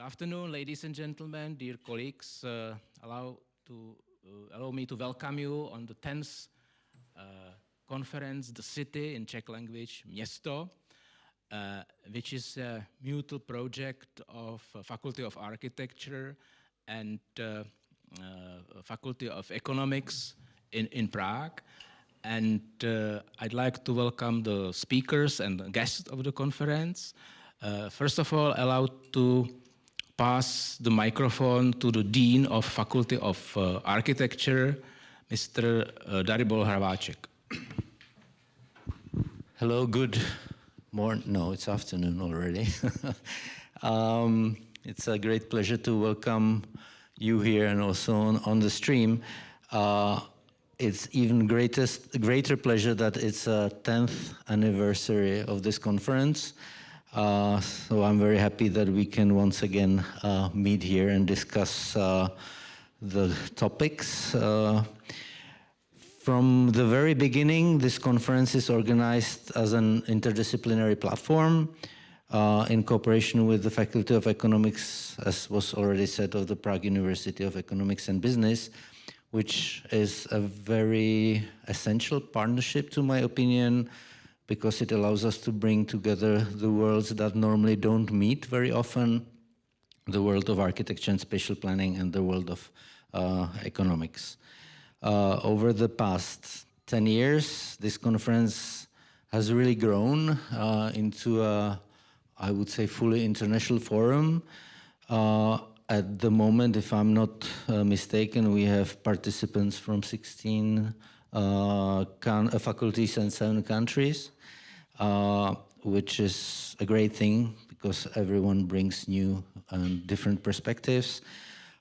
afternoon, ladies and gentlemen, dear colleagues. Allow me to welcome you on the 10th conference, The City in Czech language, Město, which is a mutual project of Faculty of Architecture and Faculty of Economics in Prague. And I'd like to welcome the speakers and the guests of the conference. First of all, allow to pass the microphone to the Dean of Faculty of Architecture, Mr. Dalibor Hlaváček. Hello, good morning. No, it's afternoon already. It's a great pleasure to welcome you here and also on the stream. It's even greater pleasure that it's a 10th anniversary of this conference. So I'm very happy that we can once again meet here and discuss the topics. From the very beginning, this conference is organized as an interdisciplinary platform in cooperation with the Faculty of Economics, as was already said, of the Prague University of Economics and Business, which is a very essential partnership, to my opinion, because it allows us to bring together the worlds that normally don't meet very often, the world of architecture and spatial planning and the world of economics. Over the past 10 years, this conference has really grown into a, I would say, fully international forum. At the moment, if I'm not mistaken, we have participants from 16 faculties and 7 countries, which is a great thing because everyone brings new and different perspectives.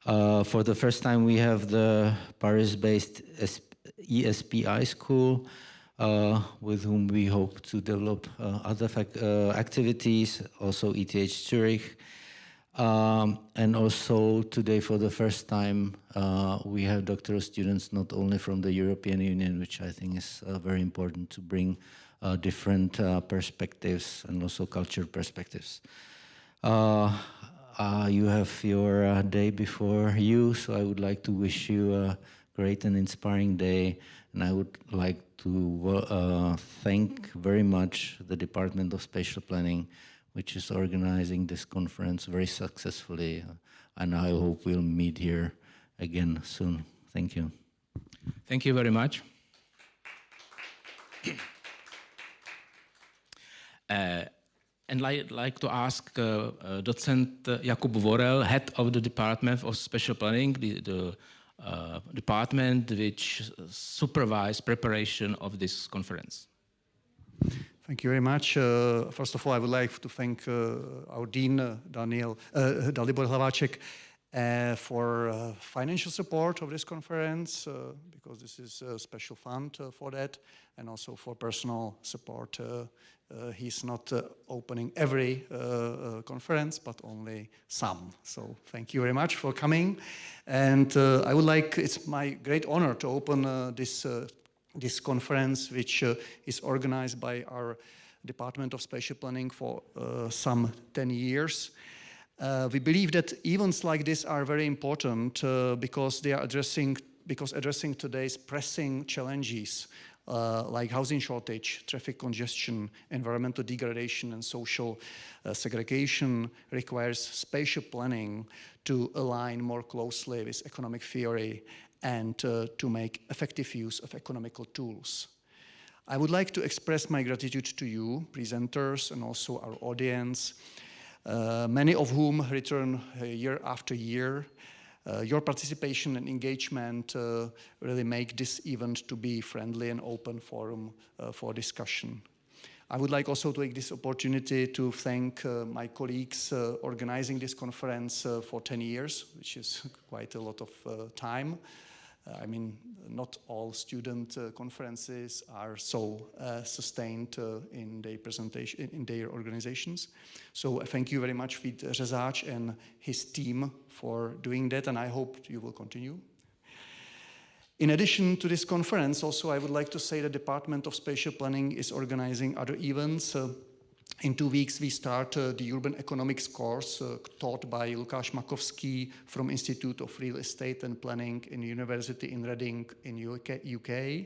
For the first time, we have the Paris-based ESPI school, with whom we hope to develop other activities, also ETH Zurich. And also today, for the first time, we have doctoral students not only from the European Union, which I think is very important to bring different perspectives and also cultural perspectives. You have your day before you, so I would like to wish you a great and inspiring day. And I would like to thank very much the Department of Spatial Planning, which is organizing this conference very successfully. And I hope we'll meet here again soon. Thank you. Thank you very much. And I'd like to ask Docent Jakub Vorel, head of the Department of Spatial Planning, the department which supervises preparation of this conference. Thank you very much. First of all, I would like to thank our Dean, Dalibor Hlaváček, for financial support of this conference, because this is a special fund for that, and also for personal support. He's not opening every conference, but only some. So thank you very much for coming. And it's my great honor to open this conference, which is organized by our Department of Spatial Planning for some 10 years. We believe that events like this are very important because addressing today's pressing challenges like housing shortage, traffic congestion, environmental degradation, and social segregation requires spatial planning to align more closely with economic theory and to make effective use of economical tools. I would like to express my gratitude to you, presenters, and also our audience, many of whom return year after year. Your participation and engagement really make this event to be friendly and open forum for discussion. I would like also to take this opportunity to thank my colleagues organizing this conference for 10 years, which is quite a lot of time. I mean, not all student conferences are so sustained in their presentation, in their organizations. So thank you very much, Vít Řezáč and his team, for doing that, and I hope you will continue. In addition to this conference, also I would like to say the Department of Spatial Planning is organizing other events In 2 weeks, we start the urban economics course taught by Lukáš Makovský from Institute of Real Estate and Planning in University in Reading in UK.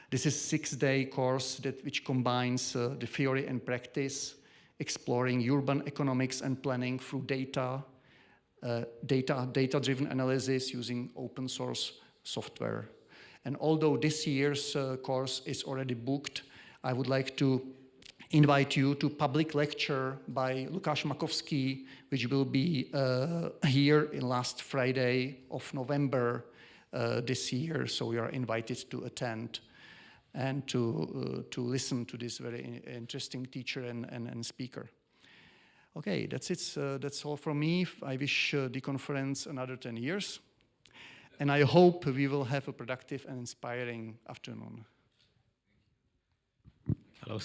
This is a 6-day course which combines the theory and practice, exploring urban economics and planning through data-driven analysis using open source software. And although this year's course is already booked, I would like to invite you to public lecture by Lukáš Makovský, which will be here in last Friday of November this year. So you are invited to attend and to listen to this very interesting teacher and speaker. Okay, that's it. That's all from me. I wish the conference another 10 years. And I hope we will have a productive and inspiring afternoon. Hello.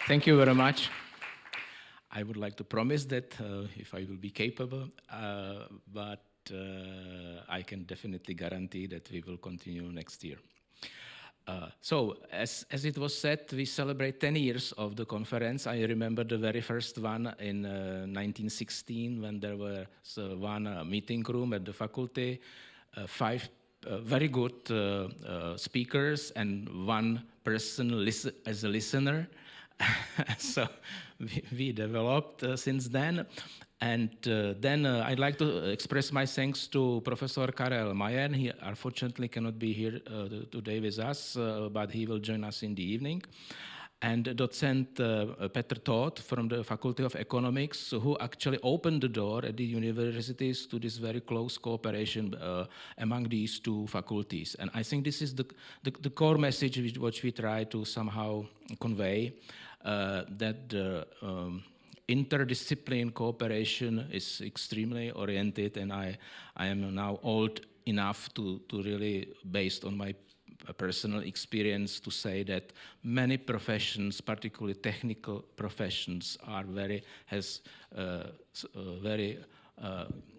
Thank you very much. I would like to promise that if I will be capable, but I can definitely guarantee that we will continue next year. So, as it was said, we celebrate 10 years of the conference. I remember the very first one in 1916 when there was one meeting room at the faculty, 5 very good speakers and 1 person as a listener. So we developed since then. And then I'd like to express my thanks to Professor Karel Mayer. He unfortunately cannot be here today with us, but he will join us in the evening. And Docent Petr Todt from the Faculty of Economics, who actually opened the door at the universities to this very close cooperation among these 2 faculties. And I think this is the core message which we try to somehow convey, that the interdiscipline cooperation is extremely oriented, and I am now old enough to really, based on my personal experience, to say that many professions, particularly technical professions, are very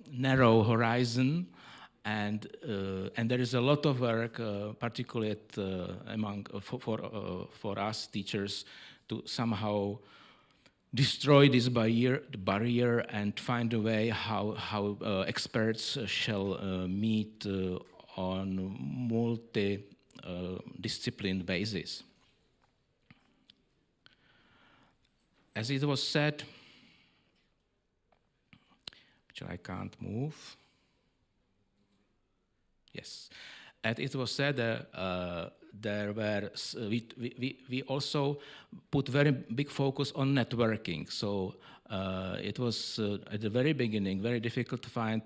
narrow horizon, and there is a lot of work, particularly for us teachers, to somehow destroy this barrier and find a way how experts shall meet on multi-discipline basis. As it was said, which I can't move. Yes, and it was said we also put very big focus on networking. So it was at the very beginning very difficult to find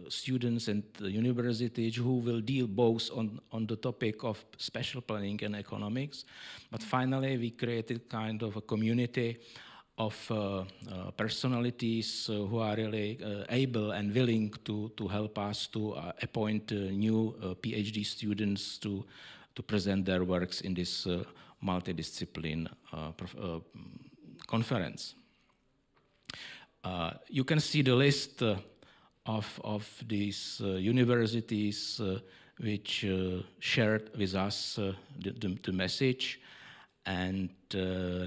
students and universities who will deal both on the topic of spatial planning and economics. But finally we created kind of a community of personalities who are really able and willing to help us to appoint new PhD students to present their works in this multidiscipline conference. You can see the list of these universities which shared with us the message, and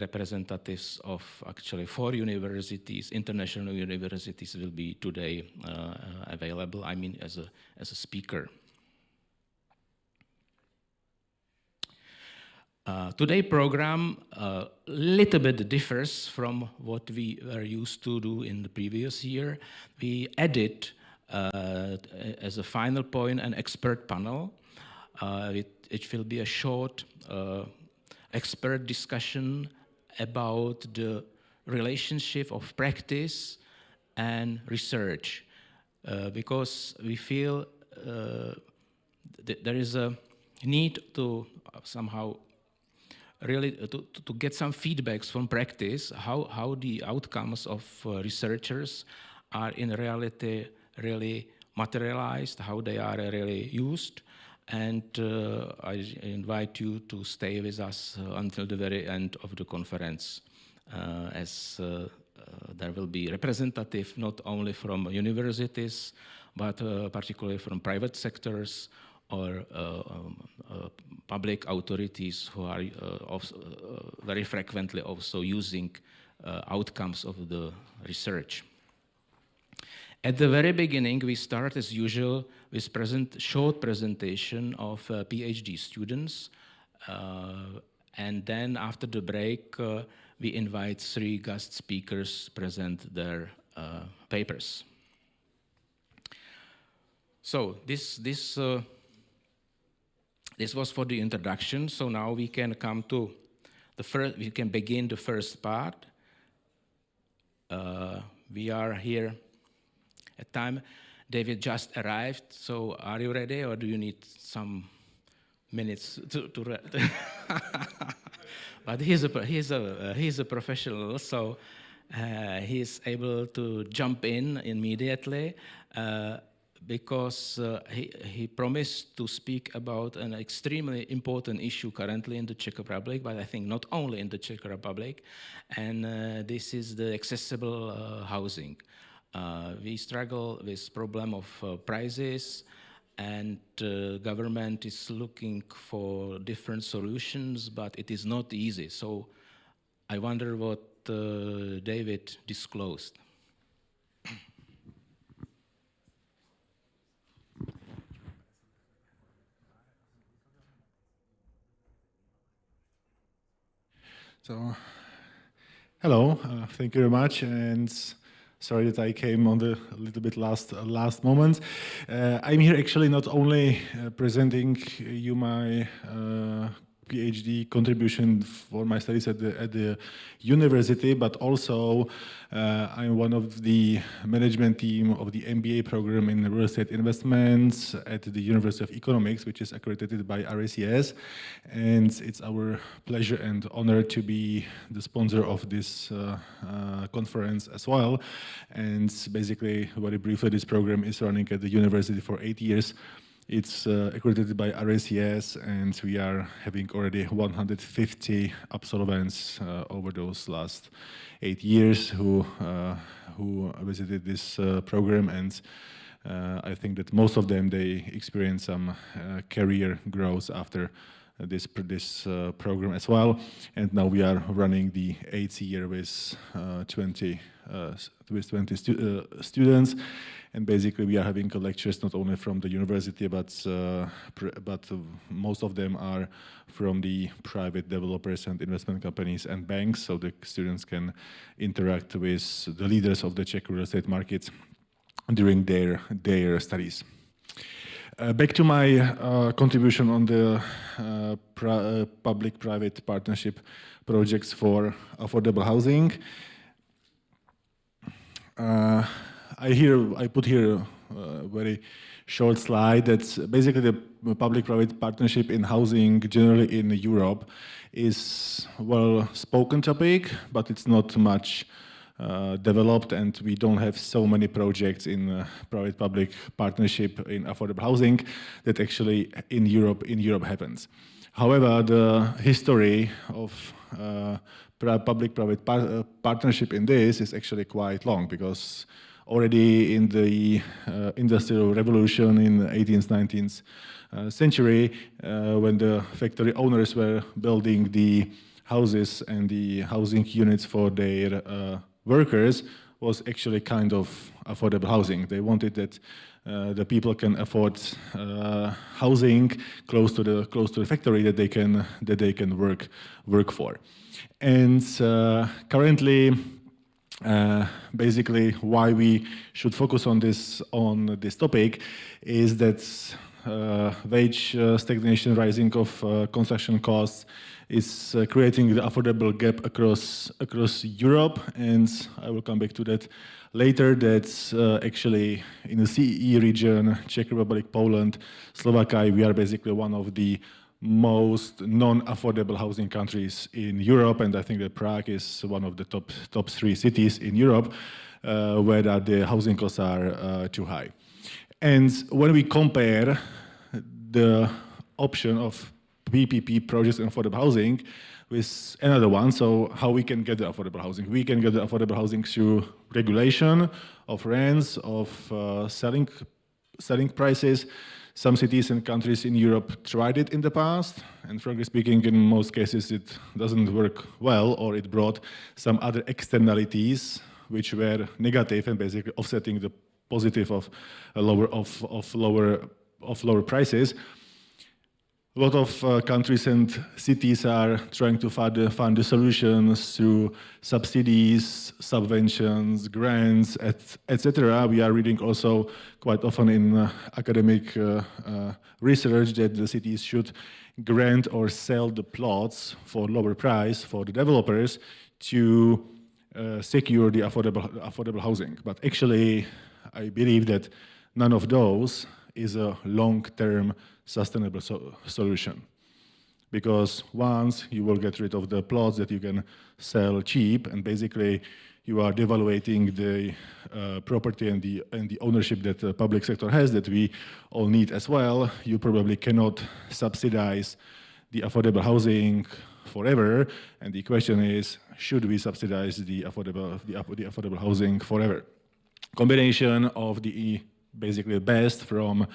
representatives of actually 4 universities, international universities, will be today available, I mean as a speaker. Today's program a little bit differs from what we were used to do in the previous year. We added as a final point an expert panel. It will be a short expert discussion about the relationship of practice and research, because we feel that there is a need to somehow really to get some feedbacks from practice, how the outcomes of researchers are in reality really materialized, how they are really used. And I invite you to stay with us until the very end of the conference, as there will be representative not only from universities, but particularly from private sectors, or public authorities who are also, very frequently also using outcomes of the research. At the very beginning, we start as usual with short presentation of PhD students, and then after the break, we invite 3 guest speakers present their papers. So this was for the introduction. So now we can come to the first. We can begin the first part. We are here at time. David just arrived. So are you ready, or do you need some minutes to But he's a professional, so he's able to jump in immediately. Because he promised to speak about an extremely important issue currently in the Czech Republic, but I think not only in the Czech Republic, and this is the accessible housing. We struggle with problem of prices, and government is looking for different solutions, but it is not easy. So I wonder what David disclosed. So, hello, thank you very much, and sorry that I came on the a little bit last moment. I'm here actually not only presenting you my PhD contribution for my studies at the university, but also I'm one of the management team of the MBA program in real estate investments at the University of Economics, which is accredited by RACS. And it's our pleasure and honor to be the sponsor of this conference as well. And basically, very briefly, this program is running at the university for 8 years. It's accredited by RACS, and we are having already 150 absolvents over those last 8 years who visited this program, and I think that most of them, they experience some career growth after this program as well. And now we are running the 8th year with 20 students. And basically, we are having lectures not only from the university, but most of them are from the private developers and investment companies and banks, so the students can interact with the leaders of the Czech real estate markets during their studies. Back to my contribution on the public-private partnership projects for affordable housing. I put here a very short slide that's basically the public-private partnership in housing generally in Europe is well-spoken topic, but it's not much developed, and we don't have so many projects in private-public partnership in affordable housing that actually in Europe happens. However, the history of public-private partnership in this is actually quite long, because already in the Industrial Revolution in the 18th, 19th century, when the factory owners were building the houses and the housing units for their workers, was actually kind of affordable housing. They wanted that the people can afford housing close to the factory that they can work for. And currently, basically, why we should focus on this topic is that wage stagnation, rising of construction costs is creating the affordable gap across Europe, and I will come back to that later. That actually in the CEE region, Czech Republic, Poland, Slovakia, we are basically one of the most non-affordable housing countries in Europe, and I think that Prague is one of the top 3 cities in Europe where the housing costs are too high. And when we compare the option of PPP projects and affordable housing with another one, so how we can get the affordable housing? We can get the affordable housing through regulation of rents, of selling prices, Some cities and countries in Europe tried it in the past, and frankly speaking, in most cases it doesn't work well, or it brought some other externalities which were negative and basically offsetting the positive of lower prices. A lot of countries and cities are trying to find the solutions through subsidies, subventions, grants, etc. We are reading also quite often in academic research that the cities should grant or sell the plots for lower price for the developers to secure the affordable housing. But actually, I believe that none of those is a long-term sustainable solution. Because once you will get rid of the plots that you can sell cheap, and basically you are devaluating the property and the ownership that the public sector has, that we all need as well, you probably cannot subsidize the affordable housing forever. And the question is, should we subsidize the affordable housing forever? Combination of the basically best from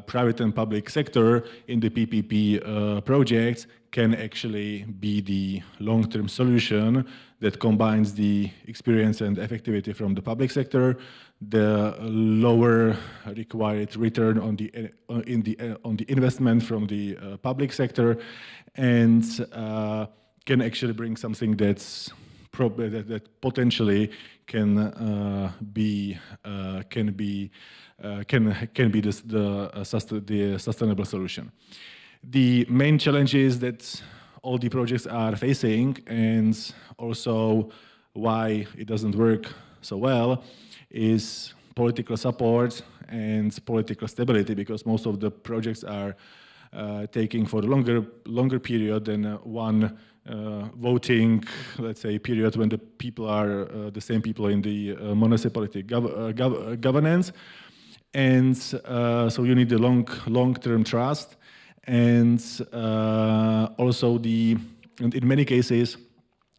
private and public sector in the PPP projects can actually be the long-term solution that combines the experience and effectivity from the public sector, the lower required return on the investment from the public sector, and can actually bring something that potentially can be the sustainable solution. The main challenges that all the projects are facing, and also why it doesn't work so well, is political support and political stability, because most of the projects are taking for a longer period than one voting, let's say, period when the people are the same people in the municipality governance. And so you need the long-term trust, and also and in many cases,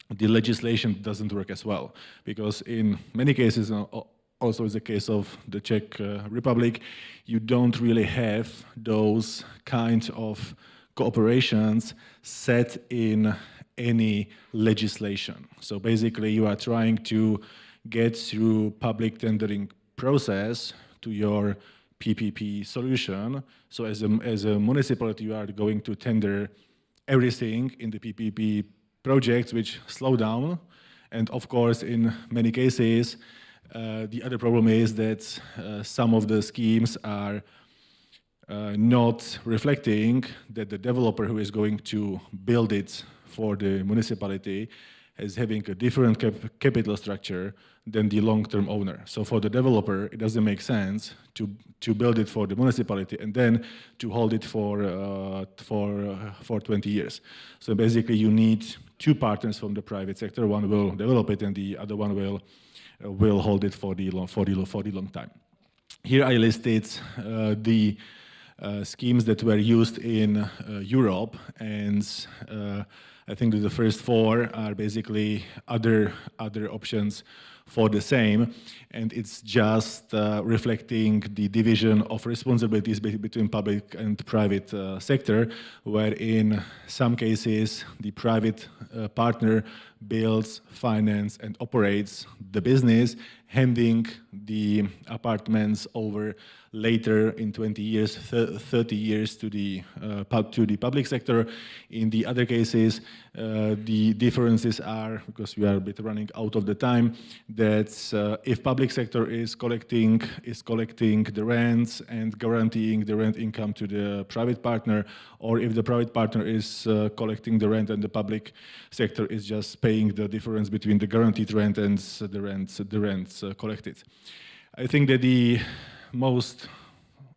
the legislation doesn't work as well, because in many cases, also is the case of the Czech Republic, you don't really have those kinds of cooperations set in any legislation. So basically, you are trying to get through public tendering process to your PPP solution. So as a municipality, you are going to tender everything in the PPP projects, which slow down. And of course, in many cases, the other problem is that some of the schemes are not reflecting that the developer who is going to build it for the municipality is having a different capital structure than the long-term owner. So for the developer, it doesn't make sense to build it for the municipality and then to hold it for 20 years. So basically, you need two partners from the private sector. One will develop it, and the other one will hold it for the long time. Here I listed the schemes that were used in Europe, and I think that the first four are basically other options for the same, and it's just reflecting the division of responsibilities between public and private sector, where in some cases the private partner builds, finance, and operates the business, handing the apartments over later in 20 years, 30 years to the public sector. In the other cases, the differences are, because we are a bit running out of the time, that if public sector is collecting the rents and guaranteeing the rent income to the private partner, or if the private partner is collecting the rent and the public sector is just paying the difference between the guaranteed rent and the rents collected. I think that the most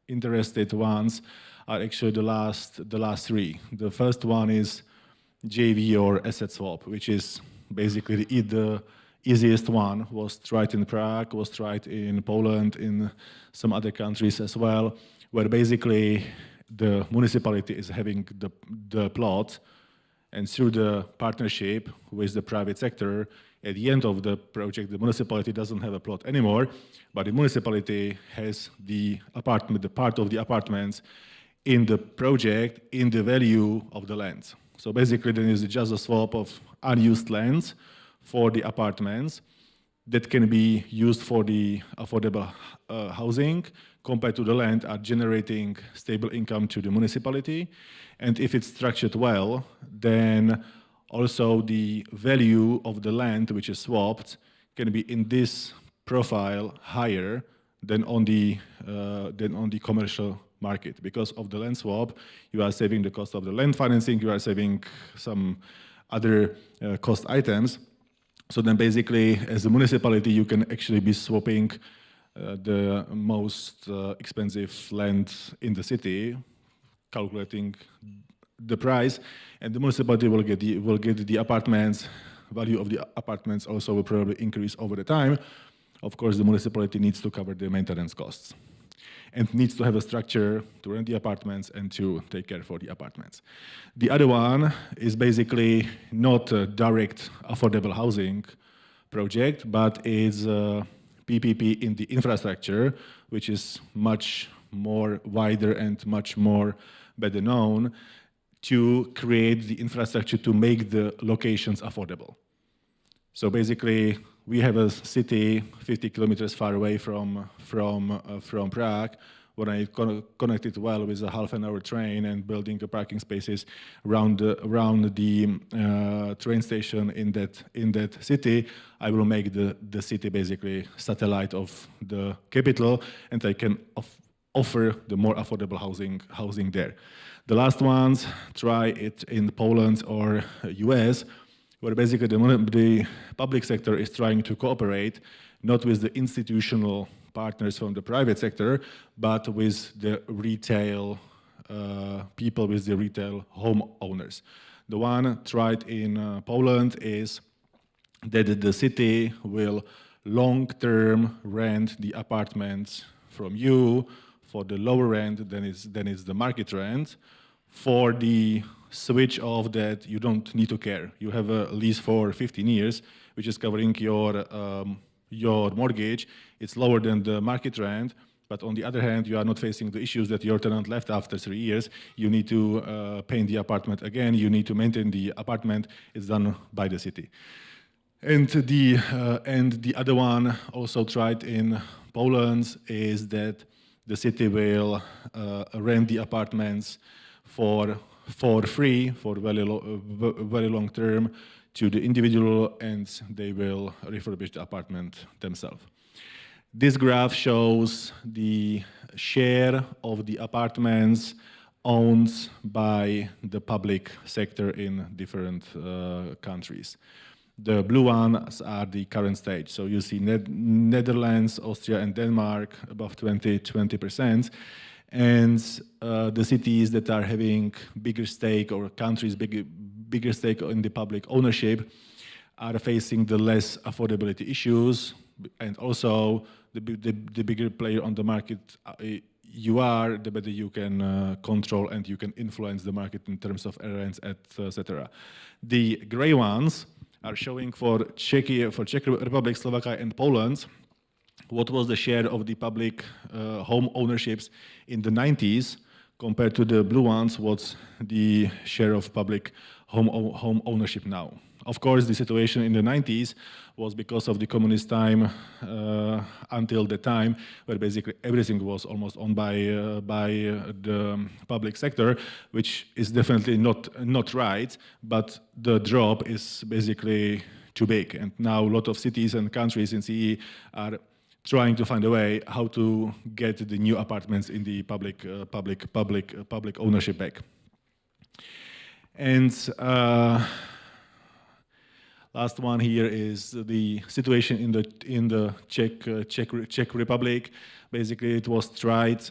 interested ones are actually the last three. The first one is JV or asset swap, which is basically the easiest one. Was tried in Prague, was tried in Poland, in some other countries as well, where basically the municipality is having the plot, and through the partnership with the private sector, At the end of the project, the municipality doesn't have a plot anymore, but the municipality has the apartment, the part of the apartments in the project in the value of the land. So basically, then is just a swap of unused lands for the apartments that can be used for the affordable housing compared to the land are generating stable income to the municipality. And if it's structured well, then also the value of the land which is swapped can be in this profile higher than on the commercial market. Because of the land swap, you are saving the cost of the land financing, you are saving some other cost items. So then basically, as a municipality, you can actually be swapping the most expensive land in the city, calculating the price, and the municipality will get the apartments. Value of the apartments also will probably increase over the time. Of course, the municipality needs to cover the maintenance costs and needs to have a structure to rent the apartments and to take care for the apartments. The other one is basically not a direct affordable housing project, but is a PPP in the infrastructure, which is much more wider and much more better known to create the infrastructure to make the locations affordable. So basically, we have a city 50 kilometers far away from Prague. When I connect it well with a half-an-hour train and building parking spaces around the train station in that city, I will make the city basically satellite of the capital, and I can offer the more affordable housing there. The last ones try it in Poland or US, where basically the public sector is trying to cooperate, not with the institutional partners from the private sector, but with the retail people, with the retail homeowners. The one tried in Poland is that the city will long-term rent the apartments from you for the lower rent than is the market rent. For the switch of that, you don't need to care. You have a lease for 15 years, which is covering your mortgage. It's lower than the market rent, but on the other hand, you are not facing the issues that your tenant left after 3 years. You need to paint the apartment again. You need to maintain the apartment. It's done by the city. And the other one also tried in Poland is that the city will rent the apartments for free, for very long term to the individual, and they will refurbish the apartment themselves. This graph shows the share of the apartments owned by the public sector in different countries. The blue ones are the current stage. So you see Netherlands, Austria, and Denmark above 20%. And the cities that are having bigger stake, or countries bigger stake in the public ownership, are facing the less affordability issues. And also, the bigger player on the market you are, the better you can control and you can influence the market in terms of rents, etc. The gray ones are showing for Czech Republic, Slovakia, and Poland what was the share of the public home ownerships in the 90s compared to the blue ones, what's the share of public home ownership now. Of course, the situation in the 90s was because of the communist time until the time where basically everything was almost owned by the public sector, which is definitely not right, but the drop is basically too big. And now a lot of cities and countries in CE are trying to find a way how to get the new apartments in the public ownership back. And last one here is the situation in the Czech Republic. Basically, it was tried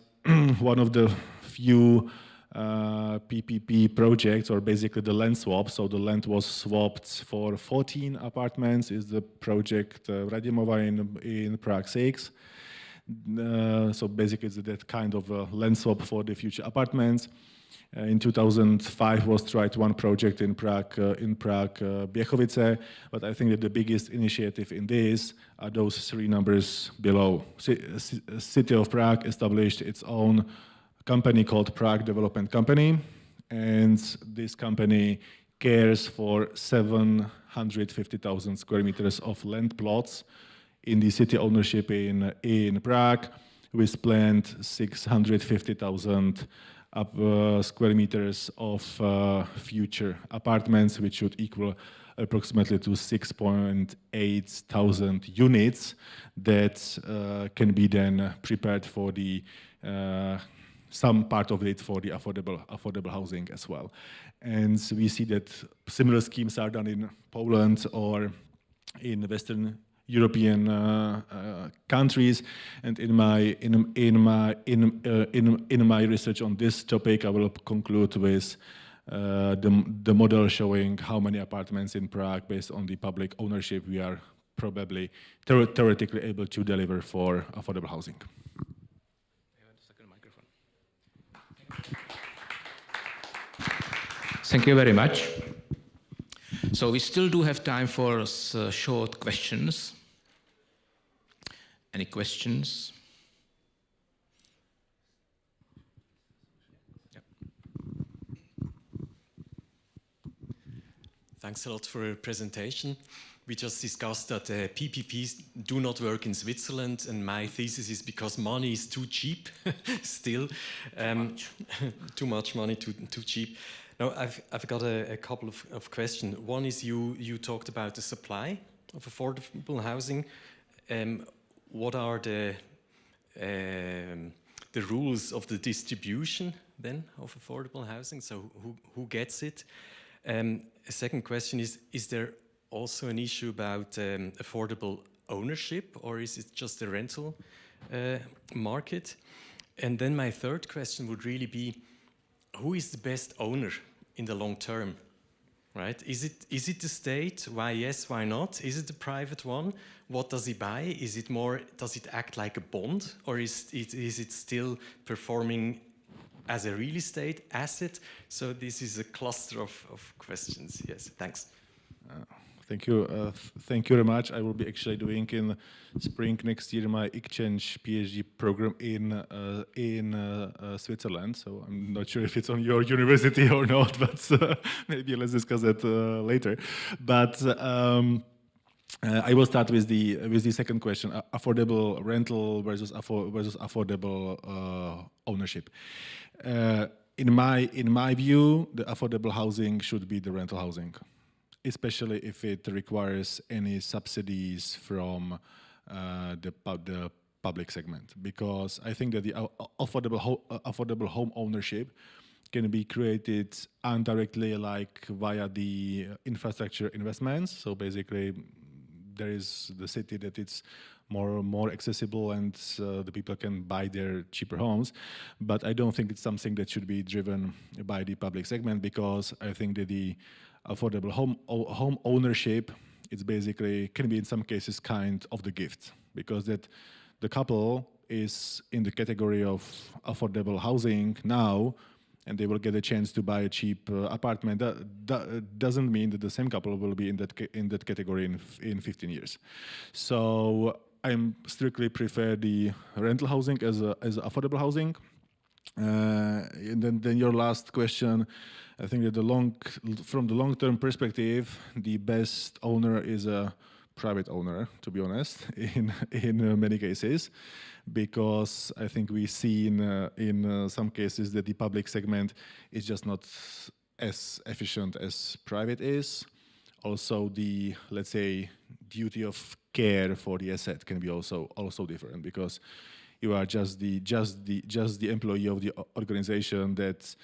one of the few PPP projects, or basically the land swap. So the land was swapped for 14 apartments. Is the project Radimova in Prague 6. So basically, it's that kind of a land swap for the future apartments. In 2005 was tried one project in Prague, Běchovice, but I think that the biggest initiative in this are those three numbers below. City of Prague established its own company called Prague Development Company, and this company cares for 750,000 square meters of land plots in the city ownership in Prague, with planned 650,000 square meters of future apartments, which should equal approximately to 6.8 thousand units that can be then prepared for the some part of it for the affordable housing as well. And we see that similar schemes are done in Poland or in Western European countries, and in my research on this topic, I will conclude with the model showing how many apartments in Prague, based on the public ownership, we are probably theoretically able to deliver for affordable housing. Thank you very much. So we still do have time for short questions. Any questions? Yep. Thanks a lot for your presentation. We just discussed that PPPs do not work in Switzerland, and my thesis is because money is too cheap still. Too much money, too cheap. Now, I've got a couple of questions. One is you talked about the supply of affordable housing. What are the rules of the distribution then of affordable housing? So who gets it? A second question is there also an issue about affordable ownership, or is it just the rental market? And then my third question would really be, who is the best owner in the long term? Right? Is it the state? Why yes, why not? Is it the private one? What does he buy? Is it more, does it act like a bond, or is it still performing as a real estate asset? So this is a cluster of questions. Yes, thanks. Thank you. Thank you very much. I will be actually doing in spring next year my exchange PhD program in Switzerland. So I'm not sure if it's on your university or not, but maybe let's discuss that later. But I will start with the second question: affordable rental versus affordable ownership. In my view, the affordable housing should be the rental housing, especially if it requires any subsidies from the public segment, because I think that the affordable home ownership can be created indirectly, like via the infrastructure investments. So basically, there is the city that it's more accessible, and the people can buy their cheaper homes. But I don't think it's something that should be driven by the public segment, because I think that the affordable home ownership, it's basically can be in some cases kind of the gift, because that the couple is in the category of affordable housing now, and they will get a chance to buy a cheap apartment. That doesn't mean that the same couple will be in that category in 15 years. So I'm strictly prefer the rental housing as affordable housing. And then your last question, I think that from the long-term perspective, the best owner is a private owner, to be honest, in many cases, because I think we see in some cases that the public segment is just not as efficient as private is. Also, the, let's say, duty of care for the asset can be also different, because you are just the employee of the organization that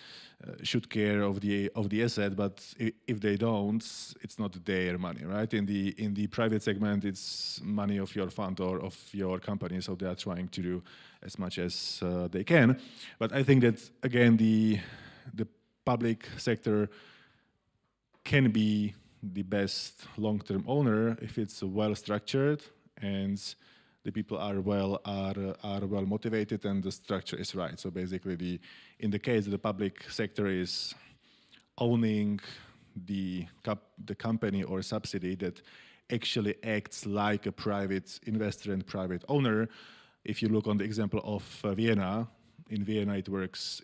should care of the asset, but if they don't, it's not their money, right? In the private segment, it's money of your fund or of your company, so they are trying to do as much as they can. But I think that again, the public sector can be the best long-term owner if it's well structured and the people are well motivated and the structure is right. So basically, in the case the public sector is owning the company or subsidy that actually acts like a private investor and private owner. If you look on the example of Vienna, in Vienna it works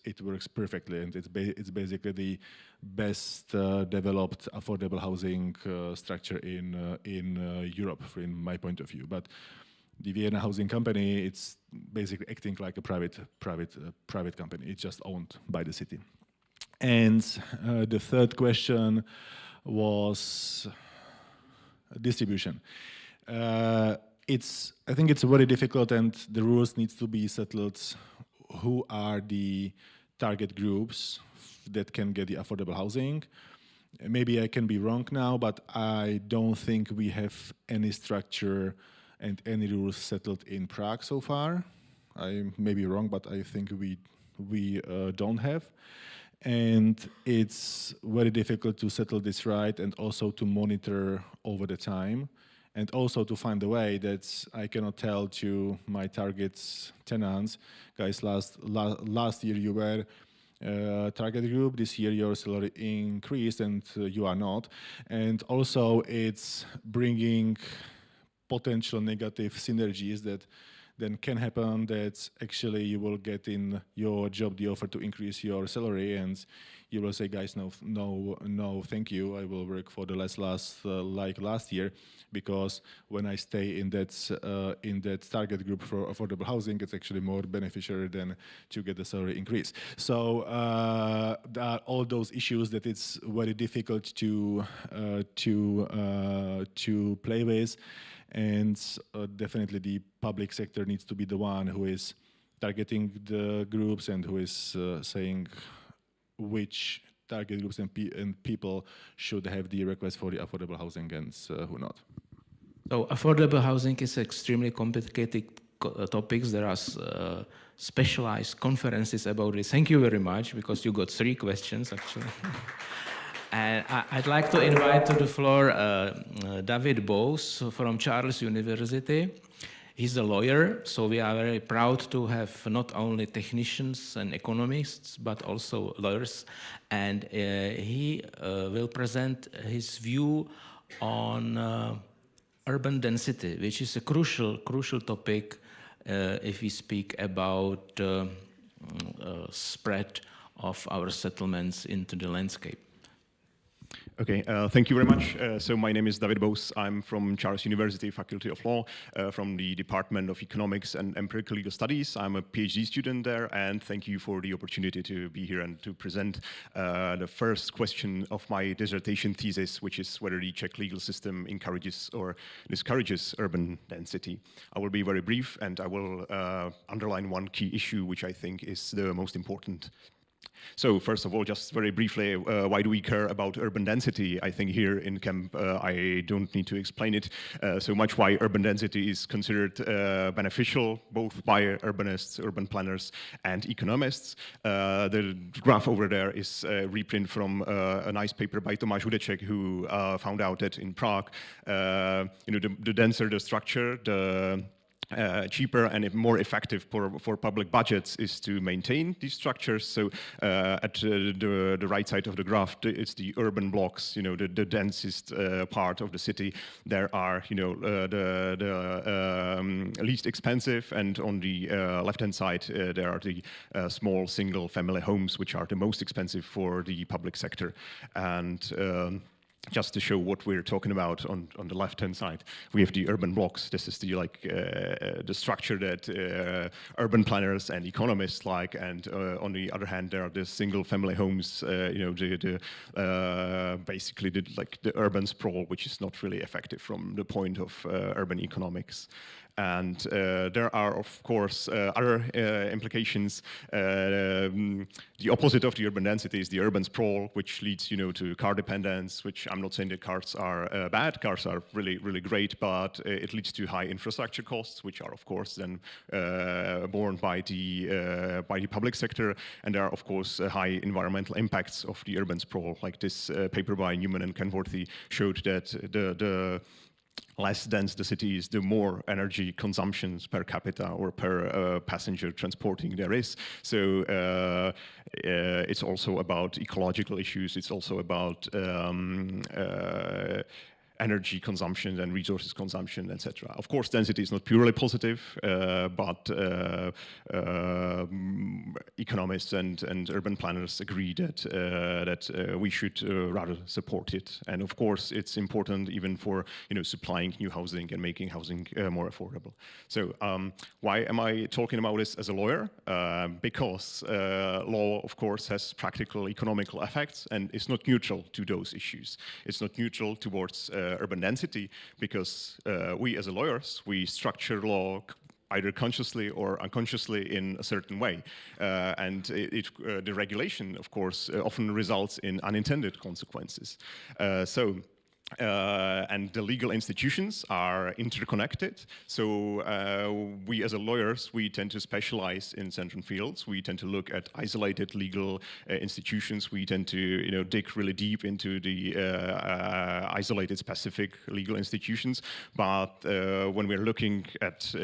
perfectly, and it's basically the best developed affordable housing structure in Europe, in my point of view. But the Vienna Housing Company, it's basically acting like a private company. It's just owned by the city. And the third question was distribution. I think it's very difficult, and the rules needs to be settled. Who are the target groups that can get the affordable housing? Maybe I can be wrong now, but I don't think we have any structure and any rules settled in Prague so far. I may be wrong, but I think we don't have. And it's very difficult to settle this right, and also to monitor over the time, and also to find a way that I cannot tell to my target tenants, guys, last year you were target group, this year your salary increased and you are not. And also it's bringing potential negative synergies that then can happen, that actually you will get in your job the offer to increase your salary, and you will say, guys, no, thank you. I will work for the less like last year, because when I stay in that target group for affordable housing, it's actually more beneficial than to get the salary increase. So there are all those issues that it's very difficult to play with. And definitely the public sector needs to be the one who is targeting the groups and who is saying which target groups and people should have the request for the affordable housing and who not. So affordable housing is extremely complicated topics. There are specialized conferences about it. Thank you very much, because you got 3 questions actually. And I'd like to invite to the floor David Bose from Charles University. He's a lawyer, so we are very proud to have not only technicians and economists, but also lawyers. And he will present his view on urban density, which is a crucial topic if we speak about spread of our settlements into the landscape. Okay, thank you very much. So my name is David Bose. I'm from Charles University, Faculty of Law, from the Department of Economics and Empirical Legal Studies. I'm a PhD student there, and thank you for the opportunity to be here and to present the first question of my dissertation thesis, which is whether the Czech legal system encourages or discourages urban density. I will be very brief, and I will underline one key issue, which I think is the most important. So first of all, just very briefly, why do we care about urban density? I think here in Kemp, I don't need to explain it so much why urban density is considered beneficial, both by urbanists, urban planners, and economists. The graph over there is a reprint from a nice paper by Tomáš Hudeček, who found out that in Prague, the denser the structure, the cheaper and more effective for public budgets is to maintain these structures. So at the right side of the graph, it's the urban blocks, the densest part of the city. There are, the least expensive, and on the left-hand side, there are the small single-family homes, which are the most expensive for the public sector. And just to show what we're talking about, on the left-hand side, we have the urban blocks. This is the the structure that urban planners and economists like, and on the other hand, there are the single-family homes. Basically the urban sprawl, which is not really effective from the point of urban economics. And there are, of course, other implications. The opposite of the urban density is the urban sprawl, which leads, to car dependence, which I'm not saying that cars are bad. Cars are really, really great, but it leads to high infrastructure costs, which are, of course, then borne by the public sector. And there are, of course, high environmental impacts of the urban sprawl. Like this paper by Newman and Kenworthy showed that less dense the city is, the more energy consumptions per capita or per passenger transporting there is. So it's also about ecological issues. It's also about energy consumption and resources consumption, etc. Of course, density is not purely positive, but economists and urban planners agree that we should rather support it. And of course, it's important even for supplying new housing and making housing more affordable. So why am I talking about this as a lawyer? Because law, of course, has practical economical effects and is not neutral to those issues. It's not neutral towards urban density, because we as lawyers, we structure law either consciously or unconsciously in a certain way. And the regulation, of course, often results in unintended consequences. And the legal institutions are interconnected. So we as lawyers, we tend to specialize in certain fields. We tend to look at isolated legal institutions. We tend to dig really deep into the isolated specific legal institutions. But when we're looking at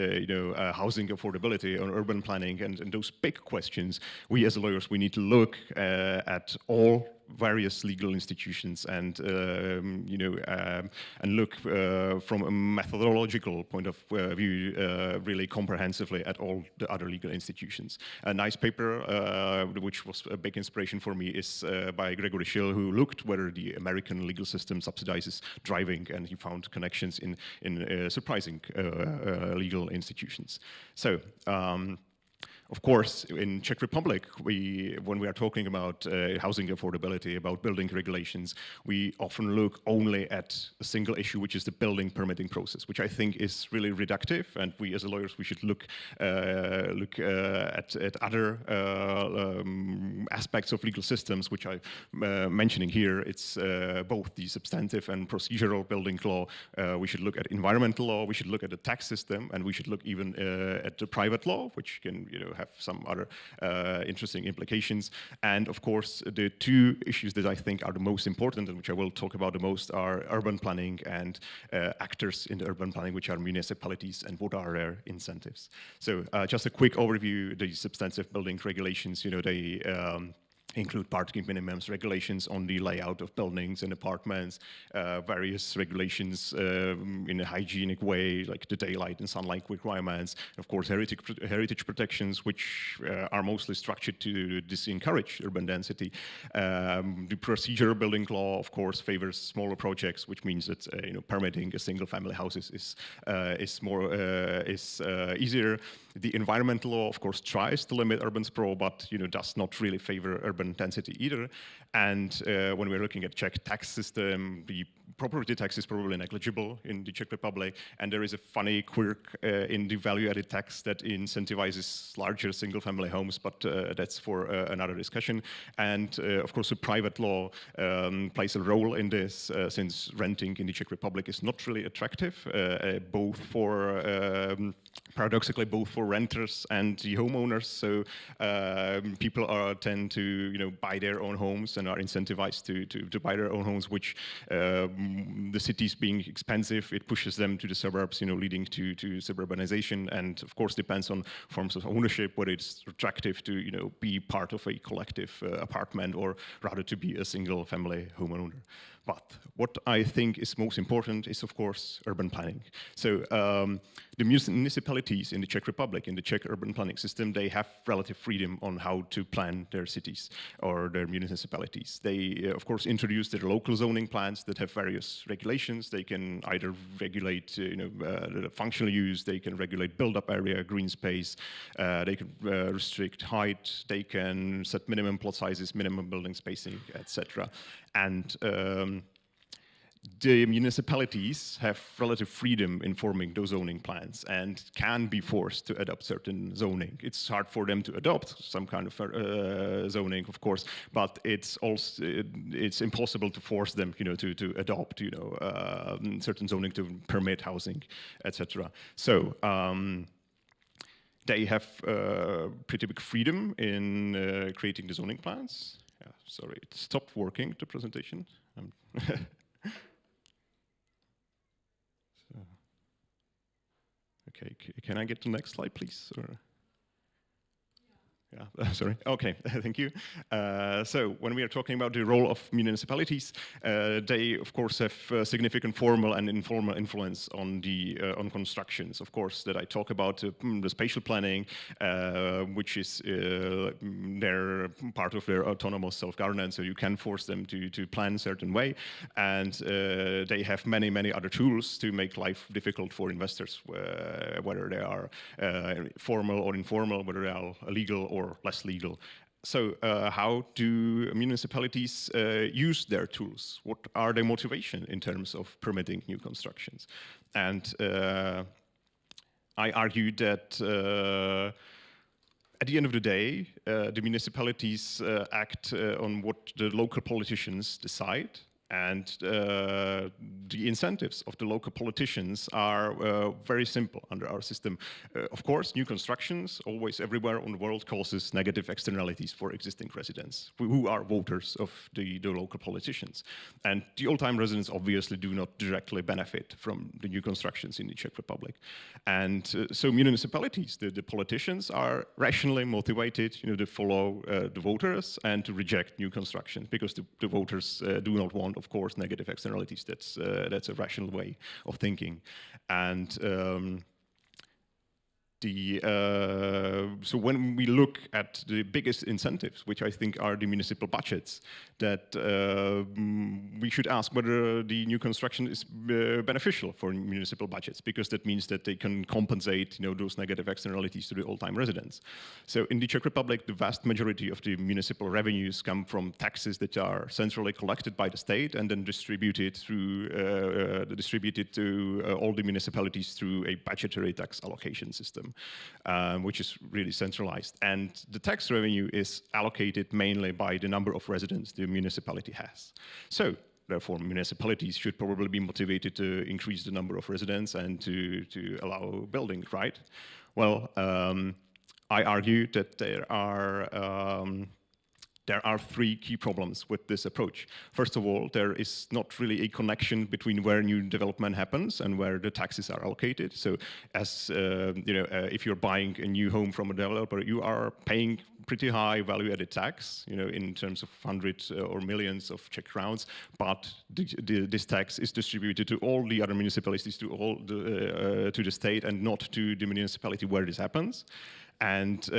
housing affordability or urban planning and those big questions, we as lawyers, we need to look at all various legal institutions and look from a methodological point of view really comprehensively at all the other legal institutions. A nice paper which was a big inspiration for me is by Gregory Schill, who looked whether the American legal system subsidizes driving, and he found connections in surprising legal institutions. So of course, in Czech Republic, when we are talking about housing affordability, about building regulations, we often look only at a single issue, which is the building permitting process, which I think is really reductive. And we, as lawyers, we should look at other aspects of legal systems, which I'm mentioning here. It's both the substantive and procedural building law. We should look at environmental law. We should look at the tax system, and we should look even at the private law, which can have some other interesting implications. And of course, the two issues that I think are the most important and which I will talk about the most are urban planning and actors in the urban planning, which are municipalities, and what are their incentives. So just a quick overview, the substantive building regulations, they include parking minimums, regulations on the layout of buildings and apartments, various regulations in a hygienic way, like the daylight and sunlight requirements, of course heritage protections, which are mostly structured to disencourage urban density. The procedural building law, of course, favors smaller projects, which means that permitting a single-family houses is easier. The environmental law, of course, tries to limit urban sprawl, but does not really favor urban density either. And when we're looking at Czech tax system, the property tax is probably negligible in the Czech Republic, and there is a funny quirk in the value-added tax that incentivizes larger single-family homes, but that's for another discussion. And of course, the private law plays a role in this, since renting in the Czech Republic is not really attractive, paradoxically, both for renters and the homeowners. So people tend to buy their own homes and are incentivized to buy their own homes, which the cities being expensive, it pushes them to the suburbs, leading to suburbanization. And of course, depends on forms of ownership, whether it's attractive to be part of a collective apartment or rather to be a single family homeowner. But what I think is most important is, of course, urban planning. So the municipalities in the Czech Republic, in the Czech urban planning system, they have relative freedom on how to plan their cities or their municipalities. They, of course, introduce their local zoning plans that have various regulations. They can either regulate the functional use, they can regulate build-up area, green space, they can restrict height, they can set minimum plot sizes, minimum building spacing, etc. And the municipalities have relative freedom in forming those zoning plans and can be forced to adopt certain zoning. It's hard for them to adopt some kind of zoning, of course, but it's impossible to force them, to adopt, certain zoning to permit housing, etc. So they have pretty big freedom in creating the zoning plans. Yeah, sorry, it stopped working, the presentation. So Okay, can I get the next slide, please? Or? Yeah, sorry. Okay, thank you. So when we are talking about the role of municipalities, they of course have significant formal and informal influence on the on constructions. Of course, that I talk about the spatial planning, which is their part of their autonomous self-governance. So you can force them to plan a certain way, and they have many other tools to make life difficult for investors, whether they are formal or informal, whether they are legal or less legal. So how do municipalities use their tools? What are their motivation in terms of permitting new constructions? And I argue that at the end of the day, the municipalities act on what the local politicians decide. And the incentives of the local politicians are very simple under our system. Of course, new constructions, always everywhere in the world, causes negative externalities for existing residents, who are voters of the local politicians. And the old-time residents obviously do not directly benefit from the new constructions in the Czech Republic. And so municipalities, the politicians, are rationally motivated, to follow the voters and to reject new constructions, because the voters do not want, of course, negative externalities. That's a rational way of thinking. And so when we look at the biggest incentives, which I think are the municipal budgets, that we should ask whether the new construction is beneficial for municipal budgets, because that means that they can compensate, those negative externalities to the old-time residents. So in the Czech Republic, the vast majority of the municipal revenues come from taxes that are centrally collected by the state and then distributed to all the municipalities through a budgetary tax allocation system. Which is really centralized. And the tax revenue is allocated mainly by the number of residents the municipality has. So therefore, municipalities should probably be motivated to increase the number of residents and to allow building, right? Well, I argue that there are three key problems with this approach. First of all, there is not really a connection between where new development happens and where the taxes are allocated. So as if you're buying a new home from a developer, you are paying pretty high value-added tax, in terms of hundreds or millions of Czech crowns, but this tax is distributed to all the other municipalities, to the state, and not to the municipality where this happens. And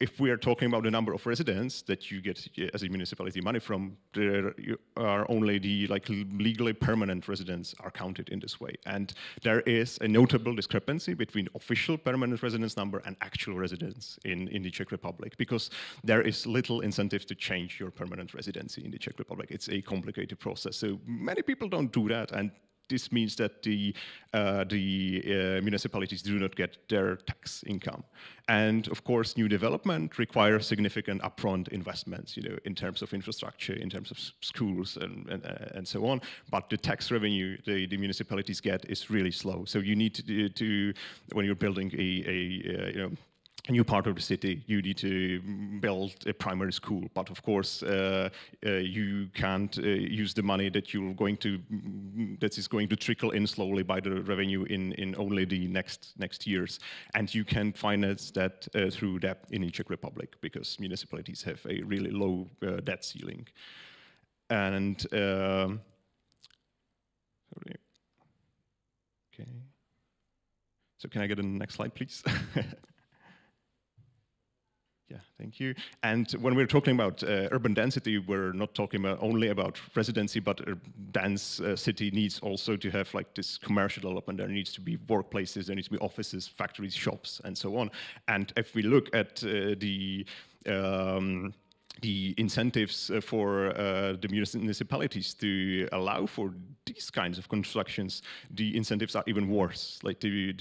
if we are talking about the number of residents that you get as a municipality money from, there are only the legally permanent residents are counted in this way. And there is a notable discrepancy between official permanent residence number and actual residents in the Czech Republic, because there is little incentive to change your permanent residency in the Czech Republic. It's a complicated process. So many people don't do that, and this means that the municipalities do not get their tax income. And of course, new development requires significant upfront investments, in terms of infrastructure, in terms of schools, and so on. But the tax revenue the municipalities get is really slow. So you need to when you're building a new part of the city, you need to build a primary school. But of course, you can't use the money that is going to trickle in slowly by the revenue in only the next years. And you can finance that through debt in the Czech Republic, because municipalities have a really low debt ceiling. And sorry. Okay. So can I get the next slide, please? Yeah, thank you. And when we're talking about urban density, we're not talking only about residency, but a dense city needs also to have this commercial development. There needs to be workplaces, there needs to be offices, factories, shops, and so on. And if we look at the incentives for the municipalities to allow for these kinds of constructions, the incentives are even worse. The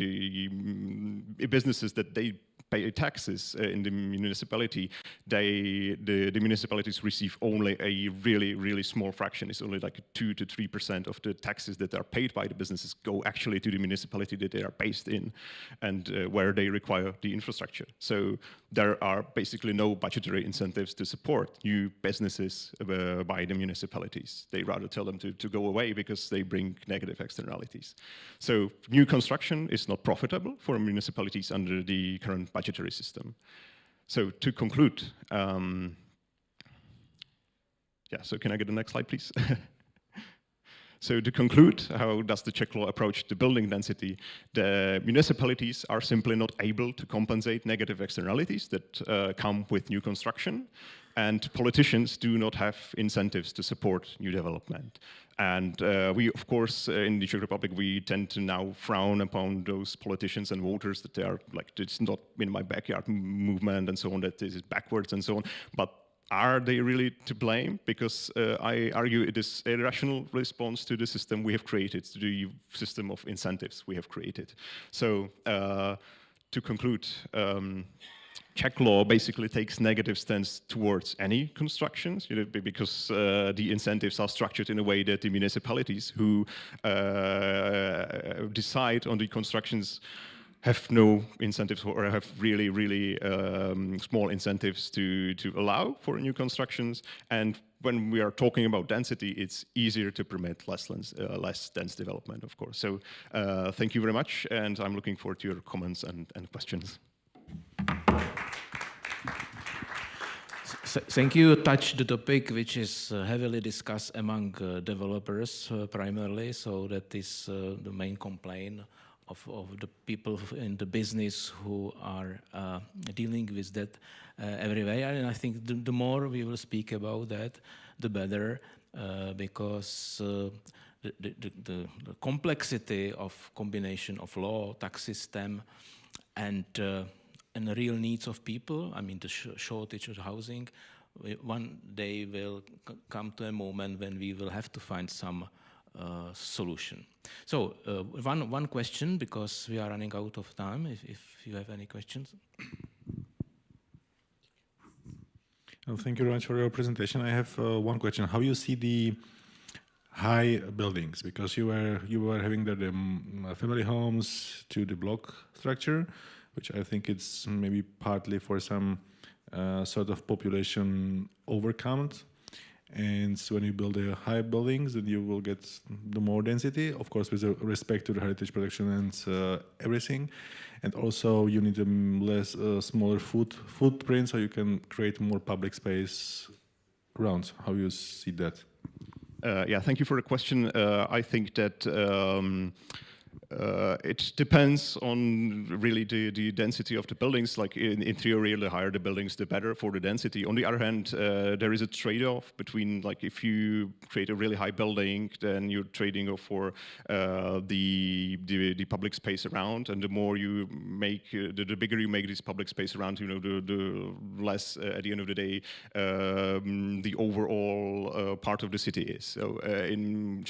businesses that they pay taxes in the municipality, the municipalities receive only a really small fraction. It's only 2 to 3% of the taxes that are paid by the businesses go actually to the municipality that they are based in, and where they require the infrastructure. So there are basically no budgetary incentives to support new businesses by the municipalities. They rather tell them to go away because they bring negative externalities. So new construction is not profitable for municipalities under the current budgetary system. So to conclude, so can I get the next slide, please? So to conclude, how does the Czech law approach the building density? The municipalities are simply not able to compensate negative externalities that come with new construction, and politicians do not have incentives to support new development. And we, of course, in the Czech Republic, we tend to now frown upon those politicians and voters that they are like, it's not in my backyard movement and so on, that this is backwards and so on. But are they really to blame? Because I argue it is a rational response to the system we have created, to the system of incentives we have created. So to conclude, Czech law basically takes negative stance towards any constructions, because the incentives are structured in a way that the municipalities who decide on the constructions have no incentives or have really, really small incentives to allow for new constructions. And when we are talking about density, it's easier to permit less dense development, of course. So thank you very much, and I'm looking forward to your comments and questions. Thank you. Touched the topic which is heavily discussed among developers primarily, so that is the main complaint of the people in the business who are dealing with that every way. And I think the more we will speak about that, the better, because the complexity of combination of law, tax system, and the real needs of people, I mean the shortage of housing, one day will come to a moment when we will have to find some solution. So one question, because we are running out of time, if you have any questions. Well, thank you very much for your presentation. I have one question. How you see the high buildings? Because you were having the family homes to the block structure, which I think it's maybe partly for some sort of population overcount. And so when you build the high buildings, then you will get the more density, of course, with respect to the heritage protection and everything. And also you need a smaller footprint, so you can create more public space around. How you see that? Thank you for the question. I think that it depends on really the density of the buildings. Like in theory, the higher the buildings, the better for the density. On the other hand, there is a trade-off between, like, if you create a really high building, then you're trading off for the public space around, and the more you make, the bigger you make this public space around, the less at the end of the day the overall part of the city is. So in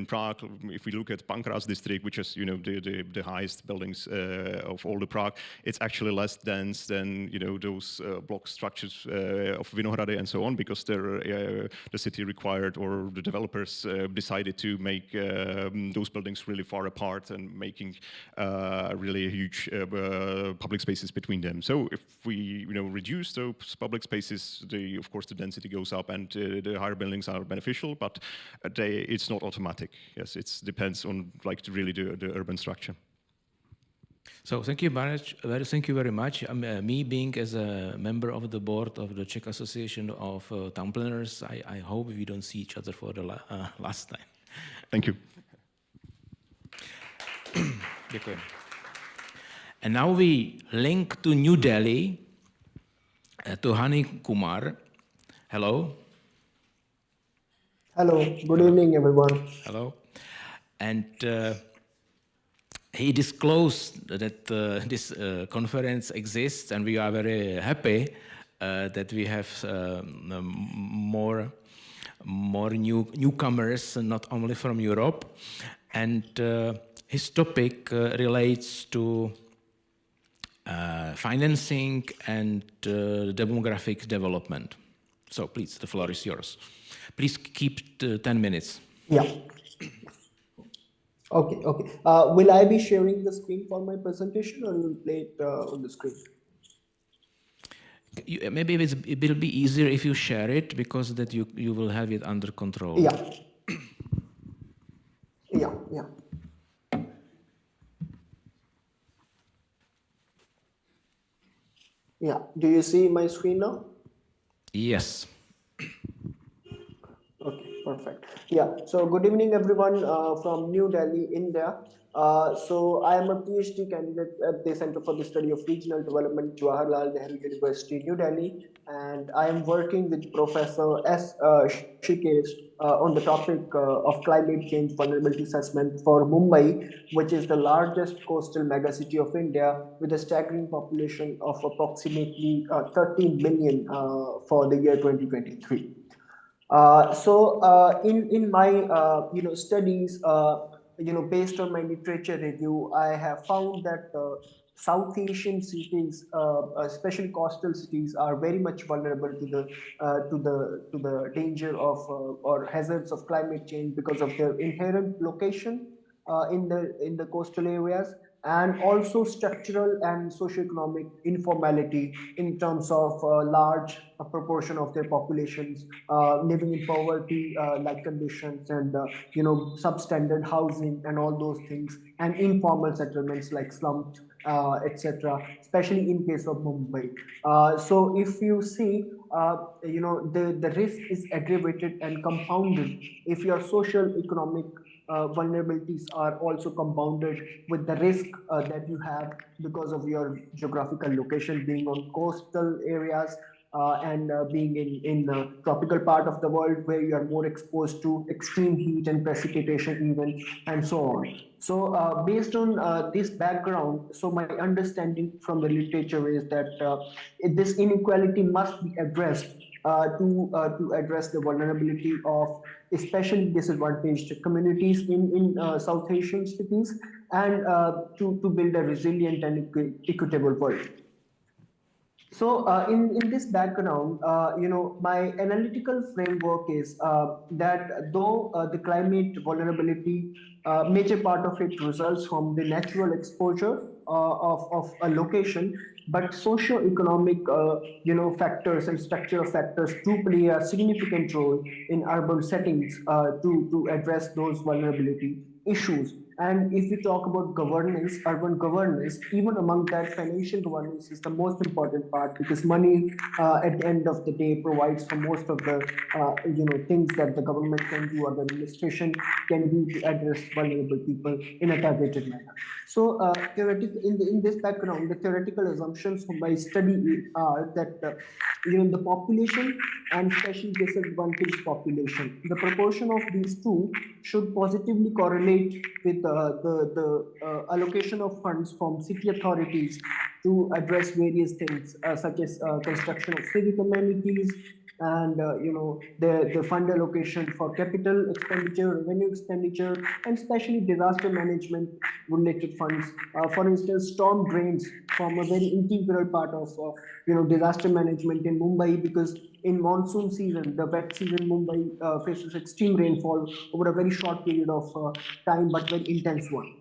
Prague, if we look at Pankras district, which is the highest buildings of all the Prague, it's actually less dense than those block structures of Vinohrady and so on, because the city required, or the developers decided to make those buildings really far apart and making really huge public spaces between them. So if we reduce those public spaces, of course the density goes up, and the higher buildings are beneficial, but it's not automatic. Yes, it depends on really the urban structure. So thank you very much. Me being as a member of the board of the Czech Association of Town Planners, I hope we don't see each other for the last time. Thank you. And now we link to New Delhi, to Hani Kumar. Hello. Hello, good evening, everyone. Hello. And he disclosed that this conference exists, and we are very happy that we have more newcomers, not only from Europe. And his topic relates to financing and demographic development. So please, the floor is yours. Please keep 10 minutes. Yeah. Okay. Will I be sharing the screen for my presentation, or will you play it on the screen? maybe it will be easier if you share it, because that you will have it under control. Yeah. Yeah, yeah. Yeah. Do you see my screen now? Yes. Okay, perfect. Yeah, so good evening, everyone from New Delhi, India. So I am a PhD candidate at the Center for the Study of Regional Development, Jawaharlal Nehru University, New Delhi, and I am working with Professor S. Shikesh on the topic of climate change vulnerability assessment for Mumbai, which is the largest coastal megacity of India with a staggering population of approximately 13 million for the year 2023. In my studies, based on my literature review, I have found that South Asian cities, especially coastal cities, are very much vulnerable to the danger of or hazards of climate change because of their inherent location in the coastal areas, and also structural and socioeconomic informality in terms of large proportion of their populations living in poverty like conditions, and substandard housing and all those things, and informal settlements like slums, etc., especially in case of Mumbai. So if you see, the risk is aggravated and compounded if your social economic vulnerabilities are also compounded with the risk that you have because of your geographical location, being on coastal areas and being in tropical part of the world where you are more exposed to extreme heat and precipitation even, and so on. So based on this background, so my understanding from the literature is that this inequality must be addressed to address the vulnerability of especially disadvantaged communities in South Asian cities, and to build a resilient and equitable world. So in this background, my analytical framework is that though the climate vulnerability, major part of it results from the natural exposure of a location, but socio-economic factors and structural factors do play a significant role in urban settings to address those vulnerability issues. And if we talk about governance, urban governance, even among that, financial governance is the most important part, because money at the end of the day provides for most of the things that the government can do or the administration can do to address vulnerable people in a targeted manner. So in this background, the theoretical assumptions from my study are that the population, and especially disadvantaged population, the proportion of these two should positively correlate with the allocation of funds from city authorities to address various things such as construction of civic amenities, and the fund allocation for capital expenditure, revenue expenditure, and especially disaster management related funds. For instance, storm drains form a very integral part of disaster management in Mumbai, because in monsoon season, the wet season, Mumbai faces extreme rainfall over a very short period of time, but very intense one.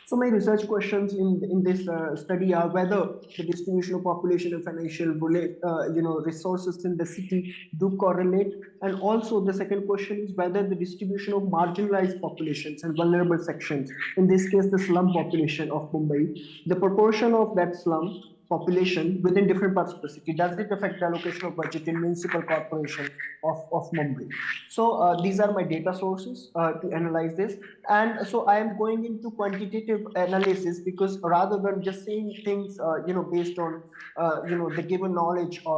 So my research questions in this study are whether the distribution of population and financial resources in the city do correlate, and also the second question is whether the distribution of marginalized populations and vulnerable sections, in this case the slum population of Mumbai, the proportion of that slum population within different parts of the city, does it affect the allocation of budget in municipal corporation of Mumbai? So these are my data sources to analyze this. And so I am going into quantitative analysis, because rather than just saying things based on the given knowledge or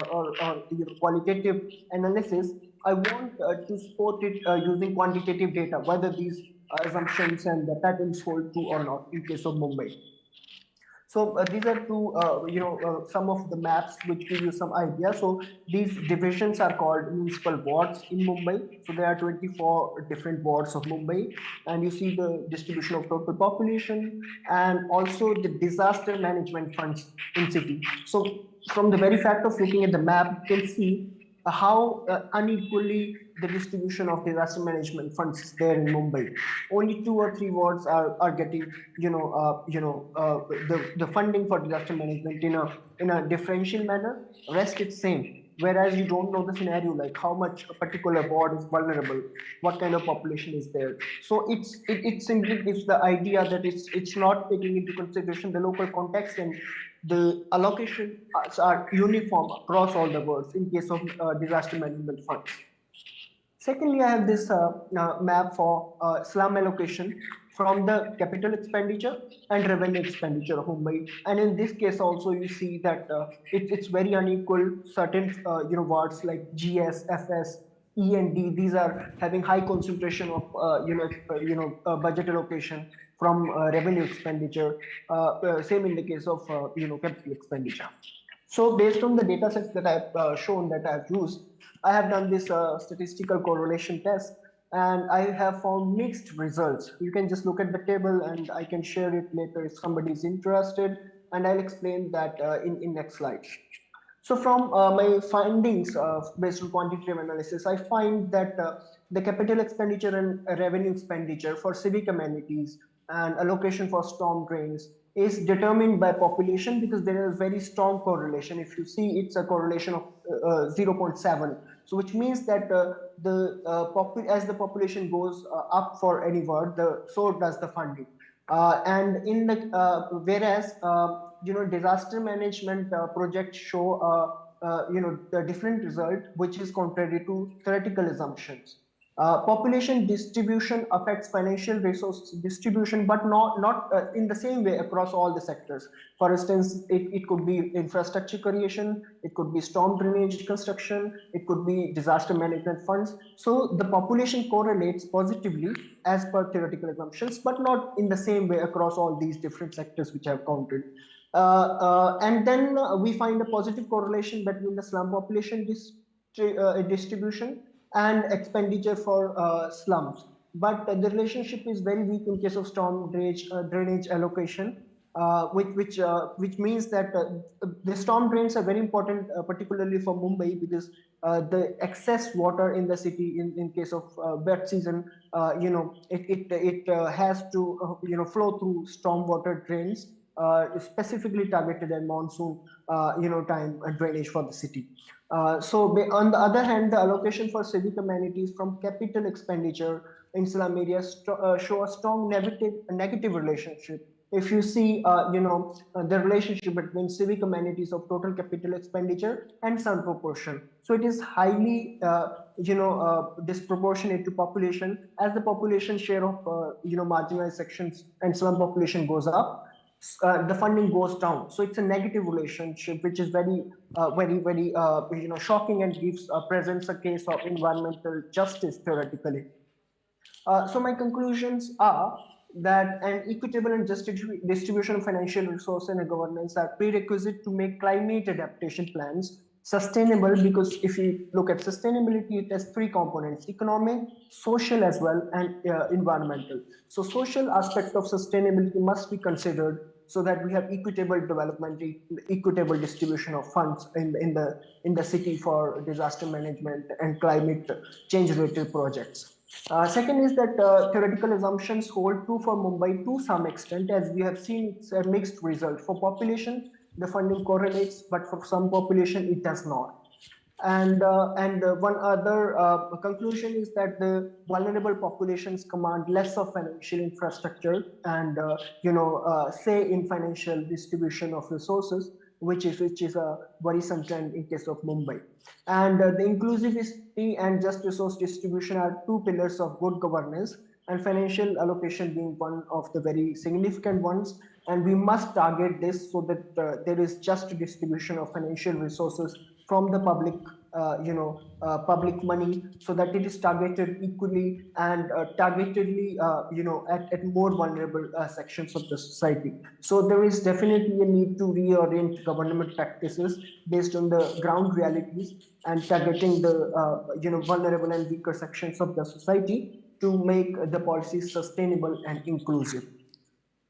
qualitative analysis, I want to support it using quantitative data, whether these assumptions and the patterns hold true or not in case of Mumbai. So these are two, some of the maps which give you some idea. So these divisions are called municipal wards in Mumbai. So there are 24 different wards of Mumbai, and you see the distribution of total population and also the disaster management funds in city. So from the very fact of looking at the map, you can see how unequally the distribution of disaster management funds is there in Mumbai. Only 2 or 3 wards are getting, the funding for disaster management in a differential manner. Rest it's same. Whereas you don't know the scenario, like how much a particular ward is vulnerable, what kind of population is there. So it simply gives the idea that it's not taking into consideration the local context, and the allocation are uniform across all the wards in case of disaster management funds. Secondly, I have this map for slum allocation from the capital expenditure and revenue expenditure of Mumbai. And in this case also you see that it's very unequal. Certain wards like GS, FS, E and D, these are having high concentration of budget allocation from revenue expenditure. Same in the case of capital expenditure. So based on the data sets that I've shown that I've used, I have done this statistical correlation test, and I have found mixed results. You can just look at the table and I can share it later if somebody is interested, and I'll explain that in next slide. So from my findings based on quantitative analysis, I find that the capital expenditure and revenue expenditure for civic amenities and allocation for storm drains is determined by population, because there is very strong correlation. If you see, it's a correlation of 0.7. So which means that as the population goes up for any ward, so does the funding. And in the whereas disaster management projects show the different result, which is contrary to theoretical assumptions. Population distribution affects financial resource distribution, but not in the same way across all the sectors. For instance, it could be infrastructure creation, it could be storm drainage construction, it could be disaster management funds. So the population correlates positively as per theoretical assumptions, but not in the same way across all these different sectors which I've counted. And then we find a positive correlation between the slum population distribution and expenditure for slums. But the relationship is very weak in case of storm drainage allocation, which means that the storm drains are very important, particularly for Mumbai, because the excess water in the city in case of wet season, it has to flow through storm water drains, specifically targeted at monsoon time drainage for the city. So on the other hand, the allocation for civic amenities from capital expenditure in slum areas show a strong negative relationship. If you see, the relationship between civic amenities of total capital expenditure and slum proportion. So it is highly, disproportionate to population. As the population share of, marginalized sections and slum population goes up, the funding goes down. So it's a negative relationship, which is very, shocking, and presents a case of environmental justice theoretically. So my conclusions are that an equitable and just distribution of financial resources and governance are prerequisite to make climate adaptation plans sustainable, because if you look at sustainability, it has 3 components: economic, social as well, and environmental. So social aspect of sustainability must be considered, so that we have equitable development, equitable distribution of funds in the city for disaster management and climate change related projects. Second is that theoretical assumptions hold true for Mumbai to some extent. As we have seen, it's a mixed result. For population, the funding correlates, but for some population, it does not. And one other conclusion is that the vulnerable populations command less of financial infrastructure and say in financial distribution of resources, which is a worrisome trend in case of Mumbai. And the inclusivity and just resource distribution are 2 pillars of good governance, and financial allocation being one of the very significant ones. And we must target this so that there is just distribution of financial resources from the public, public money, so that it is targeted equally and targetedly, at more vulnerable sections of the society. So there is definitely a need to reorient government practices based on the ground realities and targeting the, vulnerable and weaker sections of the society to make the policies sustainable and inclusive.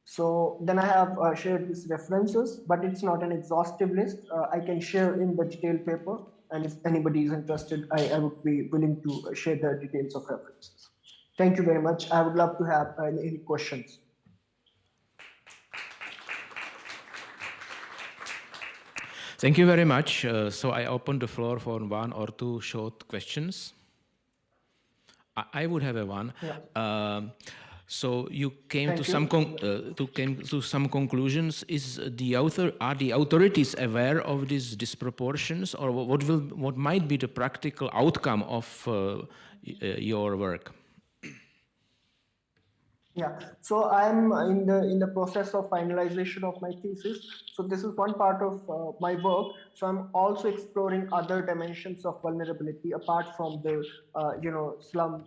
So then I have shared these references, but it's not an exhaustive list. I can share in the detailed paper. And if anybody is interested, I would be willing to share the details of references. Thank you very much. I would love to have any questions. Thank you very much. So I open the floor for one or two short questions. I would have a one. Yeah. So you came Thank to some conclusions. Are the authorities aware of these disproportions, or what might be the practical outcome of your work? Yeah, so I'm in the process of finalization of my thesis. So this is one part of my work. So I'm also exploring other dimensions of vulnerability apart from the slum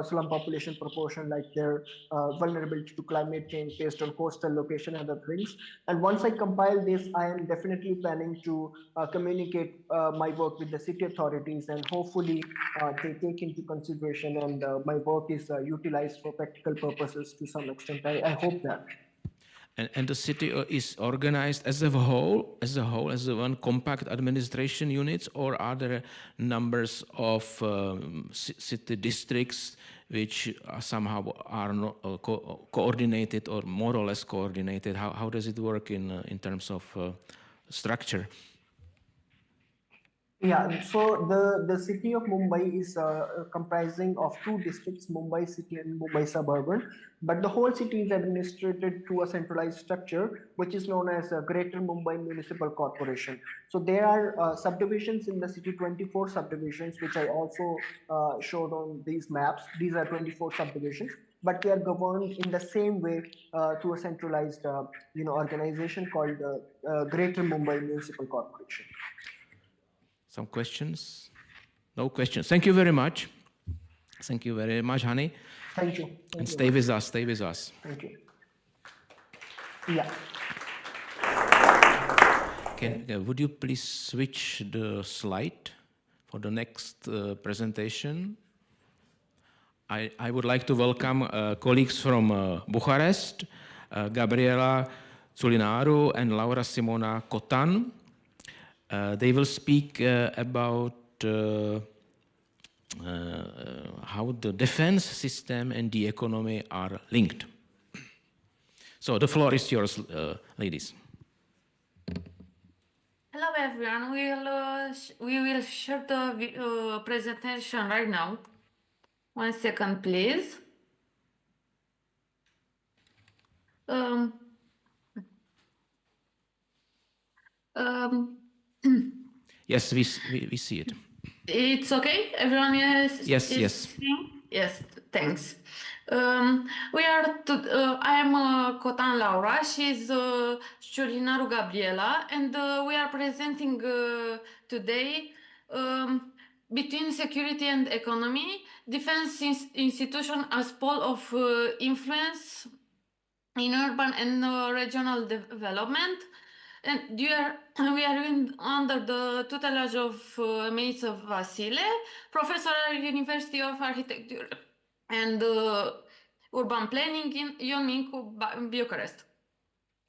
slum population proportion, like their vulnerability to climate change based on coastal location and other things. And once I compile this, I am definitely planning to communicate my work with the city authorities, and hopefully they take into consideration, and my work is utilized for practical purposes to some extent. I hope that. And the city is organized as a whole, as one compact administration units, or are there numbers of city districts which somehow are not, coordinated or more or less coordinated? How does it work in terms of structure? Yeah, so the city of Mumbai is comprising of two districts, Mumbai city and Mumbai suburban, but the whole city is administered through a centralized structure, which is known as Greater Mumbai Municipal Corporation. So there are subdivisions in the city, 24 subdivisions, which I also showed on these maps. These are 24 subdivisions, but they are governed in the same way through a centralized organization called Greater Mumbai Municipal Corporation. Some questions? No questions. Thank you very much. Thank you very much, Hani. Thank you. And stay with us. Stay with us. Thank you. Yeah. Would you please switch the slide for the next presentation? I would like to welcome colleagues from Bucharest, Gabriela Zulinaru and Laura Simona Cotan. They will speak about how the defense system and the economy are linked. So the floor is yours, ladies. Hello everyone, we will share the presentation right now. 1 second, please. Yes, we see it. It's okay? Everyone is Yes. seeing? Yes, thanks. I am Cotan Laura, she's Ciolinaru Gabriela, and we are presenting today between security and economy, defense institution as pole of influence in urban and regional development. And we are under the tutelage of Meiță Vasile, professor at University of Architecture and Urban Planning in Ion Mincu, Bucharest.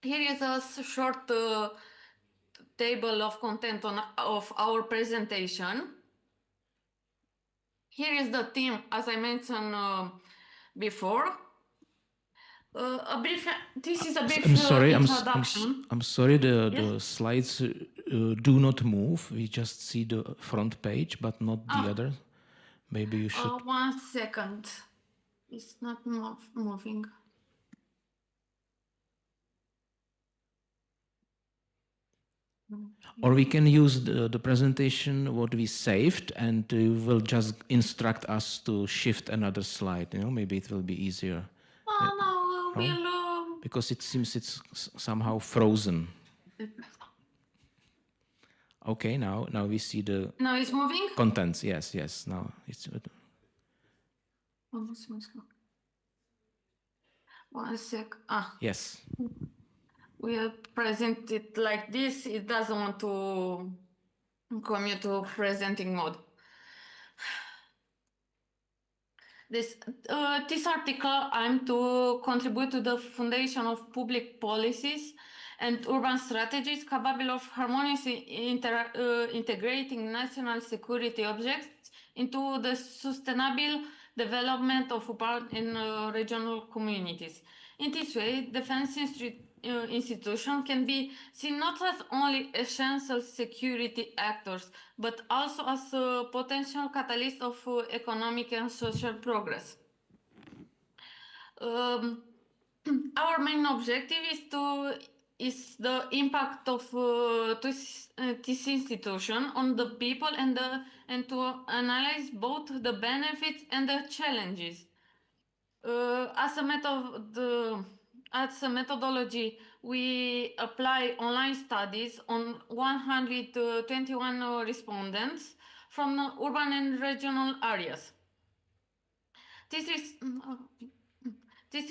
Here is a short table of content of our presentation. Here is the theme, as I mentioned before. This is a brief introduction. I'm sorry, the slides do not move. We just see the front page, but not the other. Maybe you should... 1 second. It's not moving. Or we can use the presentation, what we saved, and you will just instruct us to shift another slide. Maybe it will be easier. No, we'll... Because it seems it's somehow frozen. Okay, now we see the... Now it's moving? Contents, yes. Now it's... 1 sec. Yes. We'll present it like this. It doesn't want to commute to presenting mode. This article, I'm to contribute to the foundation of public policies and urban strategies capable of harmoniously integrating national security objectives into the sustainable development of urban and regional communities. In this way, defense institutions can be seen not as only essential security actors, but also as a potential catalyst of economic and social progress. Our main objective is the impact of this institution on the people and to analyze both the benefits and the challenges. As a methodology, we apply online studies on 121 respondents from urban and regional areas. This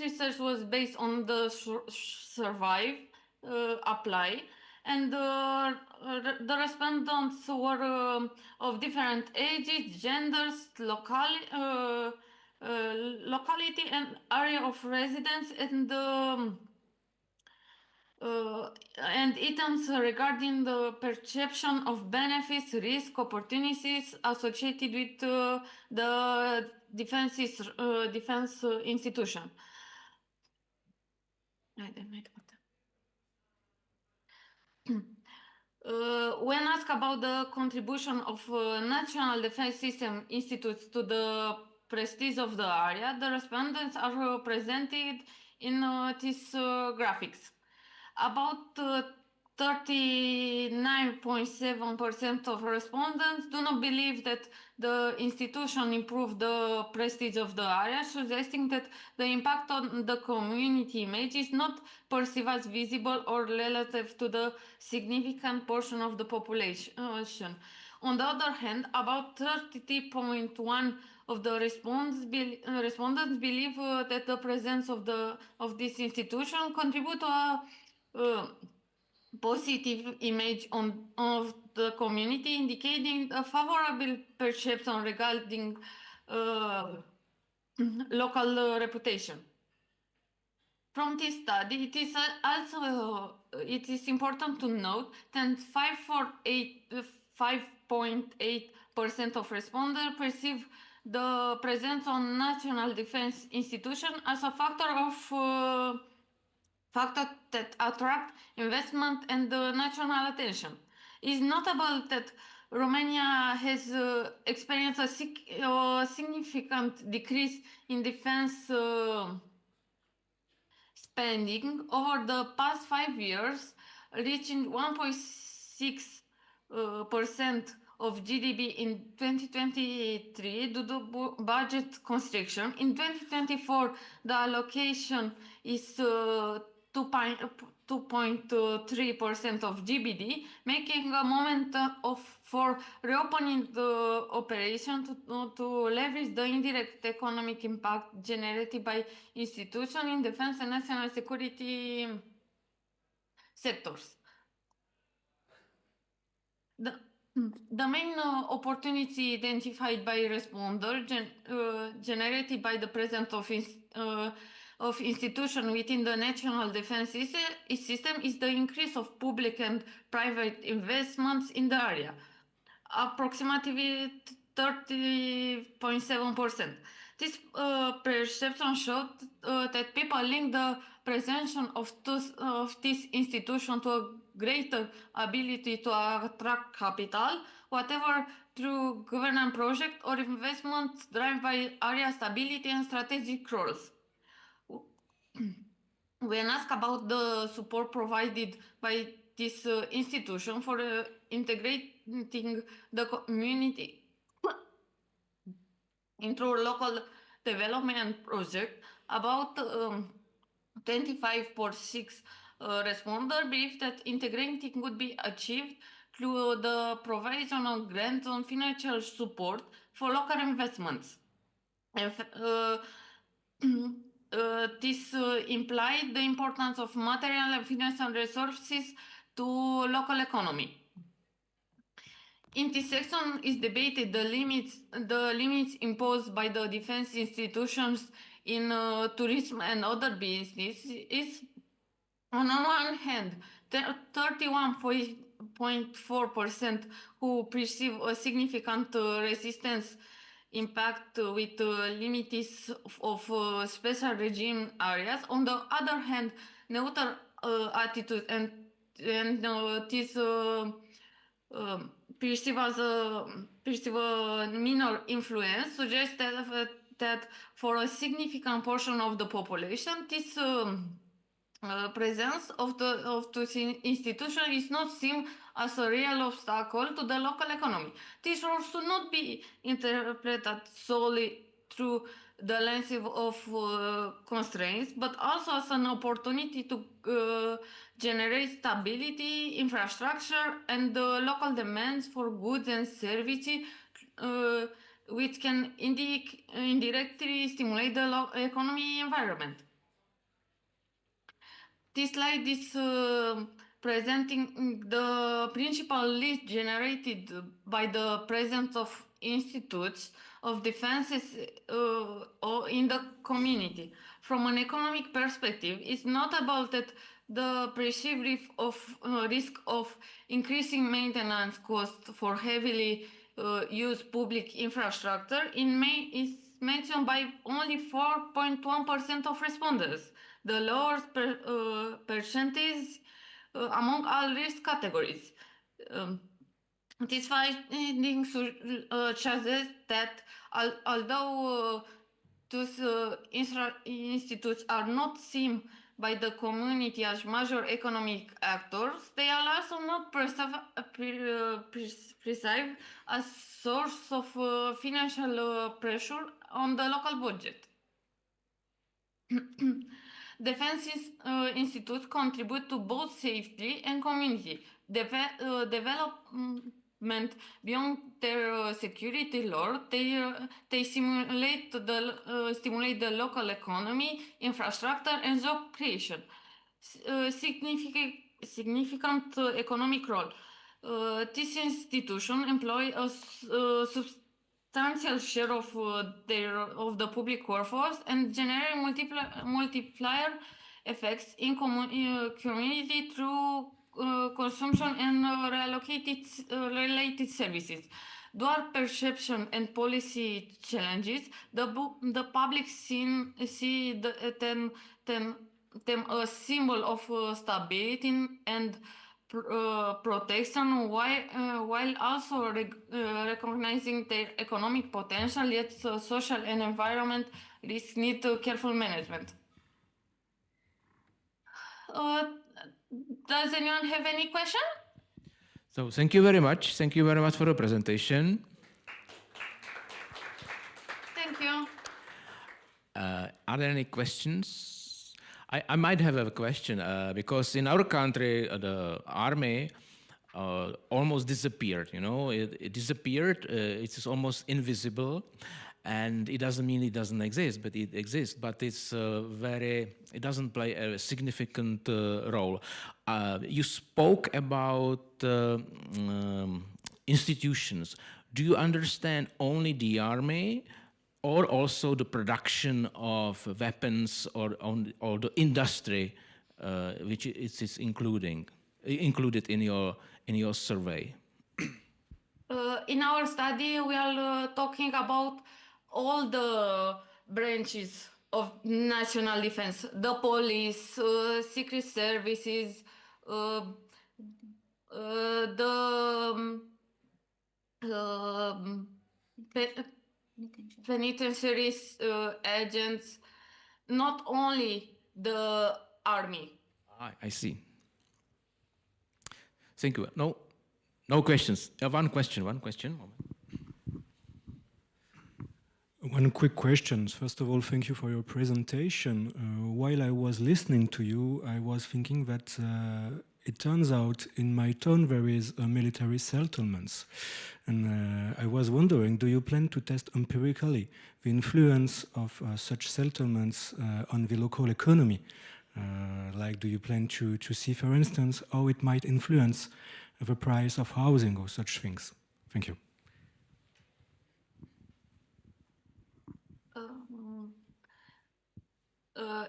research was based on the survey apply, and the respondents were of different ages, genders, locality, and area of residence, and items regarding the perception of benefits, risk, opportunities associated with the defense institution. When asked about the contribution of national defense system institutes to the prestige of the area, the respondents are presented in these graphics. About 39.7% of respondents do not believe that the institution improved the prestige of the area, suggesting that the impact on the community image is not perceived as visible or relative to the significant portion of the population. On the other hand, about 30.1% of the respondents believe that the presence of this institution contribute to a positive image of the community, indicating a favorable perception regarding local reputation. From this study, it is important to note that 5.8% of respondents perceive the presence on national defense institution as a factor that attract investment and national attention. It is notable that Romania has experienced a significant decrease in defense spending over the past 5 years, reaching 1.6% of GDP in 2023 due to budget constriction. In 2024, the allocation is 2.3% of GDP, making a moment for reopening the operation to leverage the indirect economic impact generated by institutions in defense and national security sectors. The main opportunity identified by responders generated by the presence of institutions within the national defense system is the increase of public and private investments in the area, approximately 30.7%. This perception showed that people link the presence of this institution to a greater ability to attract capital, whatever through government project or investments driven by area stability and strategic roles. When asked about the support provided by this institution for integrating the community into local development project, about 25.6% responders believe that integrating would be achieved through the provision of grants and financial support for local investments. This implied the importance of material and financial resources to local economy. In this section is debated the limits imposed by the defense institutions in tourism and other businesses. On one hand, 31.4% who perceive a significant resistance impact with limits of special regime areas. On the other hand, neutral attitude and this perceive a minor influence suggests that for a significant portion of the population, this presence of the institution is not seen as a real obstacle to the local economy. This role should not be interpreted solely through the lens of constraints, but also as an opportunity to generate stability, infrastructure, and local demands for goods and services, which can indirectly stimulate the economy environment. This slide is presenting the principal list generated by the presence of institutes of defenses in the community. From an economic perspective, it's notable that the perceived risk of increasing maintenance costs for heavily used public infrastructure in May is mentioned by only 4.1% of respondents, the lowest percentage among all risk categories. This finding suggests that although those institutes are not seen by the community as major economic actors, they are also not perceived as source of financial pressure on the local budget. Defense institutes contribute to both safety and community development beyond their security lore. They stimulate the local economy, infrastructure, and job creation. Significant economic role. This institution employ a substantial share of the public workforce and generate multiplier effects in community through consumption and related services. Dual perception and policy challenges. The public see them a symbol of stability and protection while also recognizing their economic potential, yet social and environment risks need careful management. Does anyone have any question? So thank you very much. Thank you very much for the presentation. Thank you. Are there any questions? I might have a question because in our country, the army almost disappeared. You know, it disappeared. It is almost invisible, and it doesn't mean it doesn't exist, but it exists. But it's it doesn't play a significant role. You spoke about institutions. Do you understand only the army, or also the production of weapons or the industry, which is included in your survey? In our study, we are talking about all the branches of national defense: the police, secret services, penitentiaries, agents, not only the army. I see. Thank you. No questions. One question. One quick question. First of all, thank you for your presentation. While I was listening to you, I was thinking that it turns out in my town there is a military settlements. And I was wondering, do you plan to test empirically the influence of such settlements on the local economy? Like, do you plan to see, for instance, how it might influence the price of housing or such things? Thank you.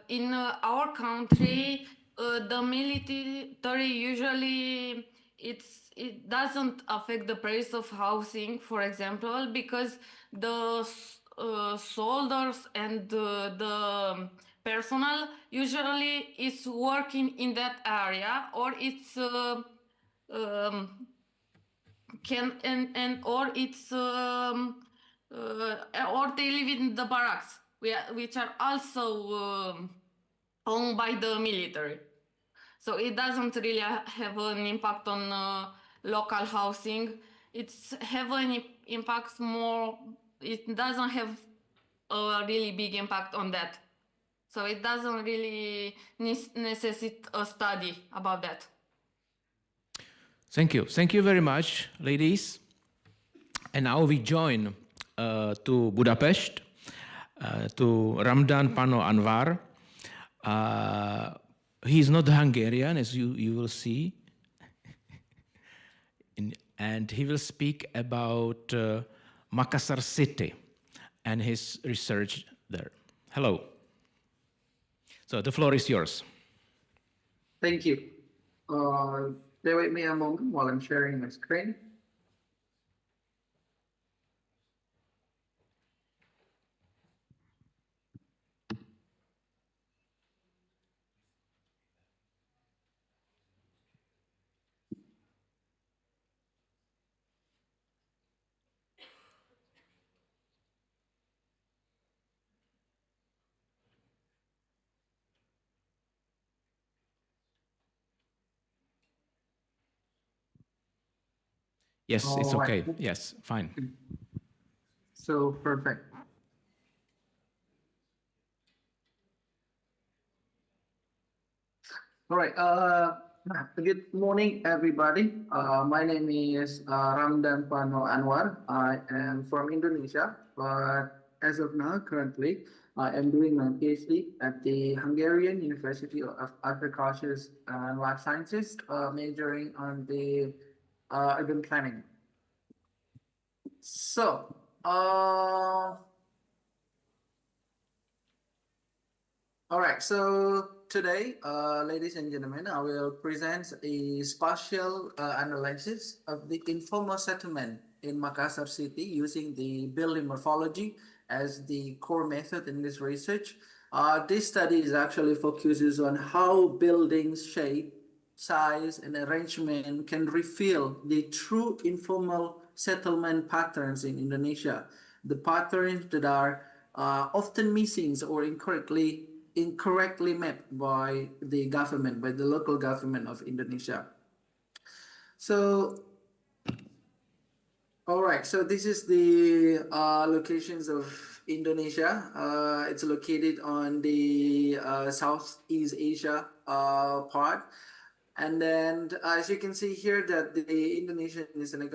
In our country, the military usually it doesn't affect the price of housing, for example, because the soldiers and the personnel usually is working in that area, or it's um, can and or it's or they live in the barracks, which are also owned by the military. So it doesn't really have an impact on local housing. It's have an impact more. It doesn't have a really big impact on that. So it doesn't really necessitate a study about that. Thank you. Thank you very much, ladies. And now we join to Budapest, to Ramdan Pano Anwar. He is not Hungarian, as you will see. And he will speak about Makassar city and his research there. Hello. So the floor is yours. Thank you. Bear with me a moment while I'm sharing my screen. Yes, it's okay. Right. Yes, fine. So perfect. All right. Good morning, everybody. My name is Ramdan Pano Anwar. I am from Indonesia, but as of now, currently, I am doing my PhD at the Hungarian University of Agriculture and Life Sciences, majoring on the urban planning. So, all right. So today, ladies and gentlemen, I will present a spatial analysis of the informal settlement in Makassar city using the building morphology as the core method in this research. This study is actually focuses on how buildings shape, size, and arrangement can reveal the true informal settlement patterns in Indonesia, the patterns that are often missing or incorrectly mapped by the government, by the local government of Indonesia. So, all right, so this is the locations of Indonesia. It's located on the Southeast Asia part. And then, as you can see here, that the Indonesian is an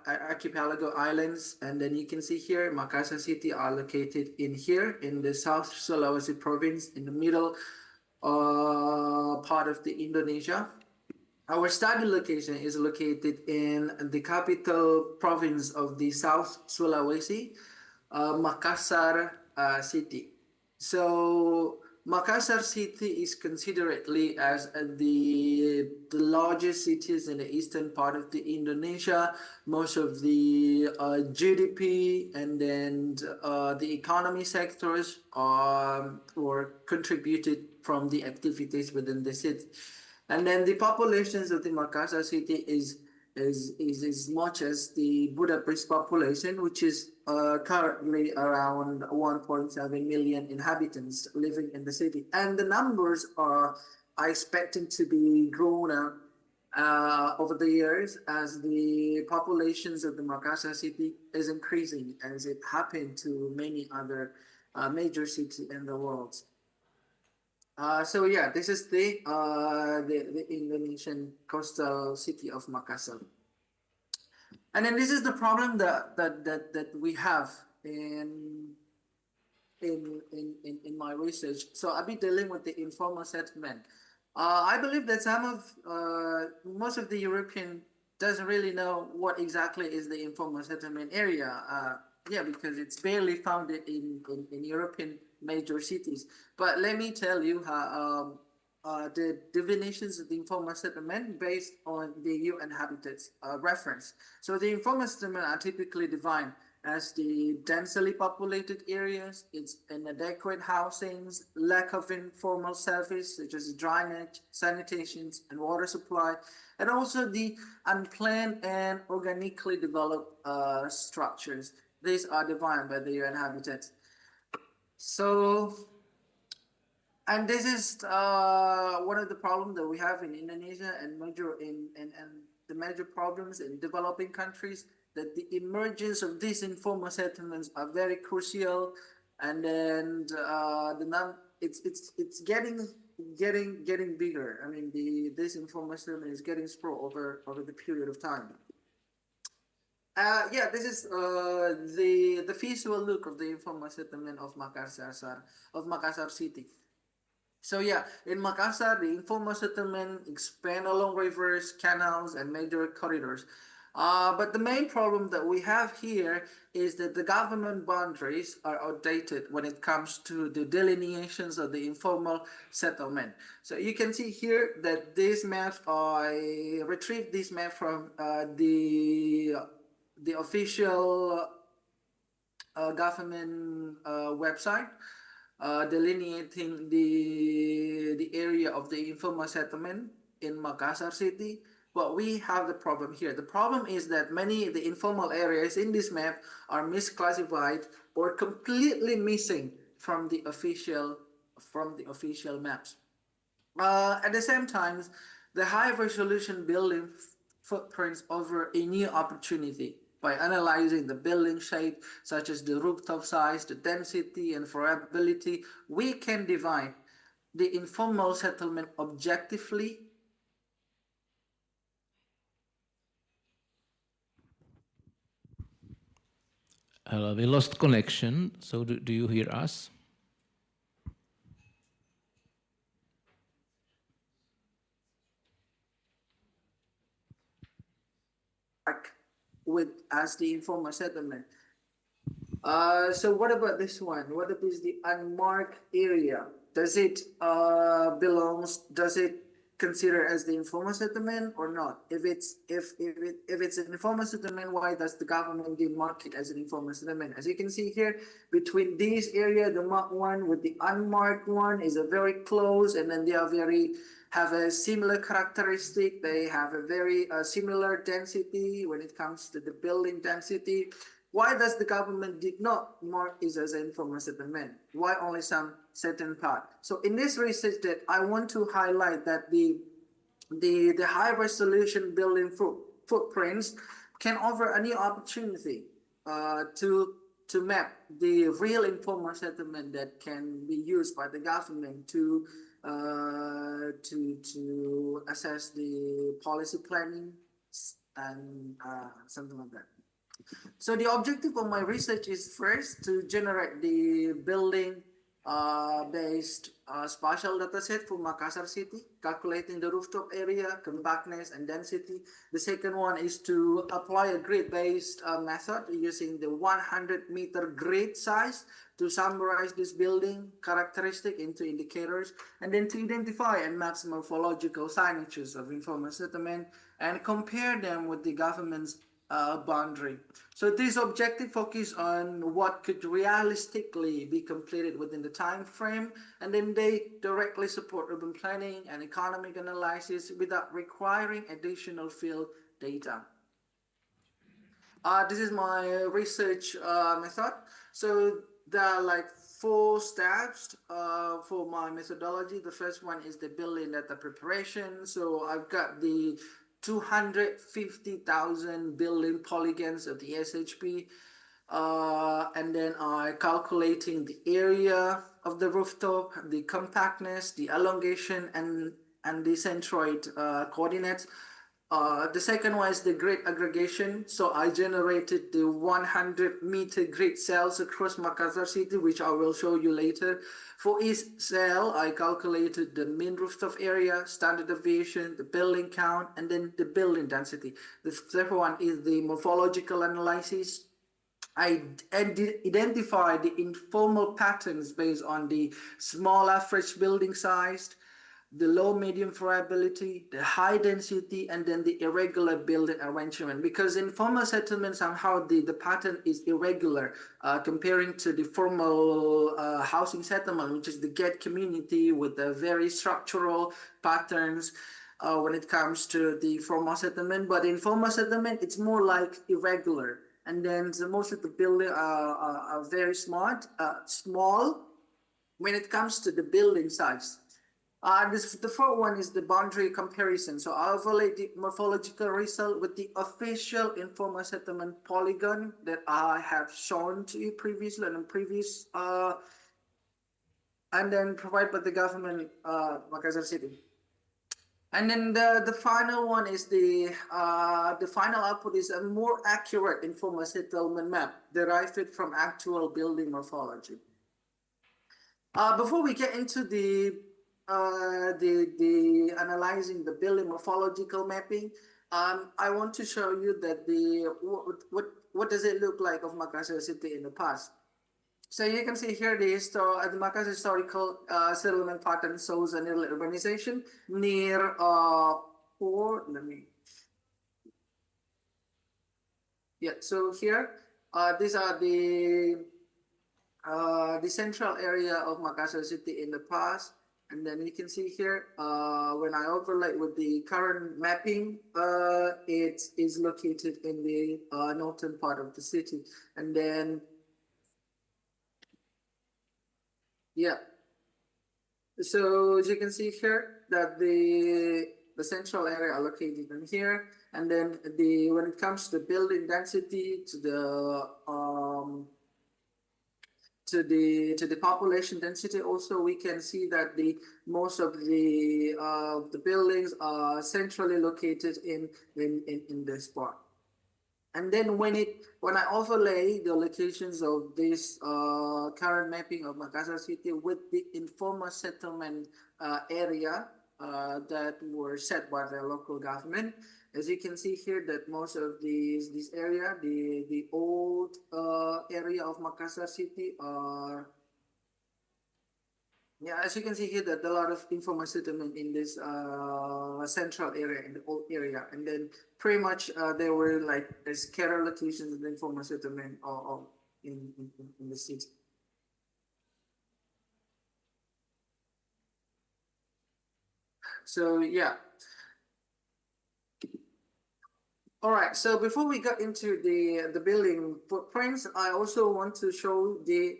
archipelago islands. And then you can see here, Makassar city are located in here in the South Sulawesi province, in the middle part of the Indonesia. Our study location is located in the capital province of the South Sulawesi, Makassar city. So Makassar city is consideredly as the largest cities in the eastern part of the Indonesia. Most of the GDP and then the economy sectors were contributed from the activities within the city. And then the populations of the Makassar city is as much as the Budapest population, which is currently around 1.7 million inhabitants living in the city. And the numbers are expecting to be grown over the years as the populations of the Makassar city is increasing, as it happened to many other major cities in the world. So yeah, this is the Indonesian coastal city of Makassar. And then this is the problem that we have in my research. So I'll be dealing with the informal settlement. I believe that most of the European doesn't really know what exactly is the informal settlement area. Yeah, because it's barely found in European major cities. But let me tell you how the definitions of the informal settlement based on the UN Habitat reference. So the informal settlement are typically defined as the densely populated areas, it's inadequate housings, lack of informal service such as drainage, sanitation, and water supply, and also the unplanned and organically developed structures. These are defined by the UN Habitat. So, and this is one of the problems that we have in Indonesia and the major problems in developing countries, that the emergence of these informal settlements are very crucial, and then it's getting bigger. I mean, this informal settlement is getting spread over the period of time. Yeah, this is the visual look of the informal settlement of Makassar city. So yeah, in Makassar, the informal settlement expand along rivers, canals, and major corridors. But the main problem that we have here is that the government boundaries are outdated when it comes to the delineations of the informal settlement. So you can see here that these maps, I retrieved this map from the official government website, delineating the area of the informal settlement in Makassar city. But we have the problem here. The problem is that many of the informal areas in this map are misclassified or completely missing from the official maps. At the same time, the high resolution building footprints offer a new opportunity. By analyzing the building shape, such as the rooftop size, the density, and variability, we can define the informal settlement objectively. Hello, we lost connection, so do you hear us? As the informal settlement. So what about this one? What is the unmarked area? Does it does it consider as the informal settlement or not? If it's an informal settlement, why does the government demark it as an informal settlement? As you can see here, between these area, the marked one with the unmarked one is a very close, and then they are have a similar characteristic. They have a very similar density when it comes to the building density. Why does the government did not mark it as an informal settlement? Why only some certain part? So in this research that I want to highlight that the high resolution building footprints can offer a new opportunity to map the real informal settlement that can be used by the government to assess the policy planning and something like that. So the objective of my research is first to generate the building based spatial dataset for Makassar city, calculating the rooftop area, compactness, and density. The second one is to apply a grid-based method using the 100-meter grid size to summarize this building characteristic into indicators, and then to identify and map morphological signatures of informal settlement and compare them with the government's boundary. So this objective focus on what could realistically be completed within the time frame, and then they directly support urban planning and economic analysis without requiring additional field data. This is my research method. So there are like 4 steps for my methodology. The first one is the building data preparation. So I've got the 250,000 building polygons of the SHP, and then I calculating the area of the rooftop, the compactness, the elongation, and the centroid coordinates. The second one is the grid aggregation. So I generated the 100-meter grid cells across Makassar city, which I will show you later. For each cell, I calculated the mean rooftop area, standard deviation, the building count, and then the building density. The third one is the morphological analysis. I identified the informal patterns based on the small average building size, the low medium variability, the high density, and then the irregular building arrangement. Because in formal settlement, somehow the pattern is irregular comparing to the formal housing settlement, which is the gated community with the very structural patterns when it comes to the formal settlement. But in formal settlement, it's more like irregular. And then most of the buildings are very small when it comes to the building size. The fourth one is the boundary comparison. So I'll overlay the morphological result with the official informal settlement polygon that I have shown to you previously and previous, and then provided by the government, Makassar City. And then the final one is the final output is a more accurate informal settlement map derived from actual building morphology. Before we get into the analyzing the building morphological mapping, I want to show you that what does it look like of Makassar City in the past. So you can see here the Makassar historical settlement pattern shows an early urbanization near so here these are the central area of Makassar City in the past. And then you can see here, when I overlay with the current mapping, it is located in the northern part of the city. And then, so as you can see here, that the central area are located in here. And then when it comes to building density, to the population density, also we can see that most of the buildings are centrally located in this part. And then when I overlay the locations of this current mapping of Makassar City with the informal settlement area that were set by the local government, as you can see here, that most of this area, the old area of Makassar City are, as you can see here, that a lot of informal settlement in this central area, in the old area, and then pretty much there were like scattered locations of informal settlement in the city. So all right, so before we get into the building footprints, I also want to show the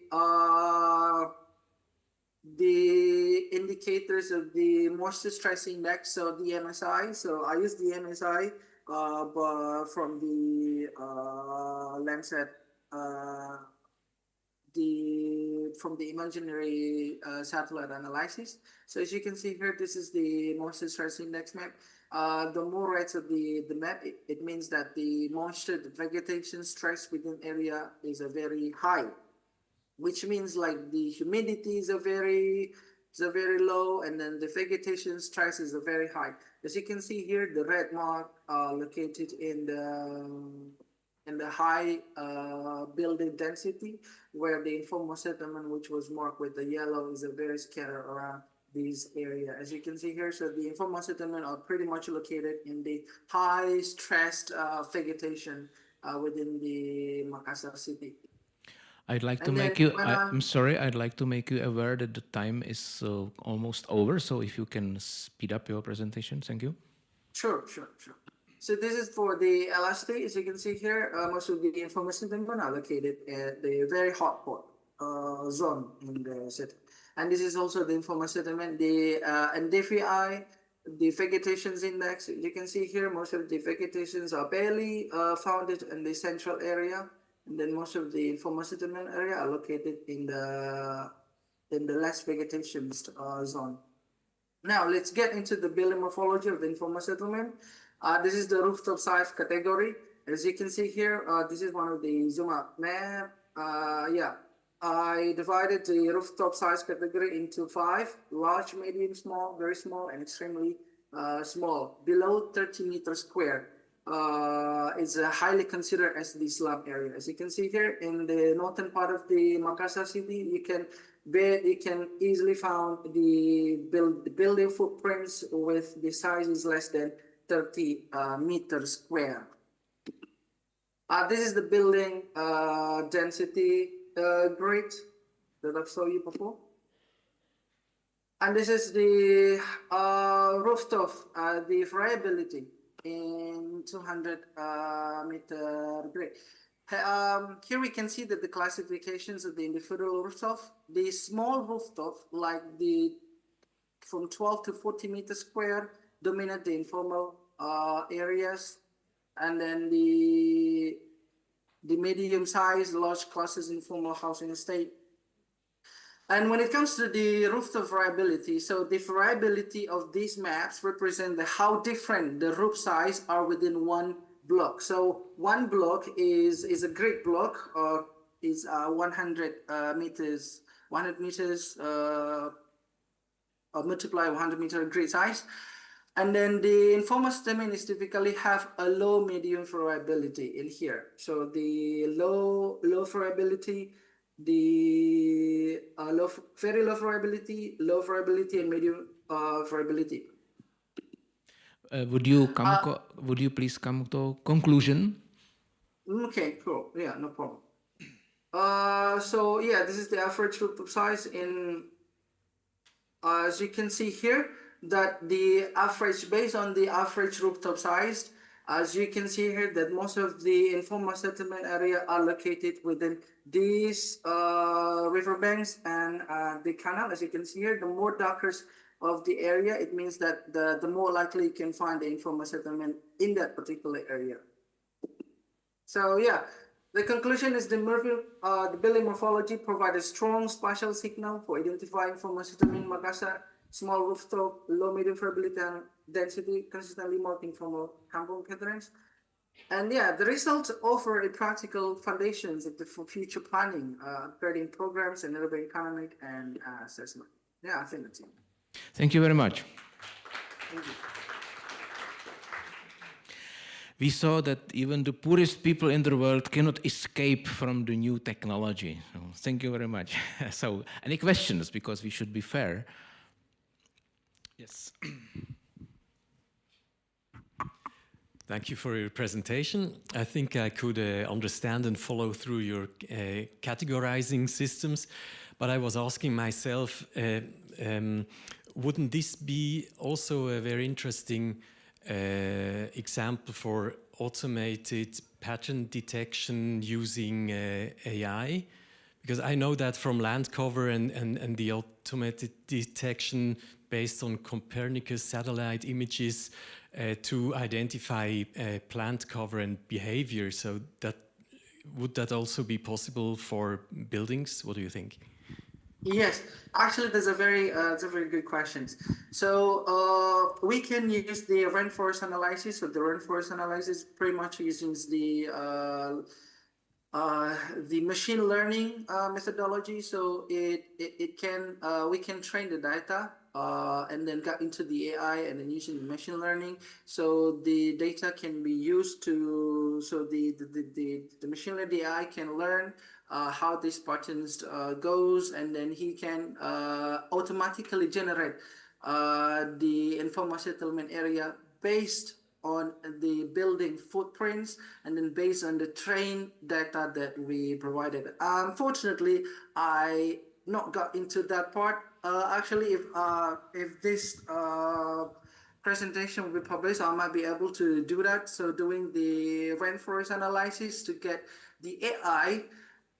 indicators of the moisture stress index, so the MSI. So I use the MSI from the Landsat, from the imaginary satellite analysis. So as you can see here, this is the moisture stress index map. The more right of the map, it means that the moisture, the vegetation stress within area is a very high, which means like the humidity is a very low, and then the vegetation stress is a very high. As you can see here, the red mark located in the high building density, where the informal settlement, which was marked with the yellow, is a very scattered around this area. As you can see here, so the informal settlement are pretty much located in the high stressed vegetation within the Makassar City. I'd like to make you, I'm sorry, I'd like to make you aware that the time is almost over. So if you can speed up your presentation, thank you. Sure. So this is for the elastic. As you can see here, most of the informal settlement are located at the very hot pot zone in the city. And this is also the informal settlement, the NDVI, the vegetations index. You can see here, most of the vegetations are barely founded in the central area. And then most of the informal settlement area are located in the less vegetation zone. Now let's get into the building morphology of the informal settlement. This is the rooftop size category. As you can see here, this is one of the zoom out map. I divided the rooftop size category into 5: large, medium, small, very small, and extremely small, below 30 meters square. is highly considered as the slum area. As you can see here in the northern part of the Makassar city, you can easily find the building footprints with the sizes less than 30 meters square. This is the building density grid that I've shown you before. And this is the rooftop, the variability in 200 meter grid. Here we can see that the classifications of the individual rooftop, the small rooftop, like the from 12 to 40 meters square, dominate the informal areas, and then the medium-sized, large clusters informal housing estate. And when it comes to the rooftop variability, so the variability of these maps represent how different the roof size are within one block. So one block is a grid block, is 100 meters, 100 meters multiply 100 meter grid size. And then the informal settlement is typically have a low medium variability in here. So the low variability, the very low variability, and medium variability. Would you please come to conclusion? Okay, cool. Yeah, no problem. So yeah, this is the average rooftop size in. As you can see here, that the average, based on the average rooftop size, as you can see here, that most of the informal settlement area are located within these riverbanks and the canal. As you can see here, the more darker of the area, it means that the more likely you can find the informal settlement in that particular area. So yeah, the conclusion is the building morphology provides a strong spatial signal for identifying informal settlement in Makassar. Small rooftop, low medium variability and density, consistently marking informal kampung patterns. And yeah, the results offer a practical foundations for future planning, creating programs and urban economic and assessment. Yeah, I think that's it. Thank you very much. Thank you. We saw that even the poorest people in the world cannot escape from the new technology. So thank you very much. So, any questions? Because we should be fair. Yes. Thank you for your presentation. I think I could understand and follow through your categorizing systems, but I was asking myself, wouldn't this be also a very interesting example for automated pattern detection using AI? Because I know that from land cover and the automated detection based on Copernicus satellite images to identify plant cover and behavior. So would that also be possible for buildings? What do you think? Yes, actually, that's a very good question. So we can use the rainforest analysis. So the rainforest analysis pretty much uses the machine learning methodology. So we can train the data and then get into the AI and then using the machine learning. So the data can be used to, so the machine learning, the AI can learn how these patterns goes, and then he can automatically generate the informal settlement area based on the building footprints and then based on the train data that we provided. Unfortunately, I not got into that part. Actually, if this presentation will be published, I might be able to do that. So doing the rainforest analysis to get the AI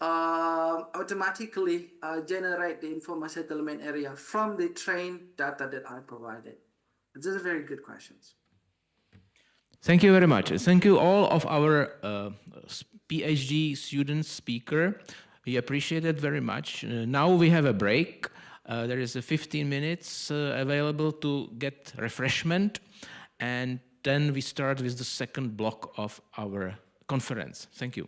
automatically generate the informal settlement area from the train data that I provided. These are very good questions. Thank you very much. Thank you all of our PhD students, speaker. We appreciate it very much. Now we have a break. There is a 15 minutes available to get refreshment. And then we start with the second block of our conference. Thank you.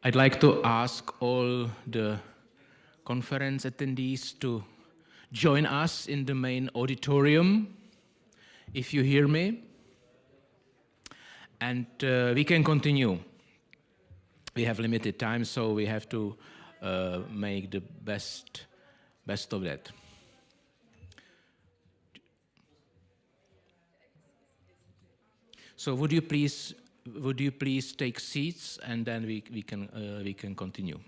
I'd like to ask all the conference attendees to join us in the main auditorium, if you hear me. And we can continue. We have limited time, so we have to make the best of that. So would you please take seats, and then we can continue.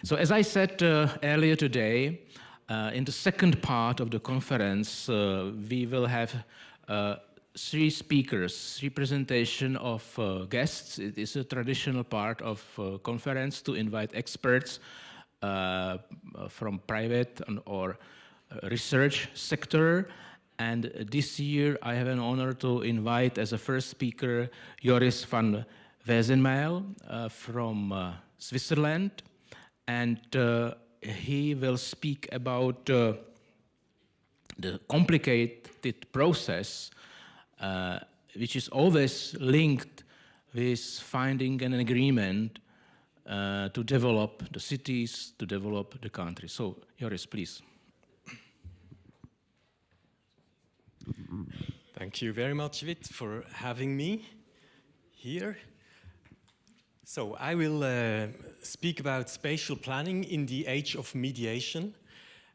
So as I said earlier today, in the second part of the conference, we will have 3 speakers, 3 presentation of guests. It is a traditional part of conference to invite experts from private or research sector. And this year I have an honor to invite as a first speaker Joris van Wezenmijl from Switzerland. And he will speak about the complicated process which is always linked with finding an agreement to develop the cities, to develop the country. So, Joris, please. Thank you very much, Vit, for having me here. So I will speak about spatial planning in the age of mediation.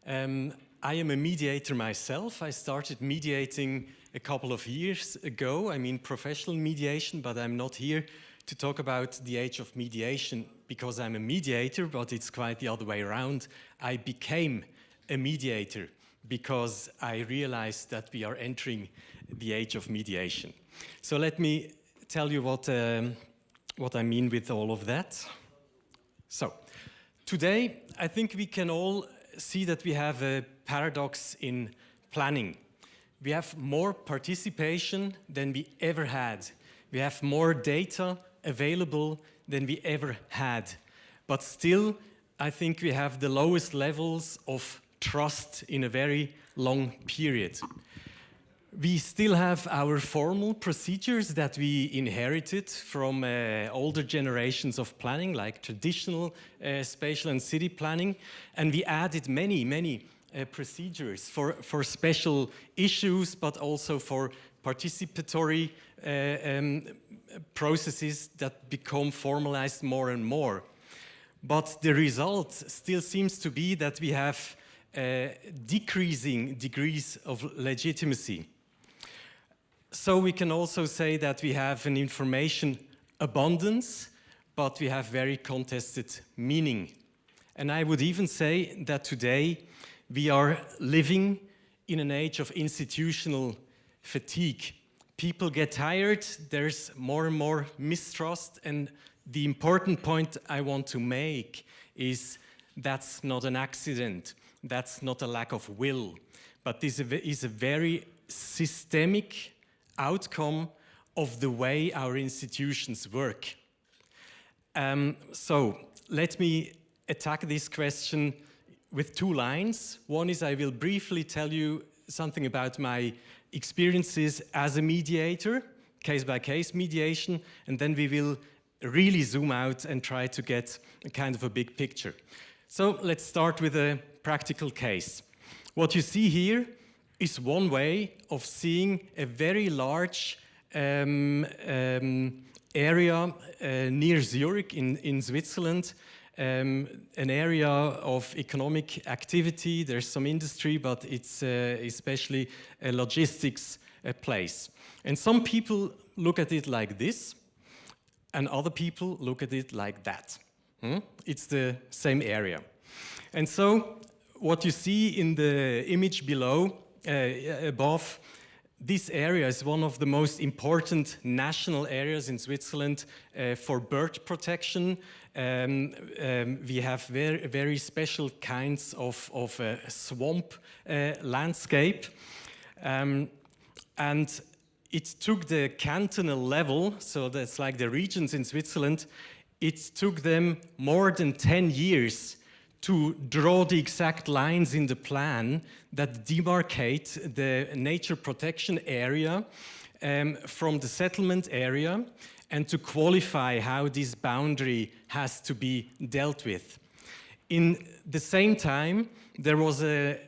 I am a mediator myself. I started mediating a couple of years ago. I mean professional mediation, but I'm not here to talk about the age of mediation because I'm a mediator, but it's quite the other way around. I became a mediator because I realized that we are entering the age of mediation. So let me tell you what I mean with all of that. So today, I think we can all see that we have a paradox in planning. We have more participation than we ever had. We have more data available than we ever had. But still, I think we have the lowest levels of trust in a very long period. We still have our formal procedures that we inherited from older generations of planning, like traditional spatial and city planning, and we added many procedures for special issues, but also for participatory processes that become formalized more and more. But the result still seems to be that we have decreasing degrees of legitimacy. So we can also say that we have an information abundance, but we have very contested meaning. And I would even say that today we are living in an age of institutional fatigue. People get tired, there's more and more mistrust, and the important point I want to make is that's not an accident. That's not a lack of will, but this is a very systemic outcome of the way our institutions work. So let me attack this question with 2 lines. One is I will briefly tell you something about my experiences as a mediator, case-by-case mediation, and then we will really zoom out and try to get a kind of a big picture. So let's start with a practical case. What you see here is one way of seeing a very large area near Zurich in Switzerland, an area of economic activity. There's some industry, but it's especially a logistics place. And some people look at it like this, and other people look at it like that. It's the same area. And so what you see in the image below, above, this area is one of the most important national areas in Switzerland for bird protection. We have very special kinds of swamp landscape. And it took the cantonal level, so that's like the regions in Switzerland, it took them more than 10 years to draw the exact lines in the plan that demarcate the nature protection area from the settlement area and to qualify how this boundary has to be dealt with. In the same time, there was a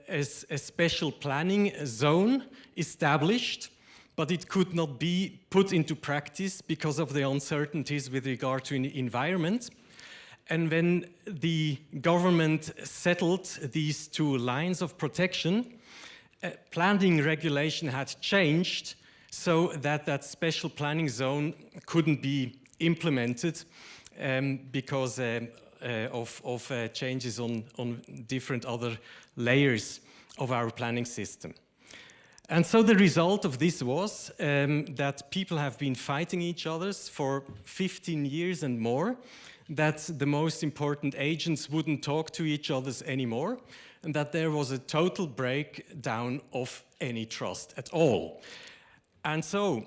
special planning zone established, but it could not be put into practice because of the uncertainties with regard to the environment. And when the government settled these two lines of protection, planning regulation had changed so that that special planning zone couldn't be implemented because of changes on different other layers of our planning system. And so the result of this was that people have been fighting each other for 15 years and more, that the most important agents wouldn't talk to each other anymore, and that there was a total breakdown of any trust at all. And so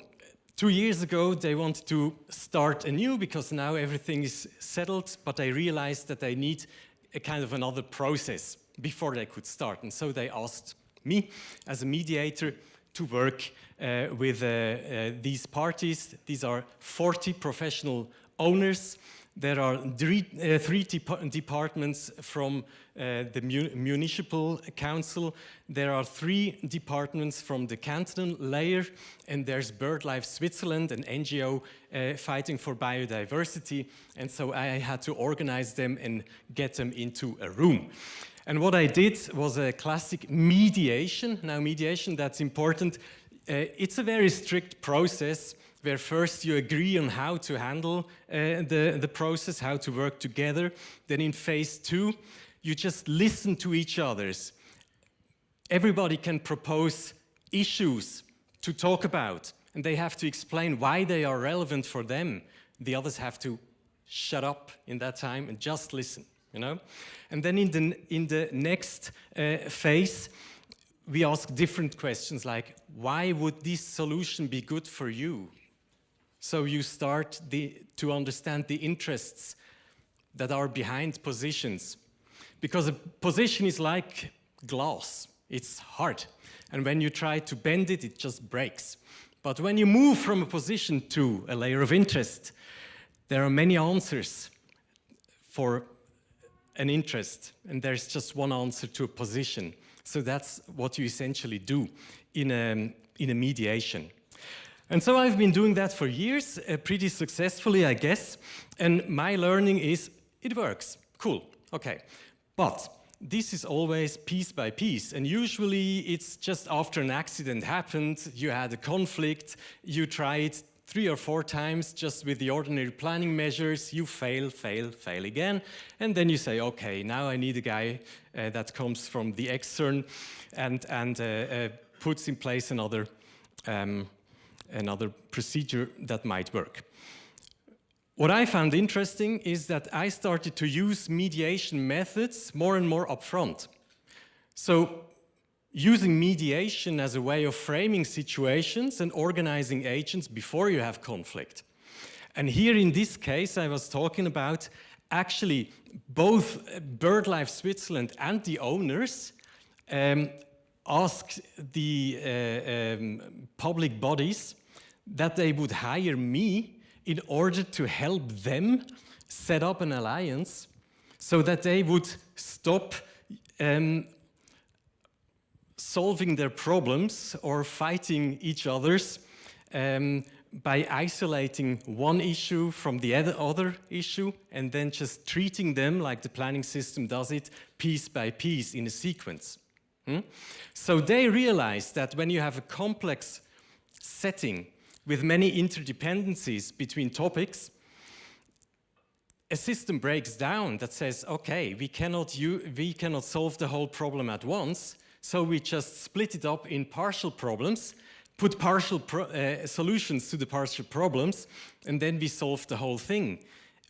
2 years ago, they wanted to start anew because now everything is settled, but they realized that they need a kind of another process before they could start. And so they asked me as a mediator to work with these parties. These are 40 professional owners. There are three departments from the municipal council. There are 3 departments from the canton layer, and there's BirdLife Switzerland, an NGO fighting for biodiversity. And so I had to organize them and get them into a room. And what I did was a classic mediation. Now, mediation, that's important. It's a very strict process where first you agree on how to handle the process, how to work together. Then in phase 2, you just listen to each other. Everybody can propose issues to talk about, and they have to explain why they are relevant for them. The others have to shut up in that time and just listen, you know? And then in the next phase, we ask different questions like, why would this solution be good for you? So you start to understand the interests that are behind positions. Because a position is like glass, it's hard. And when you try to bend it, it just breaks. But when you move from a position to a layer of interest, there are many answers for an interest, and there's just one answer to a position. So that's what you essentially do in a mediation. And so I've been doing that for years, pretty successfully, I guess. And my learning is, it works. Cool, okay. But this is always piece by piece. And usually it's just after an accident happened, you had a conflict, you tried 3 or 4 times just with the ordinary planning measures, you fail again. And then you say, okay, now I need a guy that comes from the extern and puts in place another procedure that might work. What I found interesting is that I started to use mediation methods more and more upfront. So using mediation as a way of framing situations and organizing agents before you have conflict. And here in this case, I was talking about actually both BirdLife Switzerland and the owners asked the public bodies that they would hire me in order to help them set up an alliance so that they would stop solving their problems or fighting each other's by isolating one issue from the other issue and then just treating them like the planning system does it, piece by piece in a sequence. So they realized that when you have a complex setting with many interdependencies between topics, a system breaks down that says, okay, we cannot solve the whole problem at once, so we just split it up in partial problems, put partial solutions to the partial problems, and then we solve the whole thing.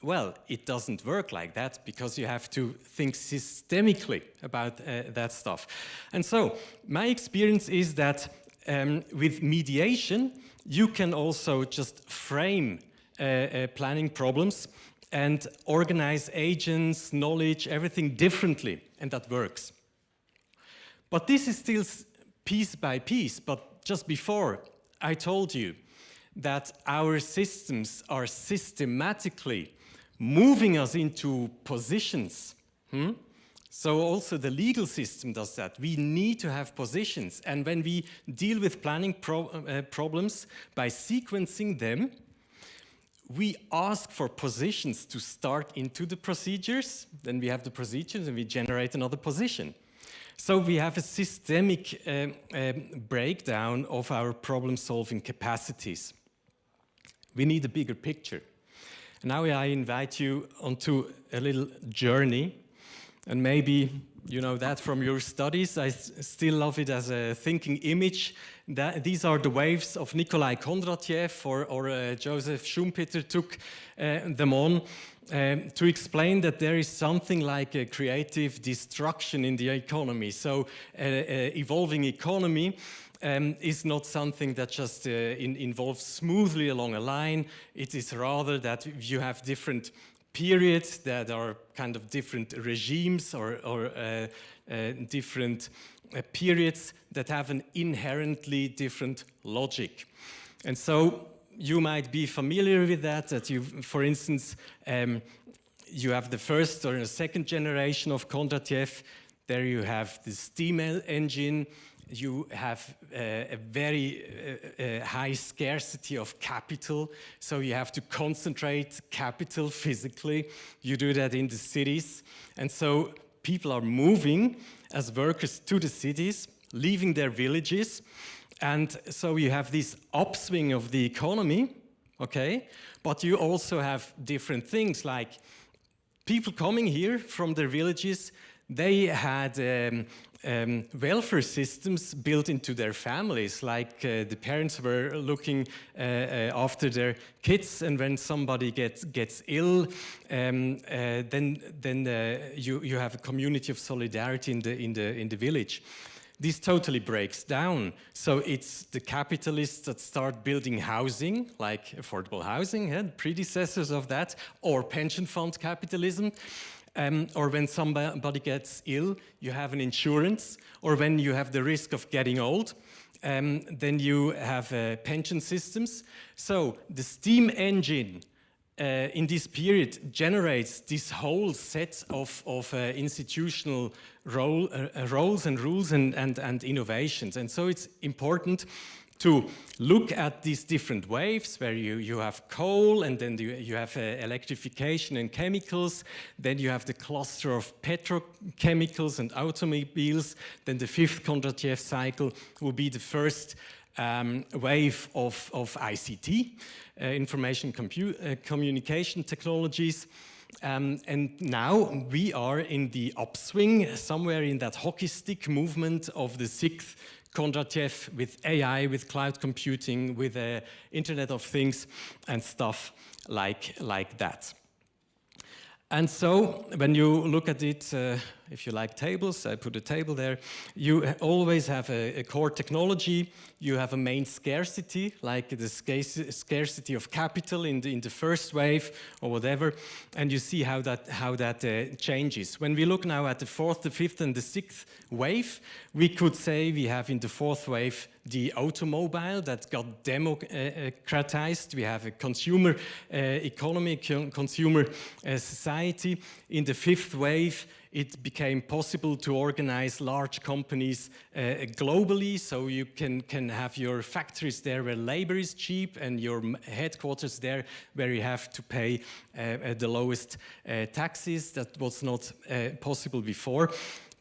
Well, it doesn't work like that because you have to think systemically about that stuff. And so my experience is that with mediation, you can also just frame planning problems and organize agents, knowledge, everything differently, and that works. But this is still piece by piece, but just before I told you that our systems are systematically moving us into positions. So also the legal system does that. We need to have positions. And when we deal with planning problems by sequencing them, we ask for positions to start into the procedures. Then we have the procedures and we generate another position. So we have a systemic breakdown of our problem-solving capacities. We need a bigger picture. Now I invite you onto a little journey, and maybe you know that from your studies. I still love it as a thinking image. These are the waves of Nikolai Kondratiev, or Joseph Schumpeter took them on to explain that there is something like a creative destruction in the economy. So evolving economy is not something that just involves smoothly along a line. It is rather that you have different periods that are kind of different regimes or different periods that have an inherently different logic. And so you might be familiar with that you, for instance, you have the first or the second generation of Kondratiev. There you have the steam engine. You have a very high scarcity of capital, so you have to concentrate capital physically. You do that in the cities, and so people are moving as workers to the cities, leaving their villages, and so you have this upswing of the economy, okay? But you also have different things, like people coming here from their villages. They had welfare systems built into their families, like the parents were looking after their kids, and when somebody gets ill, then you have a community of solidarity in the village. This totally breaks down. So it's the capitalists that start building housing, like affordable housing, predecessors of that, or pension fund capitalism. Or when somebody gets ill, you have an insurance, or when you have the risk of getting old, then you have pension systems. So the steam engine in this period generates this whole set of institutional roles and rules and innovations. And so it's important to look at these different waves where you have coal, and then you have electrification and chemicals, then you have the cluster of petrochemicals and automobiles, then the fifth Kondratiev cycle will be the first wave of ICT, information communication technologies. And now we are in the upswing, somewhere in that hockey stick movement of the sixth Kondratiev, with AI, with cloud computing, with Internet of Things and stuff like that. And so when you look at it, if you like tables, I put a table there, you always have a core technology, you have a main scarcity, like the scarcity of capital in the first wave or whatever, and you see how that changes. When we look now at the fourth, the fifth, and the sixth wave, we could say we have in the fourth wave the automobile that got democratized. We have a consumer economy, consumer society. In the fifth wave, it became possible to organize large companies globally, so you can have your factories there where labor is cheap, and your headquarters there where you have to pay the lowest taxes. That was not possible before.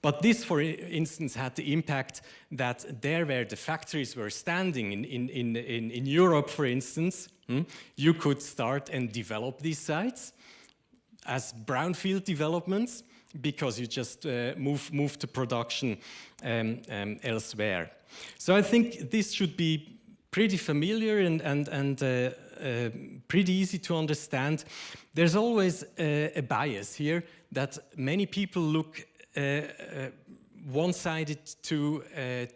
But this, for instance, had the impact that there where the factories were standing in Europe, for instance, you could start and develop these sites as brownfield developments, because you just move the production elsewhere. So I think this should be pretty familiar and pretty easy to understand. There's always a bias here that many people look one-sided to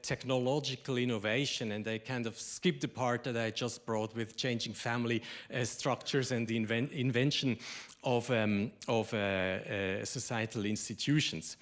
technological innovation, and they kind of skip the part that I just brought with changing family structures and the invention of societal institutions.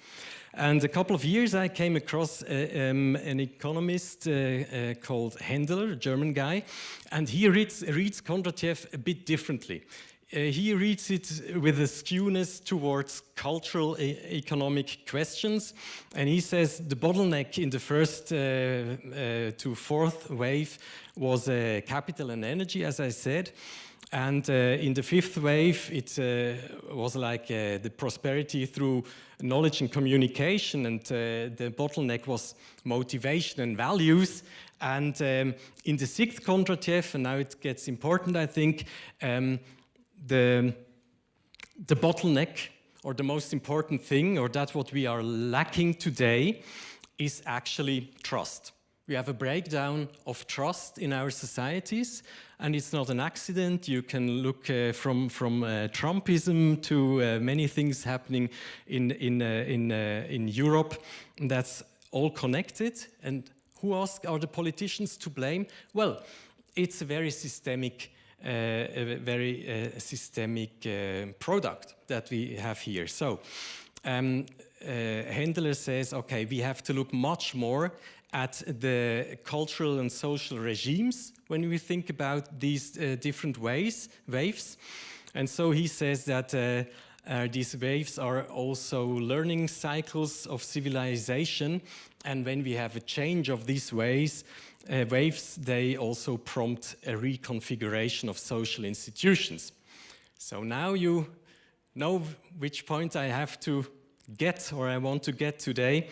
And a couple of years I came across an economist called Hendler, a German guy, and he reads Kondratiev a bit differently. He reads it with a skewness towards cultural economic questions, and he says the bottleneck in the first to fourth wave was capital and energy, as I said, and in the fifth wave it was like the prosperity through knowledge and communication, and the bottleneck was motivation and values. And in the sixth Kondratiev, and now it gets important, I think, the bottleneck, or the most important thing, or that what we are lacking today, is actually trust. We have a breakdown of trust in our societies, and it's not an accident. You can look from Trumpism to many things happening in Europe. That's all connected. And who are the politicians to blame? Well, it's a very systemic product that we have here. So Hendler says, okay, we have to look much more at the cultural and social regimes when we think about these different waves. And so he says that these waves are also learning cycles of civilization, and when we have a change of these waves, they also prompt a reconfiguration of social institutions. So now you know which point I have to get, or I want to get today.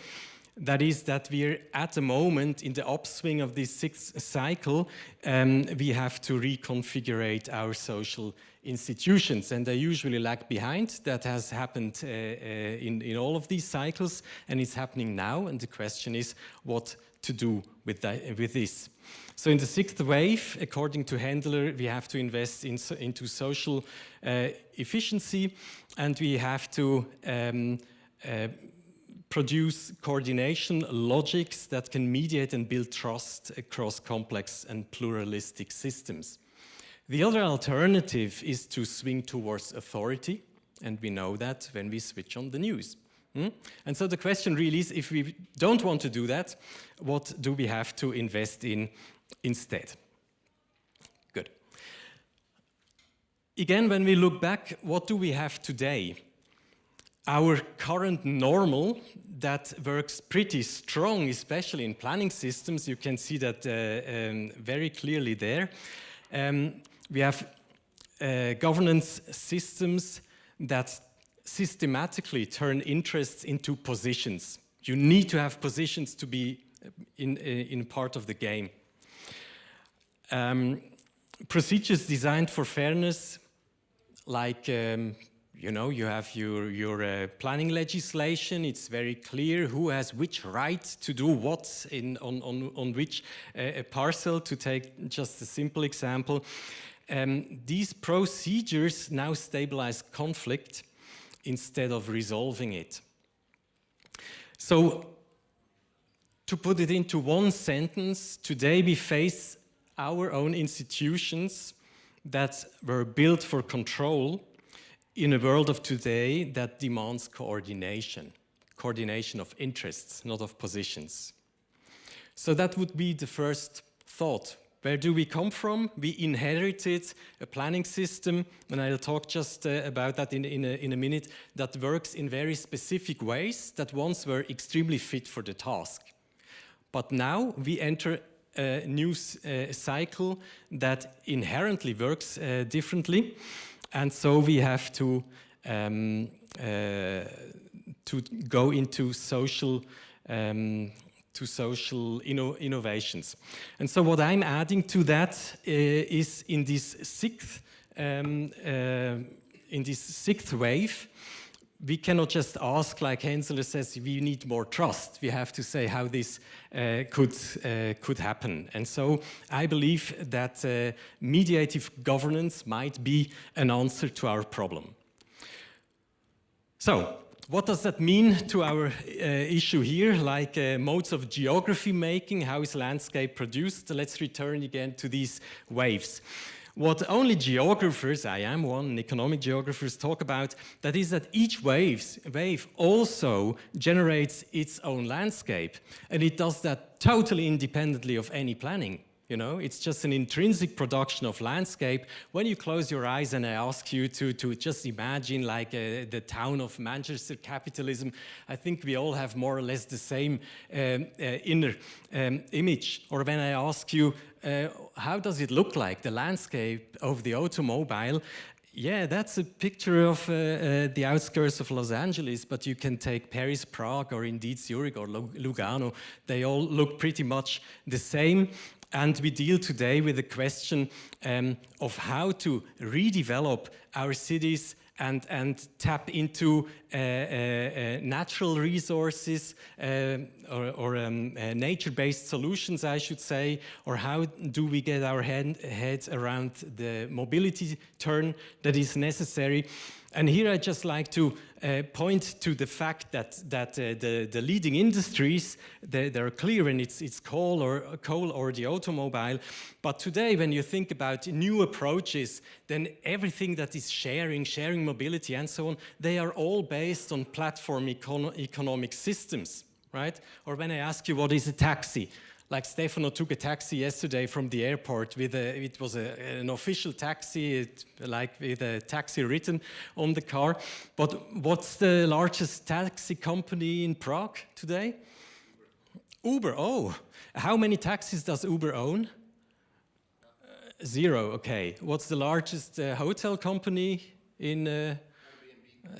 That is that we're at the moment in the upswing of this sixth cycle, we have to reconfigure our social institutions, and they usually lag behind. That has happened in all of these cycles, and it's happening now, and the question is what to do with this. So in the sixth wave, according to Hendler, we have to invest into social efficiency, and we have to produce coordination logics that can mediate and build trust across complex and pluralistic systems. The other alternative is to swing towards authority, and we know that when we switch on the news. And so the question really is, if we don't want to do that, what do we have to invest in instead? Good. Again, when we look back, what do we have today? Our current normal that works pretty strong, especially in planning systems. You can see that very clearly there. We have governance systems that systematically turn interests into positions. You need to have positions to be in part of the game. Procedures designed for fairness, like you know, you have your planning legislation. It's very clear who has which right to do what on which parcel. To take just a simple example, these procedures now stabilize conflict instead of resolving it. So, to put it into one sentence, today we face our own institutions that were built for control in a world of today that demands coordination of interests, not of positions. So that would be the first thought. Where do we come from? We inherited a planning system, and I'll talk just about that in a minute, that works in very specific ways that once were extremely fit for the task. But now we enter a new cycle that inherently works differently, and so we have to go into social innovations. And so what I'm adding to that is in this sixth wave, we cannot just ask, like Hensler says, we need more trust. We have to say how this could happen. And so I believe that mediative governance might be an answer to our problem. So what does that mean to our issue here, like modes of geography making? How is landscape produced? Let's return again to these waves. What only geographers, I am one, economic geographers, talk about, that is that each wave also generates its own landscape. And it does that totally independently of any planning. You know, it's just an intrinsic production of landscape. When you close your eyes and I ask you to just imagine like the town of Manchester capitalism, I think we all have more or less the same inner image. Or when I ask you, how does it look like, the landscape of the automobile? Yeah, that's a picture of the outskirts of Los Angeles, but you can take Paris, Prague, or indeed Zurich or Lugano. They all look pretty much the same. And we deal today with the question of how to redevelop our cities and tap into natural resources or nature-based solutions, I should say, or how do we get our heads around the mobility turn that is necessary. And here I'd just like to point to the fact that the leading industries, they're clear, and it's coal or the automobile. But today, when you think about new approaches, then everything that is sharing mobility and so on, they are all based on platform economic systems, right? Or when I ask you what is a taxi, like Stefano took a taxi yesterday from the airport with it was an official taxi, like with a taxi written on the car. But what's the largest taxi company in Prague today? Uber. Oh, how many taxis does Uber own? 0, okay. What's the largest hotel company in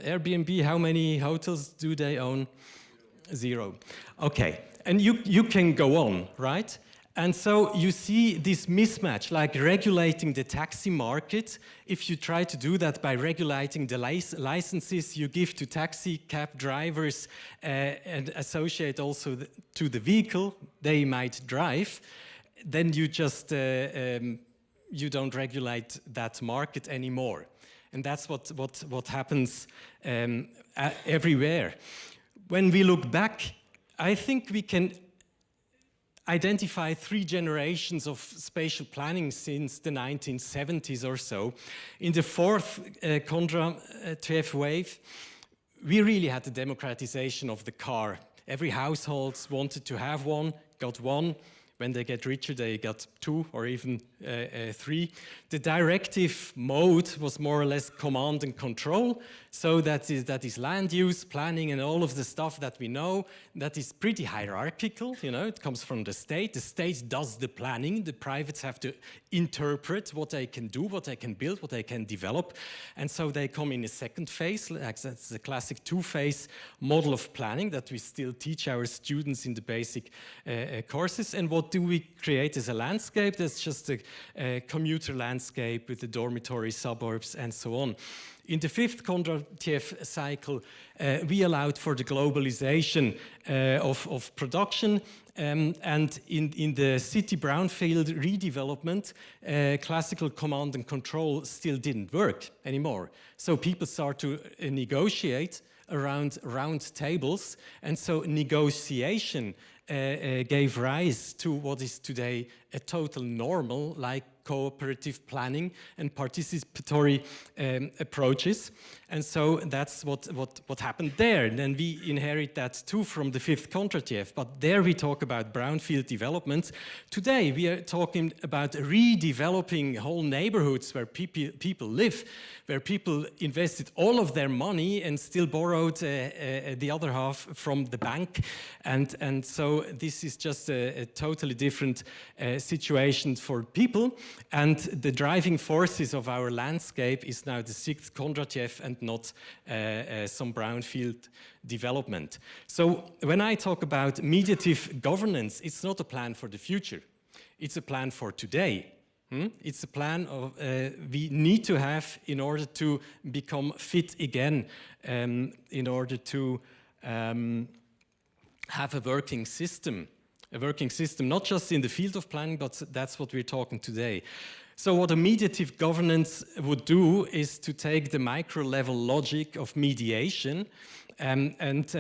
Airbnb? How many hotels do they own? 0. Okay. And you can go on, right? And so you see this mismatch, like regulating the taxi market. If you try to do that by regulating the licenses you give to taxi cab drivers and associate also to the vehicle they might drive, then you just you don't regulate that market anymore. And that's what happens everywhere. When we look back, I think we can identify 3 generations of spatial planning since the 1970s or so. In the 4th Kondratiev wave, we really had the democratization of the car. Every household wanted to have one, got one. When they get richer, they got 2 or even 3. The directive mode was more or less command and control. So that is land use, planning, and all of the stuff that we know. That is pretty hierarchical. You know, it comes from the state. The state does the planning. The privates have to interpret what they can do, what they can build, what they can develop. And so they come in a second phase. That's the classic 2-phase model of planning that we still teach our students in the basic courses. And what do we create as a landscape? That's just a commuter landscape with the dormitory suburbs and so on. In the 5th Kondratiev cycle, we allowed for the globalization of production, and in the city brownfield redevelopment, classical command and control still didn't work anymore. So people start to negotiate around round tables, and so negotiation gave rise to what is today a total normal, like cooperative planning and participatory approaches. And so that's what happened there. And then we inherit that too from the 5th Kondratiev. But there we talk about brownfield development. Today we are talking about redeveloping whole neighborhoods where people live, where people invested all of their money and still borrowed the other half from the bank. And so this is just a totally different situation for people. And the driving forces of our landscape is now the 6th Kondratiev and not some brownfield development. So when I talk about mediative governance, it's not a plan for the future. It's a plan for today. It's a plan we need to have in order to become fit again, in order to have a working system. A working system, not just in the field of planning, but that's what we're talking today. So what a mediative governance would do is to take the micro-level logic of mediation and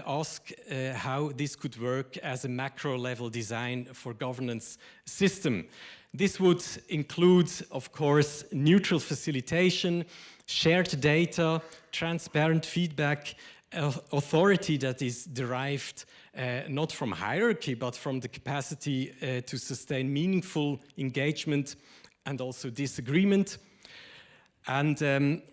ask how this could work as a macro level design for governance system. This would include, of course, neutral facilitation, shared data, transparent feedback, authority that is derived not from hierarchy, but from the capacity to sustain meaningful engagement and also disagreement. And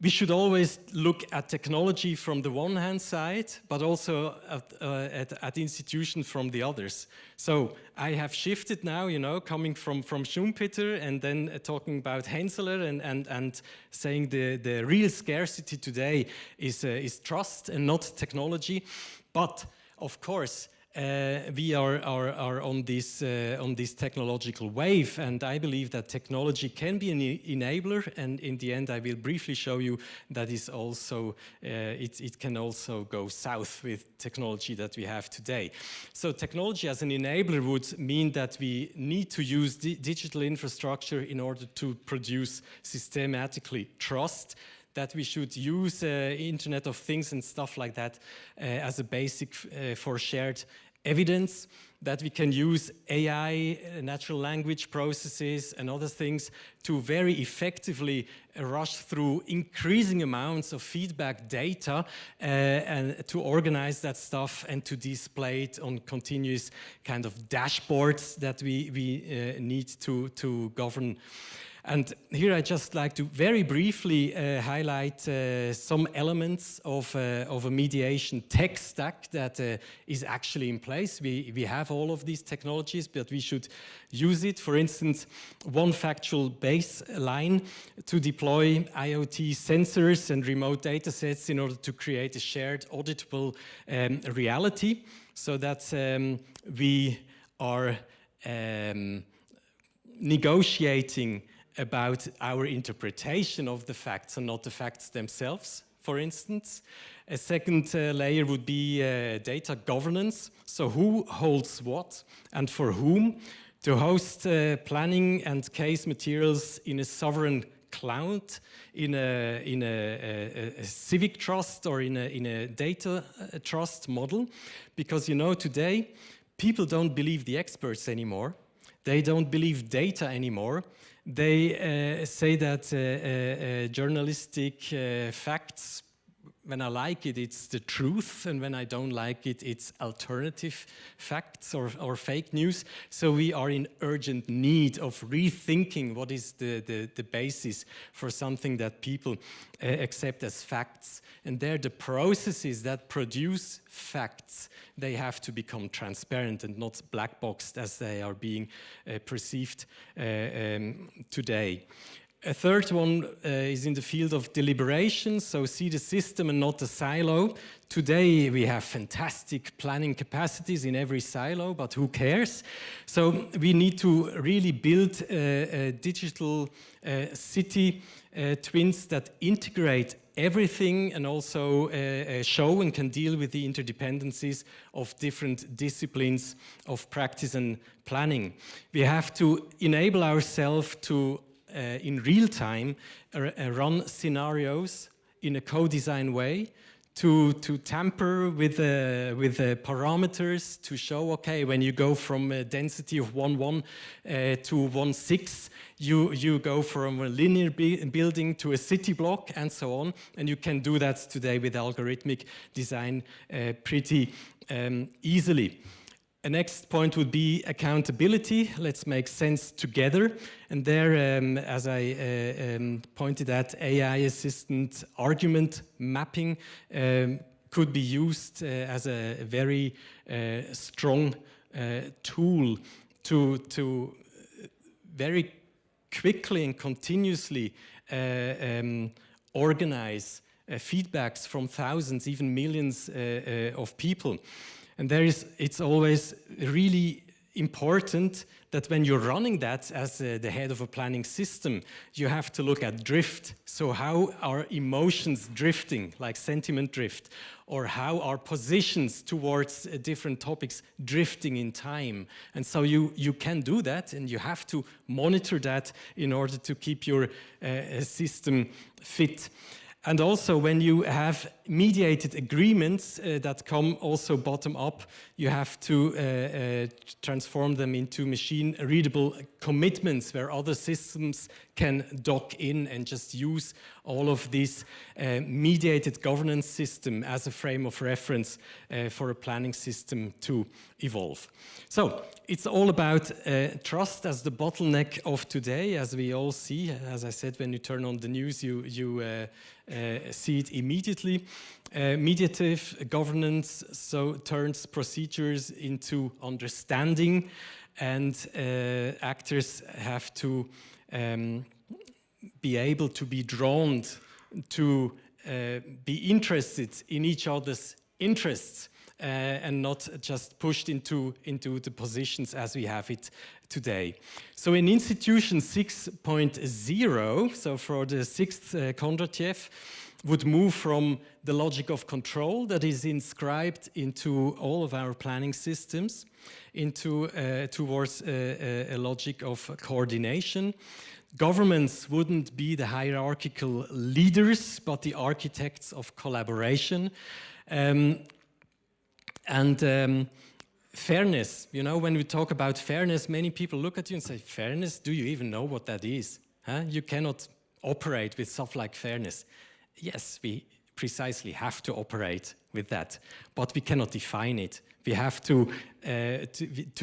we should always look at technology from the one hand side, but also at institutions from the others. So I have shifted now, you know, coming from Schumpeter and then talking about Henseler and saying the real scarcity today is trust and not technology. But of course, we are on this technological wave, and I believe that technology can be an enabler. And in the end, I will briefly show you that is also it can also go south with technology that we have today. So technology as an enabler would mean that we need to use digital infrastructure in order to produce systematically trust, that we should use Internet of Things and stuff like that as a basic for shared evidence, that we can use AI, natural language processes and other things to very effectively rush through increasing amounts of feedback data and to organize that stuff and to display it on continuous kind of dashboards that we need to govern. And here I just like to very briefly highlight some elements of a mediation tech stack that is actually in place. We have all of these technologies, but we should use it. For instance, one factual baseline to deploy IoT sensors and remote data sets in order to create a shared auditable reality, so that we are negotiating about our interpretation of the facts and not the facts themselves, for instance. A second layer would be data governance. So who holds what and for whom? To host planning and case materials in a sovereign cloud, in a civic trust or in a data trust model. Because, you know, today people don't believe the experts anymore. They don't believe data anymore. They say that journalistic facts, when I like it, it's the truth, and when I don't like it, it's alternative facts or fake news. So we are in urgent need of rethinking what is the basis for something that people accept as facts. And there, the processes that produce facts, they have to become transparent and not black boxed as they are being perceived today. A third one is in the field of deliberation, so see the system and not the silo. Today we have fantastic planning capacities in every silo, but who cares? So we need to really build digital city twins that integrate everything and also show and can deal with the interdependencies of different disciplines of practice and planning. We have to enable ourselves to in real time, run scenarios in a co-design way to tamper with parameters to show, okay, when you go from a density of 1.1 to 1.6, you go from a linear building to a city block and so on. And you can do that today with algorithmic design pretty easily. A next point would be accountability. Let's make sense together. And there, as I pointed at, AI assistant argument mapping could be used as a very strong tool to very quickly and continuously organize feedbacks from thousands, even millions of people. And it's always really important that when you're running that as the head of a planning system, you have to look at drift. So how are emotions drifting, like sentiment drift, or how are positions towards different topics drifting in time? And so you can do that, and you have to monitor that in order to keep your system fit. And also, when you have mediated agreements that come also bottom up, you have to transform them into machine-readable commitments where other systems can dock in and just use all of this mediated governance system as a frame of reference for a planning system to evolve. So it's all about trust as the bottleneck of today, as we all see. As I said, when you turn on the news, you see it immediately. Mediative governance so turns procedures into understanding, and actors have to be able to be drawn to be interested in each other's interests and not just pushed into the positions as we have it today. So in Institution 6.0, so for the 6th Kondratiev, would move from the logic of control that is inscribed into all of our planning systems into towards a logic of coordination. Governments wouldn't be the hierarchical leaders, but the architects of collaboration. Fairness, you know, when we talk about fairness, many people look at you and say, fairness, do you even know what that is? Huh? You cannot operate with stuff like fairness. Yes, we precisely have to operate with that, but we cannot define it. We have to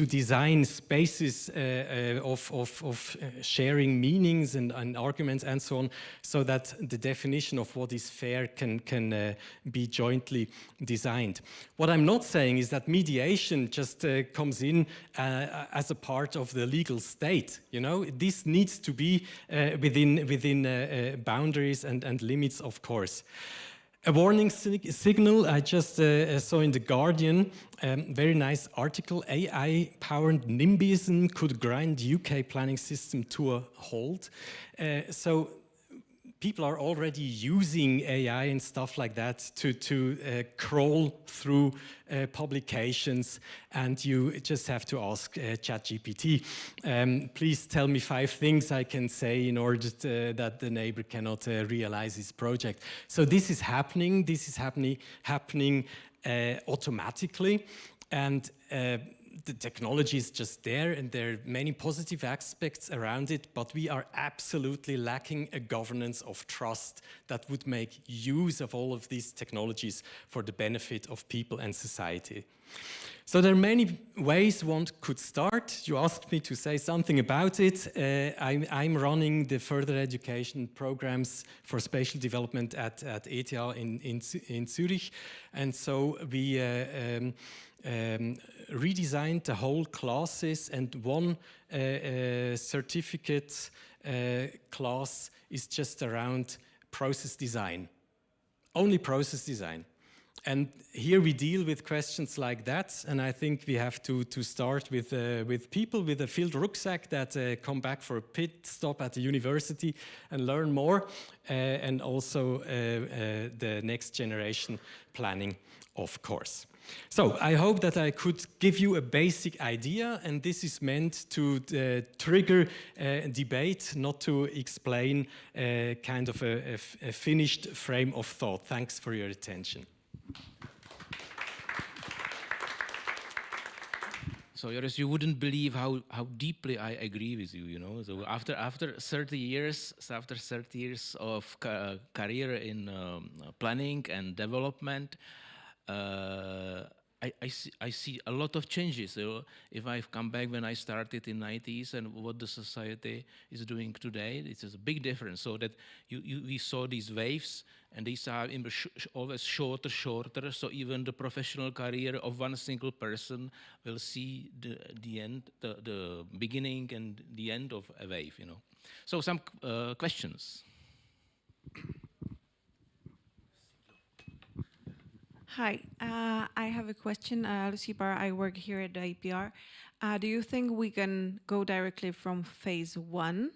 design spaces of sharing meanings and arguments and so on, so that the definition of what is fair can be jointly designed. What I'm not saying is that mediation just comes in as a part of the legal state. You know, this needs to be within boundaries and limits, of course. A warning signal I just saw in The Guardian, very nice article, AI-powered NIMBYism could grind UK planning system to a halt. So people are already using AI and stuff like that to crawl through publications, and you just have to ask ChatGPT, please tell me 5 things I can say in order that the neighbor cannot realize his project. So this is happening automatically, and the technology is just there, and there are many positive aspects around it, but we are absolutely lacking a governance of trust that would make use of all of these technologies for the benefit of people and society. So there are many ways one could start. You asked me to say something about it. I'm running the further education programs for spatial development at ETH in Zurich, and so we redesigned the whole classes, and one certificate class is just around process design, only process design. And here we deal with questions like that, and I think we have to start with people with a field rucksack that come back for a pit stop at the university and learn more, and also the next generation planning, of course. So I hope that I could give you a basic idea, and this is meant to trigger debate, not to explain kind of a finished frame of thought. Thanks for your attention. So, Joris, you wouldn't believe how deeply I agree with you. You know, so after 30 years of career in planning and development, I see a lot of changes. So if I come back when I started in 90s and what the society is doing today, it is a big difference. So that we saw these waves, and these are always shorter. So even the professional career of one single person will see the end, the beginning and the end of a wave. You know. So some questions. Hi, I have a question. Lucy Barr, I work here at the IPR. Do you think we can go directly from phase 1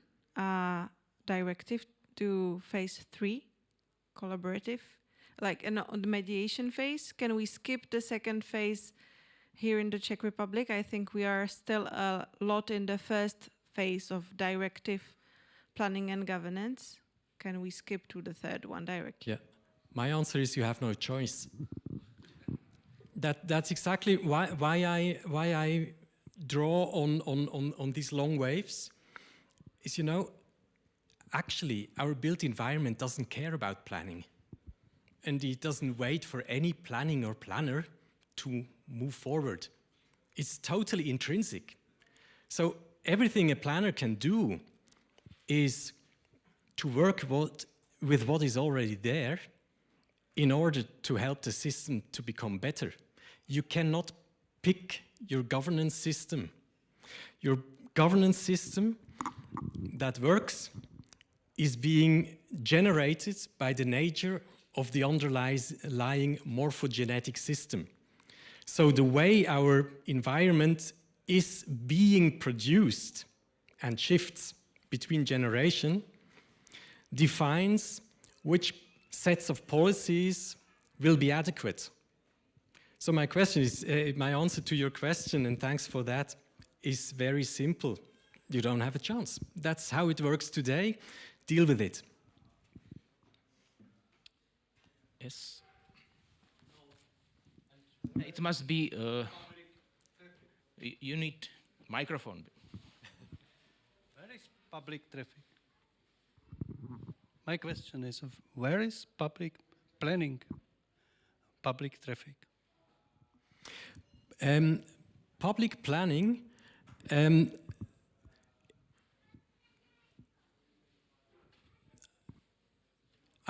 directive to phase 3 collaborative? Like in the mediation phase, can we skip the second phase here in the Czech Republic? I think we are still a lot in the first phase of directive planning and governance. can we skip to the third one directly? Yeah, my answer is you have no choice. That's exactly why I draw on these long waves. Is, you know, actually our built environment doesn't care about planning, and it doesn't wait for any planning or planner to move forward. It's totally intrinsic. So everything a planner can do is to work with what is already there in order to help the system to become better. You cannot pick your governance system. Your governance system that works is being generated by the nature of the underlying morphogenetic system. So the way our environment is being produced and shifts between generations defines which sets of policies will be adequate. So my question is, my answer to your question, and thanks for that, is very simple. You don't have a chance. That's how it works today. Deal with it. Yes. It must be, you need microphone. Where is public traffic? My question is, where is public planning, public traffic? Public planning, I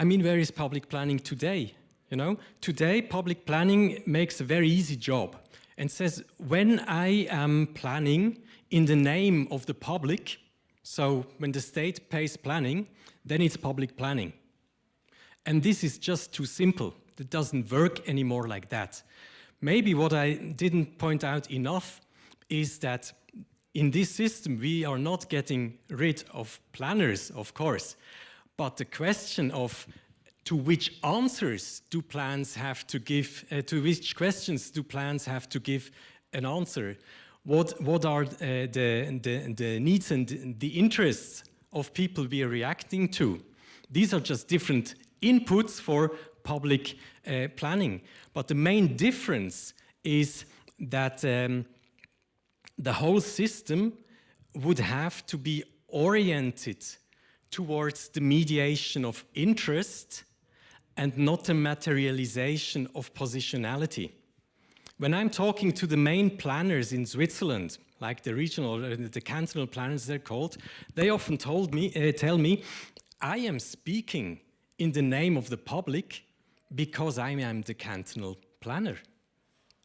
mean, where is public planning today? You know, today public planning makes a very easy job and says, when I am planning in the name of the public, so when the state pays planning, then it's public planning. And this is just too simple. It doesn't work anymore like that. Maybe what I didn't point out enough is that in this system, we are not getting rid of planners, of course, but the question of to which answers do plans have to give, to which questions do plans have to give an answer? What are the needs and the interests of people we are reacting to? These are just different inputs for public planning. But the main difference is that the whole system would have to be oriented towards the mediation of interest and not the materialization of positionality. When I'm talking to the main planners in Switzerland, like the regional, the cantonal planners they're called, they often tell me, I am speaking in the name of the public because I am the cantonal planner.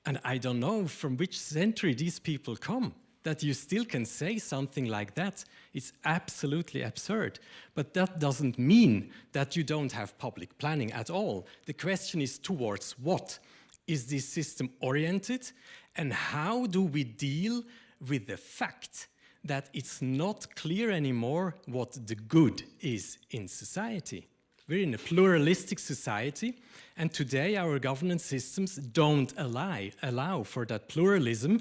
And I don't know from which century these people come, that you still can say something like that. It's absolutely absurd. But that doesn't mean that you don't have public planning at all. The question is towards what? Is this system oriented? And how do we deal with the fact that it's not clear anymore what the good is in society? We're in a pluralistic society, and today our governance systems don't allow for that pluralism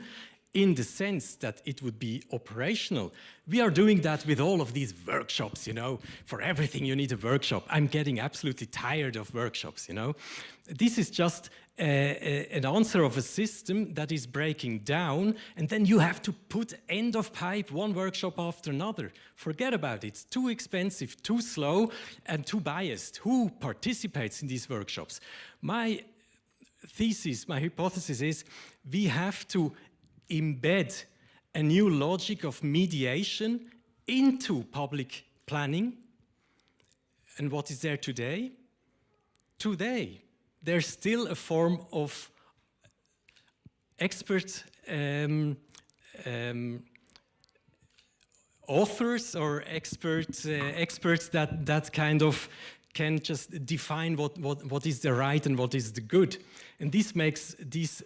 in the sense that it would be operational. We are doing that with all of these workshops, you know. For everything you need a workshop. I'm getting absolutely tired of workshops, you know. This is just an answer of a system that is breaking down, and then you have to put end of pipe one workshop after another. Forget about it. It's too expensive, too slow, and too biased. Who participates in these workshops? My thesis, my hypothesis is we have to embed a new logic of mediation into public planning. And what is there today? Today, there's still a form of expert authors or experts that kind of can just define what is the right and what is the good. And this makes these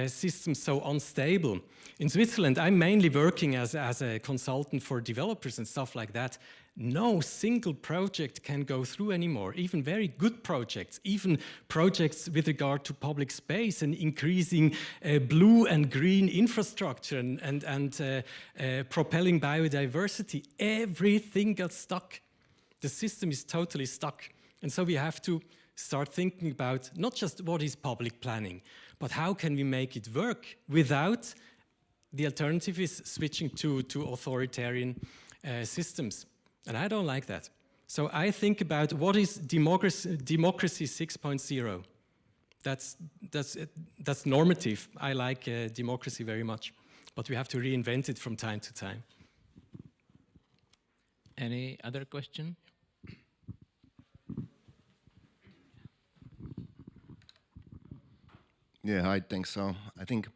systems so unstable. In Switzerland, I'm mainly working as a consultant for developers and stuff like that. No single project can go through anymore, even very good projects, even projects with regard to public space and increasing blue and green infrastructure and propelling biodiversity. Everything got stuck The system is totally stuck. And so we have to start thinking about not just what is public planning, but how can we make it work without the alternative is switching to authoritarian systems. And I don't like that. So I think about what is democracy 6.0. That's normative. I like democracy very much, but we have to reinvent it from time to time. Any other question? Yeah, hi, thanks. So I think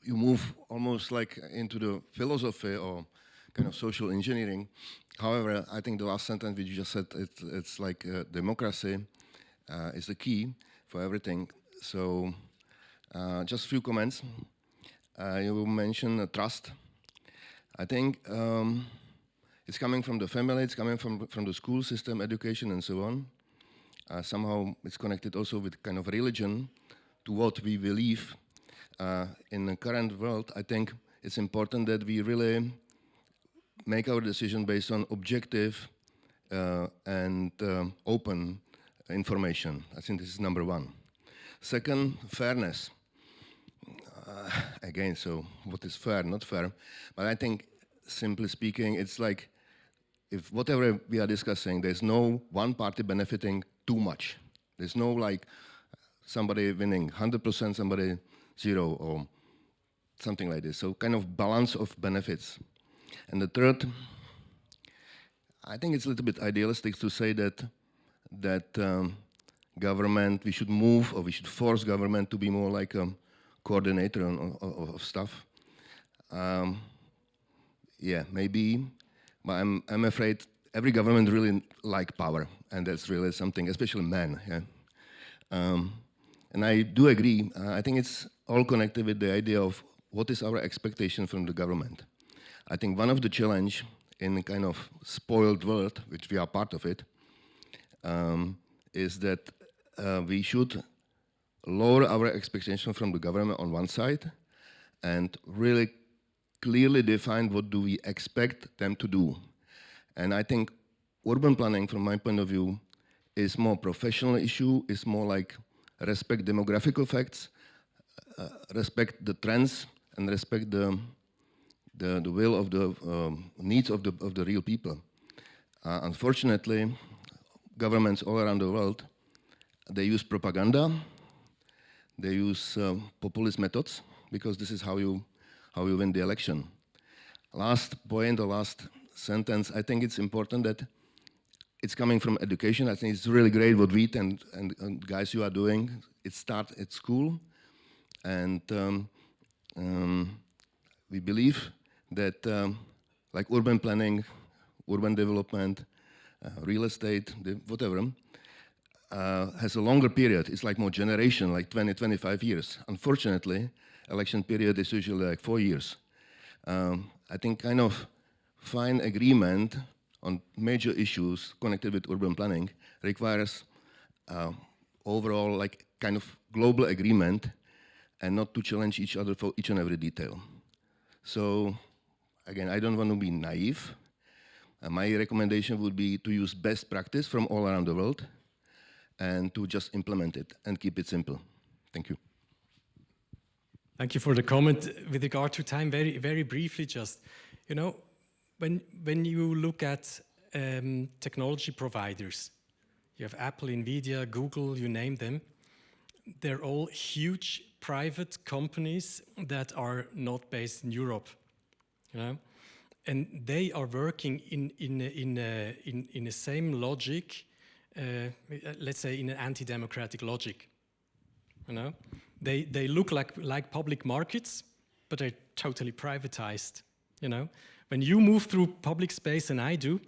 you move almost like into the philosophy or kind of social engineering. However, I think the last sentence which you just said, it's like democracy is the key for everything. So just a few comments. You mentioned trust. I think it's coming from the family, it's coming from the school system, education, and so on. Somehow it's connected also with kind of religion to what we believe. In the current world, I think it's important that we really make our decision based on objective and open information. I think this is number one. Second, fairness. Again, so what is fair, not fair? But I think, simply speaking, it's like if whatever we are discussing, there's no one party benefiting too much. There's no like somebody winning 100%, somebody 0 or something like this. So kind of balance of benefits. And the third, I think it's a little bit idealistic to say that government, we should move or we should force government to be more like a coordinator of stuff. Yeah, maybe, but I'm afraid every government really like power, and that's really something, especially men. Yeah? And I do agree. I think it's all connected with the idea of what is our expectation from the government. I think one of the challenge in a kind of spoiled world, which we are part of it, is that we should lower our expectation from the government on one side and really clearly define what do we expect them to do. And I think urban planning, from my point of view, is more professional issue, is more like respect demographical facts, respect the trends, and respect the will of the needs of the real people. Unfortunately, governments all around the world, they use propaganda, they use populist methods, because this is how you win the election. Last point, or last sentence, I think it's important that it's coming from education. I think it's really great what we and guys you are doing. It starts at school, and we believe that like urban planning, urban development, real estate, whatever, has a longer period. It's like more generation, like 20, 25 years. Unfortunately, election period is usually like 4 years. I think kind of fine agreement on major issues connected with urban planning requires overall like kind of global agreement and not to challenge each other for each and every detail. So again, I don't want to be naive. My recommendation would be to use best practice from all around the world and to just implement it and keep it simple. Thank you. Thank you for the comment. With regard to time, very, very briefly, just, you know, when you look at technology providers, you have Apple, Nvidia, Google, you name them, they're all huge private companies that are not based in Europe, you know, and they are working in the same logic, let's say in an anti-democratic logic, you know. They look like public markets, but they're totally privatized, you know. When you move through public space, and I do,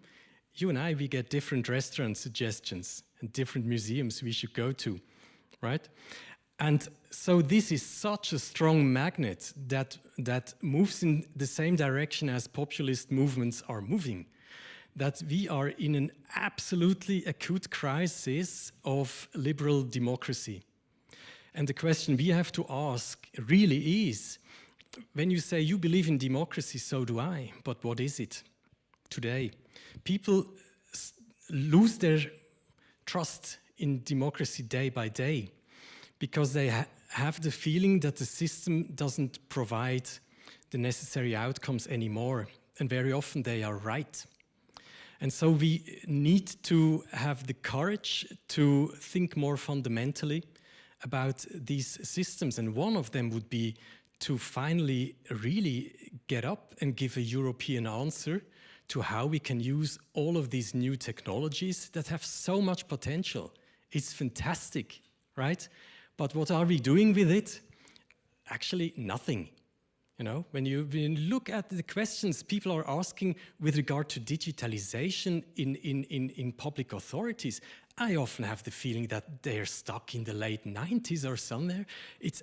you and I, we get different restaurant suggestions and different museums we should go to, right? And so this is such a strong magnet that moves in the same direction as populist movements are moving, that we are in an absolutely acute crisis of liberal democracy. And the question we have to ask really is, when you say you believe in democracy, so do I, but what is it today? People lose their trust in democracy day by day, because they have the feeling that the system doesn't provide the necessary outcomes anymore, and very often they are right. And so we need to have the courage to think more fundamentally about these systems, and one of them would be to finally really get up and give a European answer to how we can use all of these new technologies that have so much potential. It's fantastic, right? But what are we doing with it? Actually, nothing. You know, when you look at the questions people are asking with regard to digitalization in public authorities, I often have the feeling that they're stuck in the late 90s or somewhere. It's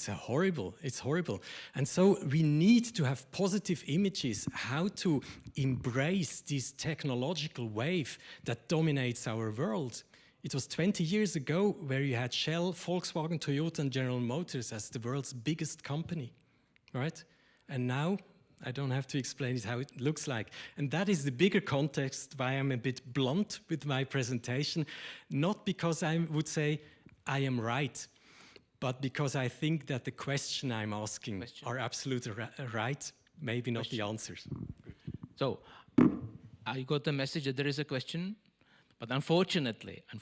horrible, it's horrible. And so we need to have positive images, how to embrace this technological wave that dominates our world. It was 20 years ago where you had Shell, Volkswagen, Toyota, and General Motors as the world's biggest company, right? And now, I don't have to explain it how it looks like. And that is the bigger context why I'm a bit blunt with my presentation, not because I would say I am right, but because I think that the question I'm asking are absolutely right, maybe not the answers. So, I got the message that there is a question, but unfortunately, the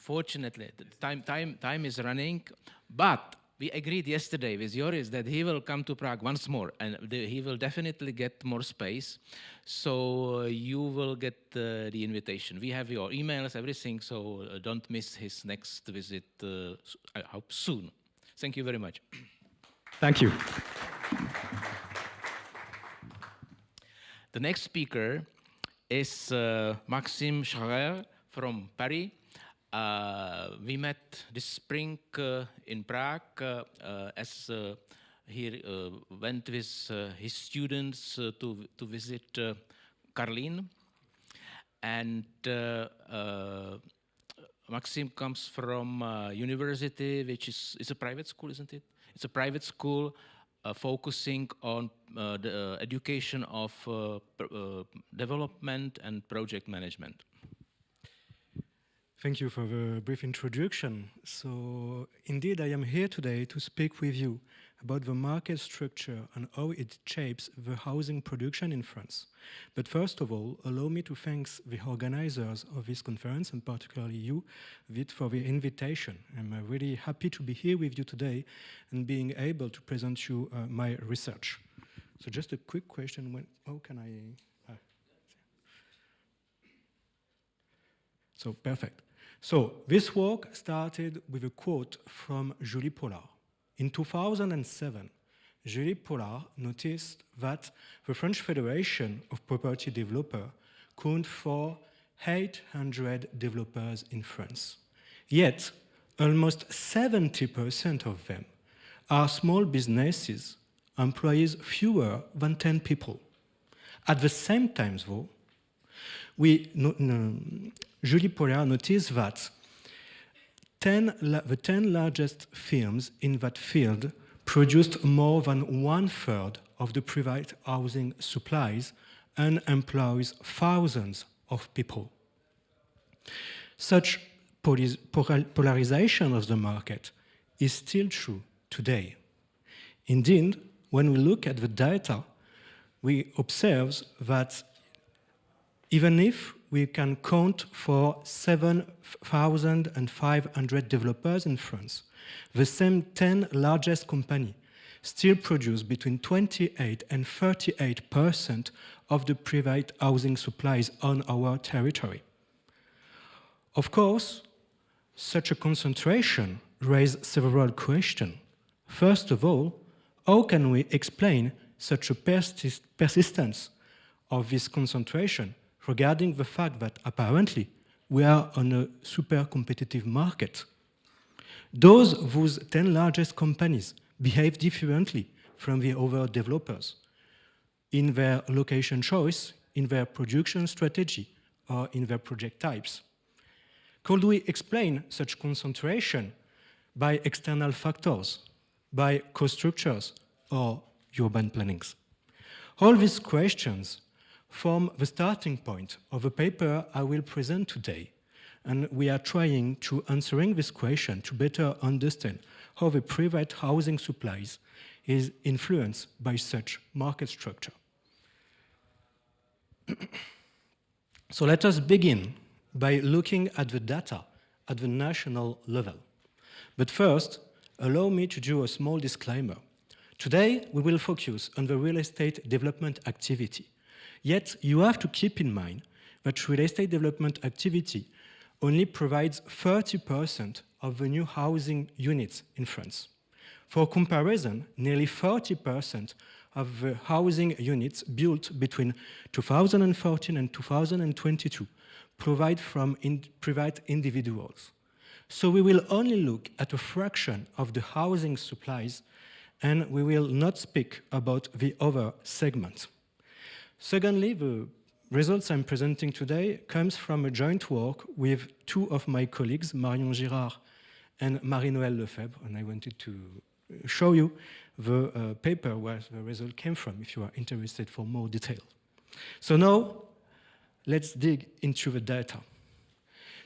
time is running, but we agreed yesterday with Joris that he will come to Prague once more, and he will definitely get more space. So you will get the invitation. We have your emails, everything, so don't miss his next visit, I hope soon. Thank you very much. Thank you. The next speaker is Maxime Scharer from Paris. We met this spring in Prague as he went with his students to visit Karlín. And Maxime comes from university, which is a private school, isn't it? It's a private school focusing on the education of development and project management. Thank you for the brief introduction. So indeed, I am here today to speak with you about the market structure and how it shapes the housing production in France. But first of all, allow me to thank the organizers of this conference, and particularly you, Vit, for the invitation. I'm really happy to be here with you today and being able to present you my research. So just a quick question, how can I... So, perfect. So, this work started with a quote from Julie Pollard. In 2007, Julie Pollard noticed that the French Federation of Property Developers counted for 800 developers in France. Yet, almost 70% of them are small businesses, employs fewer than 10 people. At the same time, though, Julie Pollard noticed that the 10 largest firms in that field produced more than 1/3 of the private housing supplies and employs thousands of people. Such polarization of the market is still true today. Indeed, when we look at the data, we observe that even if we can count for 7,500 developers in France, the same 10 largest companies still produce between 28 and 38% of the private housing supplies on our territory. Of course, such a concentration raises several questions. First of all, how can we explain such a persistence of this concentration regarding the fact that apparently we are on a super competitive market? Those whose 10 largest companies behave differently from the other developers in their location choice, in their production strategy, or in their project types. Could we explain such concentration by external factors, by cost structures, or urban plannings? All these questions form the starting point of the paper I will present today. And we are trying to answering this question to better understand how the private housing supplies is influenced by such market structure. So let us begin by looking at the data at the national level. But first, allow me to do a small disclaimer. Today, we will focus on the real estate development activity. Yet, you have to keep in mind that real estate development activity only provides 30% of the new housing units in France. For comparison, nearly 40% of the housing units built between 2014 and 2022 provide from private individuals. So we will only look at a fraction of the housing supplies, and we will not speak about the other segments. Secondly, the results I'm presenting today comes from a joint work with two of my colleagues, Marion Girard and Marie-Noëlle Lefebvre, and I wanted to show you the paper where the result came from if you are interested for more detail. So now, let's dig into the data.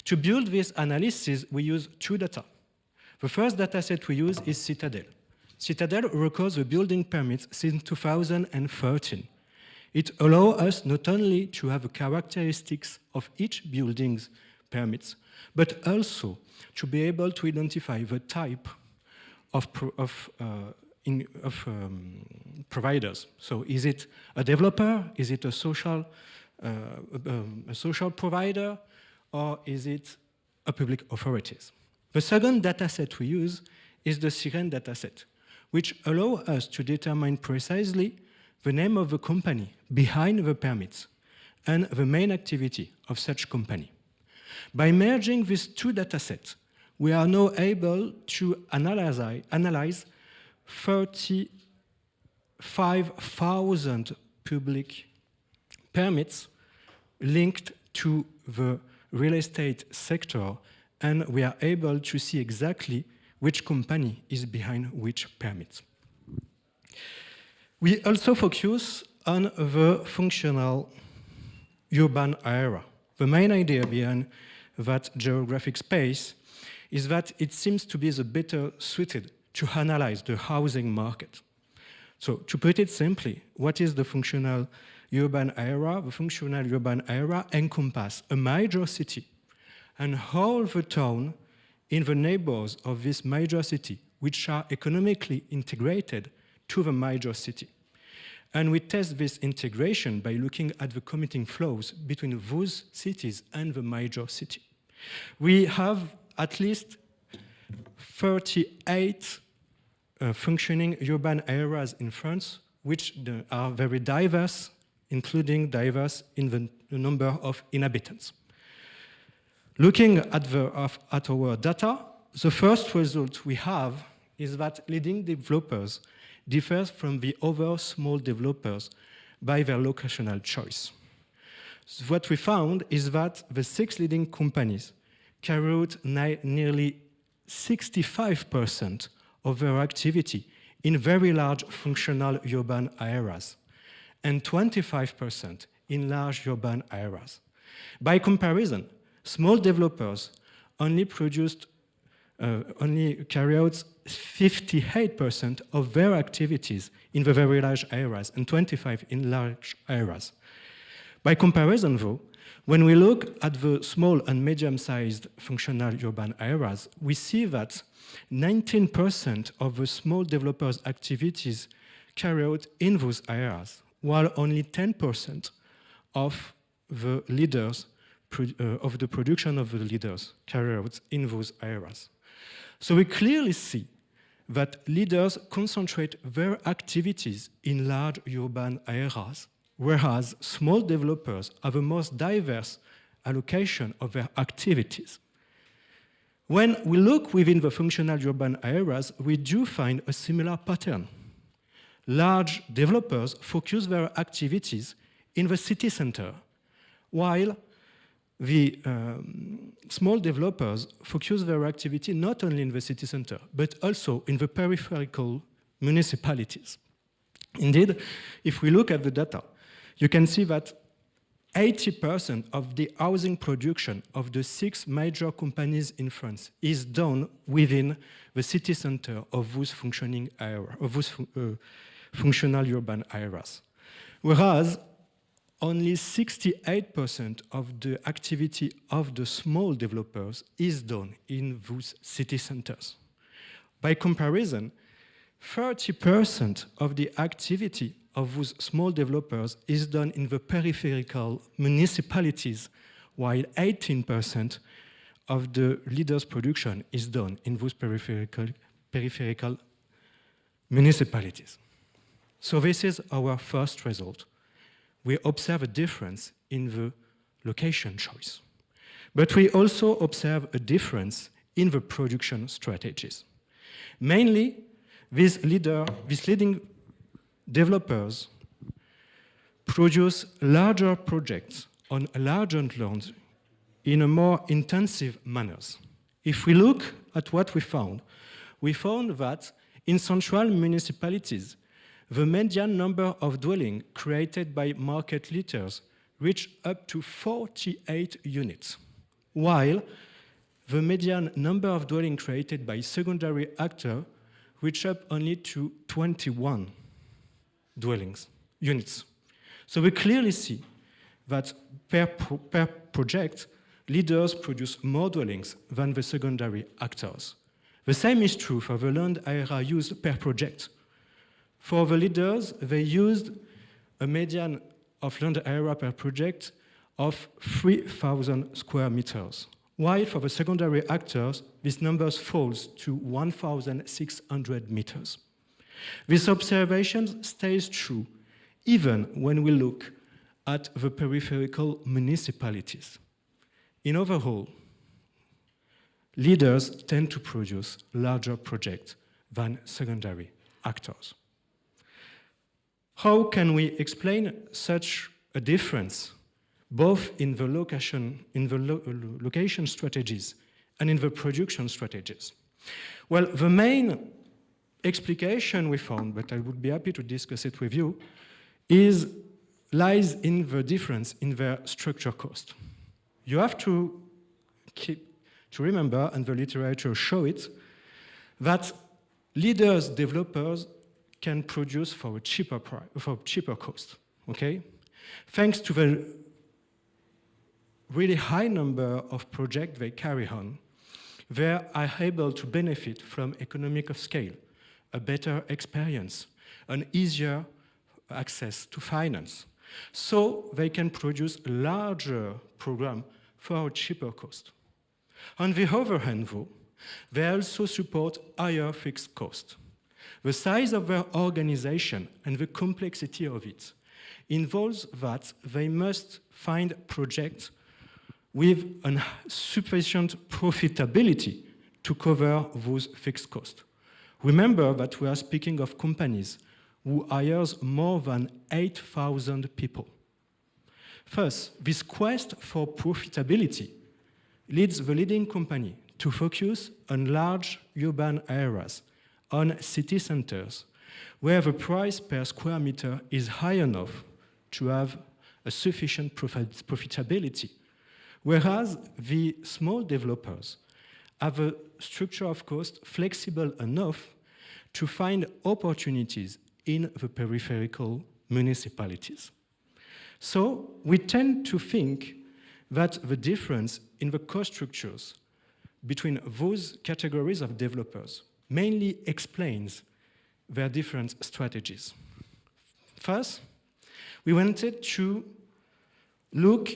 To build this analysis, we use two data. The first data set we use is Citadel. Citadel records the building permits since 2013. It allows us not only to have the characteristics of each building's permits, but also to be able to identify the type of providers. So is it a developer? Is it a social provider? Or is it a public authorities? The second data set we use is the Siren data set, which allows us to determine precisely the name of the company behind the permits and the main activity of such company. By merging these two data sets, we are now able to analyze 35,000 public permits linked to the real estate sector, and we are able to see exactly which company is behind which permit. We also focus on the functional urban area. The main idea behind that geographic space is that it seems to be the better suited to analyze the housing market. So to put it simply, what is the functional urban area? The functional urban area encompasses a major city and all the town in the neighbors of this major city, which are economically integrated to the major city. And we test this integration by looking at the commuting flows between those cities and the major city. We have at least 38 functioning urban areas in France, which are very diverse, including diverse in the number of inhabitants. Looking at our data, the first result we have is that leading developers differ from the other small developers by their locational choice. So what we found is that the 6 leading companies carry out nearly 65% of their activity in very large functional urban areas and 25% in large urban areas. By comparison, small developers only carry out 58% of their activities in the very large areas and 25% in large areas. By comparison, though, when we look at the small and medium-sized functional urban areas, we see that 19% of the small developers' activities carry out in those areas, while only 10% of the leaders of the production of the leaders carry out in those areas. So we clearly see that leaders concentrate their activities in large urban areas, whereas small developers have a most diverse allocation of their activities. When we look within the functional urban areas, we do find a similar pattern. Large developers focus their activities in the city center, while the small developers focus their activity not only in the city center, but also in the peripheral municipalities. Indeed, if we look at the data, you can see that 80% of the housing production of the 6 major companies in France is done within the city center of those functioning area, of those functional urban areas. Whereas only 68% of the activity of the small developers is done in those city centers. By comparison, 30% of the activity of those small developers is done in the peripheral municipalities, while 18% of the leaders' production is done in those peripheral municipalities. So this is our first result. We observe a difference in the location choice. But we also observe a difference in the production strategies. Mainly, these leading developers produce larger projects on larger lands in a more intensive manners. If we look at what we found that in central municipalities, the median number of dwellings created by market leaders reached up to 48 units, while the median number of dwellings created by secondary actors reached up only to 21 units. So we clearly see that per project, leaders produce more dwellings than the secondary actors. The same is true for the land area used per project. For the leaders, they used a median of land area per project of 3,000 square meters, while for the secondary actors, this number falls to 1,600 meters. This observation stays true even when we look at the peripheral municipalities. In overall, leaders tend to produce larger projects than secondary actors. How can we explain such a difference, both in the location strategies and in the production strategies? Well, the main explication we found, but I would be happy to discuss it with you, lies in the difference in their structure cost. You have to remember, and the literature show it, that leaders, developers can produce for a cheaper cost, okay? Thanks to the really high number of projects they carry on, they are able to benefit from economic of scale, a better experience, an easier access to finance. So they can produce a larger program for a cheaper cost. On the other hand, though, they also support higher fixed cost. The size of their organization and the complexity of it involves that they must find projects with a sufficient profitability to cover those fixed costs. Remember that we are speaking of companies who hires more than 8,000 people. First, this quest for profitability leads the leading company to focus on large urban areas, on city centers, where the price per square meter is high enough to have a sufficient profitability, whereas the small developers have a structure of cost flexible enough to find opportunities in the peripheral municipalities. So we tend to think that the difference in the cost structures between those categories of developers mainly explains their different strategies. First, we wanted to look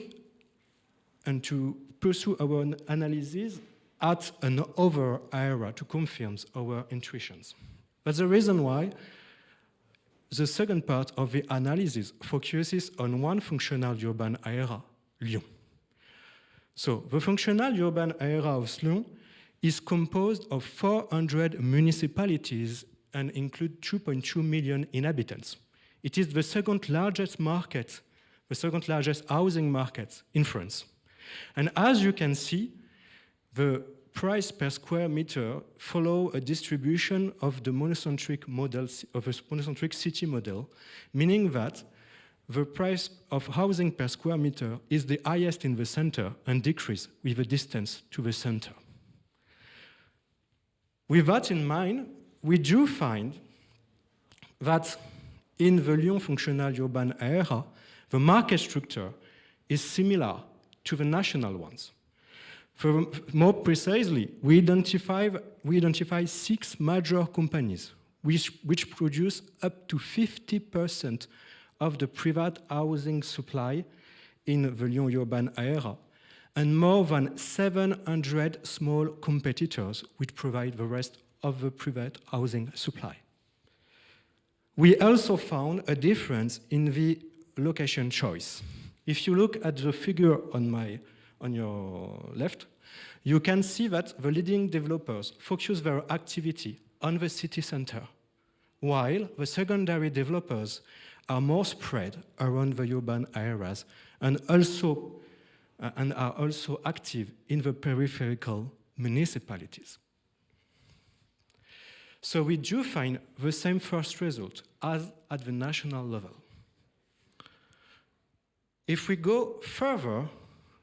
and to pursue our analysis at an other area to confirm our intuitions. That's the reason why the second part of the analysis focuses on one functional urban area, Lyon. So the functional urban area of Lyon is composed of 400 municipalities and include 2.2 million inhabitants. It is the second largest market, the second largest housing market in France. And as you can see, the price per square meter follow a distribution of the monocentric model, of a monocentric city model, meaning that the price of housing per square meter is the highest in the center and decrease with the distance to the center. With that in mind, we do find that in the Lyon functional urban area, the market structure is similar to the national ones. More precisely, we identify 6 major companies which produce up to 50% of the private housing supply in the Lyon urban area, and more than 700 small competitors which provide the rest of the private housing supply. We also found a difference in the location choice. If you look at the figure on your left, you can see that the leading developers focus their activity on the city center, while the secondary developers are more spread around the urban areas and are also active in the peripheral municipalities. So we do find the same first result as at the national level. If we go further,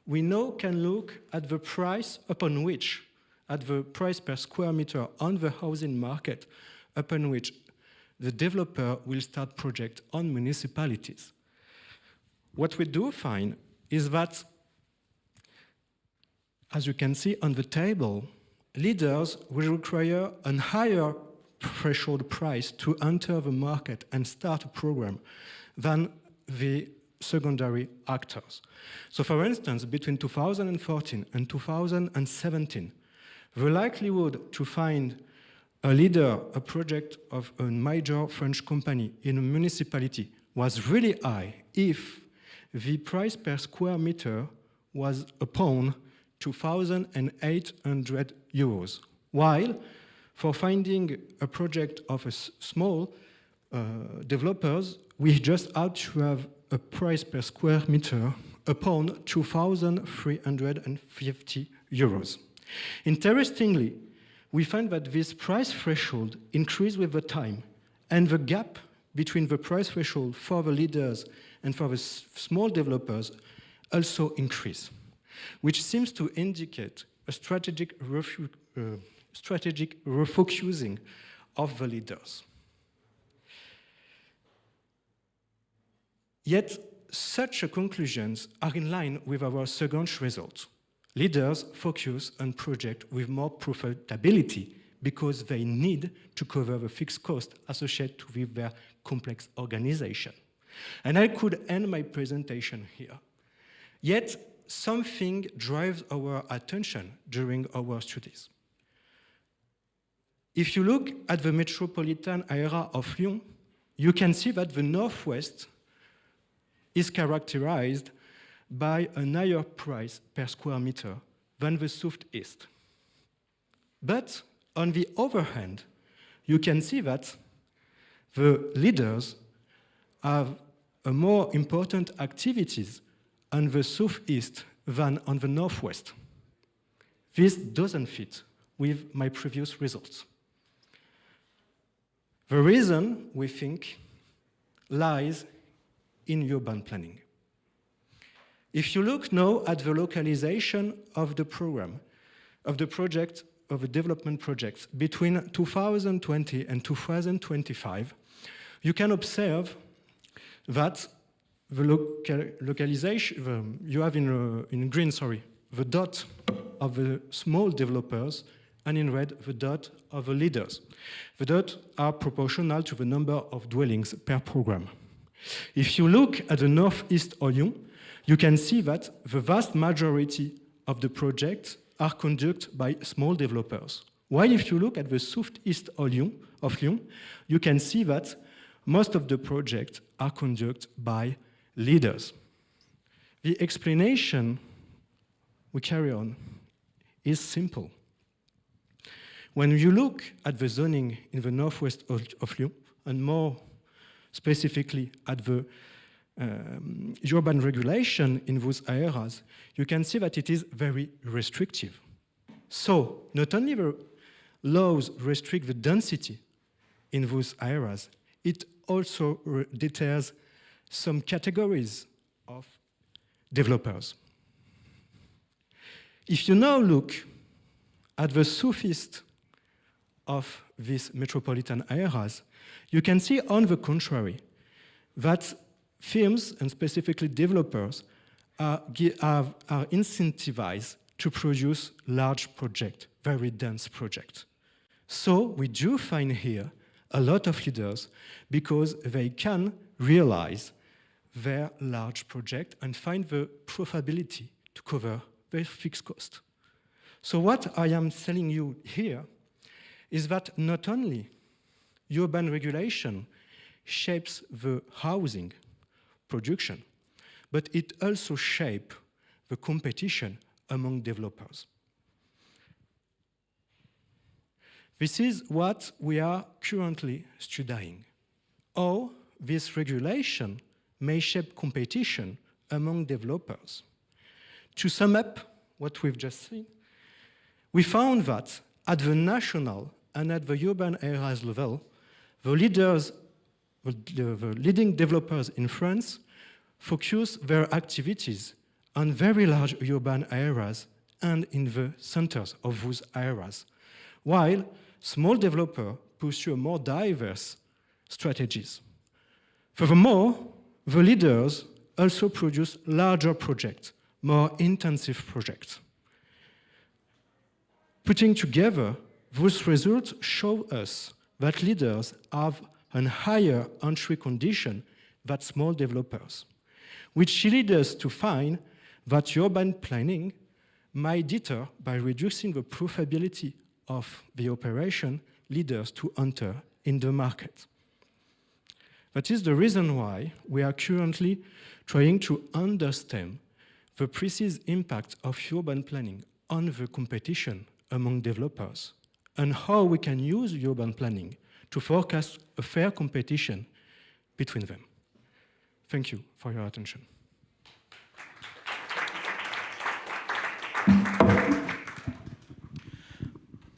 we now can look at the price upon which, at the price per square meter on the housing market, upon which the developer will start project on municipalities. What we do find is that, as you can see on the table, leaders will require a higher threshold price to enter the market and start a program than the secondary actors. So for instance, between 2014 and 2017, the likelihood to find a leader, a project of a major French company in a municipality was really high if the price per square meter was upon 2,800 euros, while for finding a project of a small developers, we just had to have a price per square meter upon 2,350 euros. Interestingly, we find that this price threshold increased with the time, and the gap between the price threshold for the leaders and for the small developers also increased, which seems to indicate a strategic refocusing of the leaders. Yet, such conclusions are in line with our second result. Leaders focus on projects with more profitability because they need to cover the fixed cost associated with their complex organization. And I could end my presentation here. Yet, something drives our attention during our studies. If you look at the metropolitan area of Lyon, you can see that the northwest is characterized by a higher price per square meter than the southeast. But on the other hand, you can see that the leaders have a more important activities on the southeast than on the northwest. This doesn't fit with my previous results. The reason, we think, lies in urban planning. If you look now at the localization of the program, of the project, of the development projects between 2020 and 2025, you can observe that the localization, you have in green, the dot of the small developers, and in red, the dot of the leaders. The dots are proportional to the number of dwellings per program. If you look at the northeast of Lyon, you can see that the vast majority of the projects are conducted by small developers. While if you look at the southeast of Lyon, you can see that most of the projects are conducted by leaders. The explanation we carry on is simple. When you look at the zoning in the northwest of Lyon, and more specifically at the urban regulation in those areas, you can see that it is very restrictive. So, not only the laws restrict the density in those areas, it also deters some categories of developers. If you now look at the southeast of these metropolitan areas, you can see, on the contrary, that firms, and specifically developers, are incentivized to produce large projects, very dense projects. So we do find here a lot of leaders because they can realize their large project and find the profitability to cover their fixed cost. So what I am telling you here is that not only urban regulation shapes the housing production, but it also shapes the competition among developers. This is what we are currently studying, how this regulation may shape competition among developers. To sum up what we've just seen, we found that at the national and at the urban areas level, the leading developers in France focus their activities on very large urban areas and in the centers of those areas, while small developers pursue more diverse strategies. Furthermore, the leaders also produce larger projects, more intensive projects. Putting together, those results show us that leaders have a higher entry condition than small developers, which leads us to find that urban planning might deter by reducing the profitability of the operation leaders to enter in the market. That is the reason why we are currently trying to understand the precise impact of urban planning on the competition among developers and how we can use urban planning to forecast a fair competition between them. Thank you for your attention.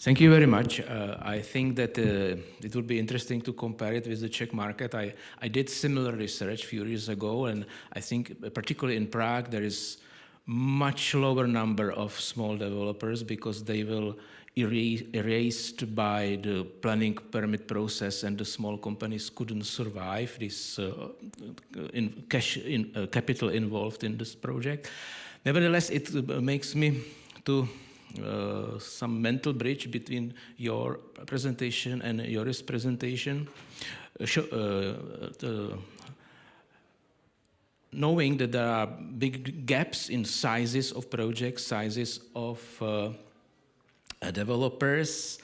Thank you very much. I think that it would be interesting to compare it with the Czech market. I did similar research a few years ago, and I think particularly in Prague there is much lower number of small developers because they will erased by the planning permit process, and the small companies couldn't survive this capital involved in this project. Nevertheless, it makes me to some mental bridge between your presentation and Joris' presentation, knowing that there are big gaps in sizes of projects, sizes of developers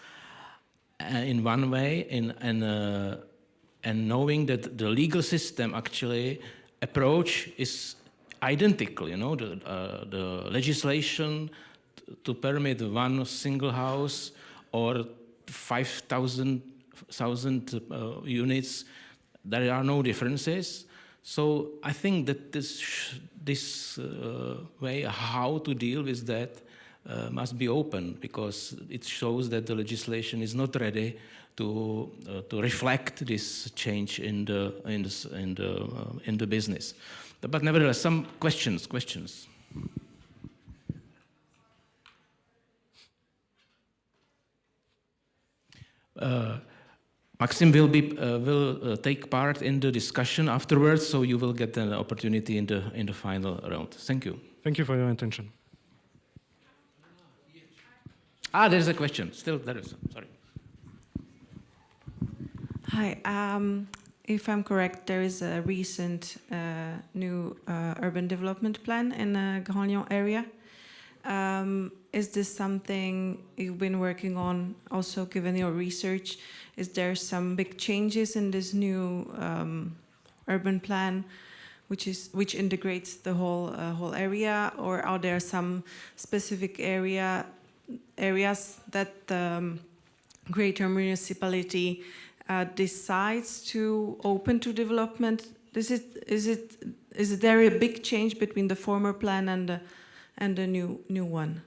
in one way, and knowing that the legal system actually approach is identical. You know, the legislation to permit one single house or 5,000 units, there are no differences. So I think that this way how to deal with that must be open, because it shows that the legislation is not ready to reflect this change in the business. But nevertheless, some questions. Maxim will take part in the discussion afterwards, so you will get an opportunity in the final round. Thank you. Thank you for your attention. There's a question. Still, there is. Sorry. Hi. If I'm correct, there is a recent new urban development plan in the Grand Lyon area. Is this something you've been working on, also given your research? Is there some big changes in this new urban plan, which integrates the whole area, or are there some specific areas that the greater municipality decides to open to development? Is there a big change between the former plan and the new one?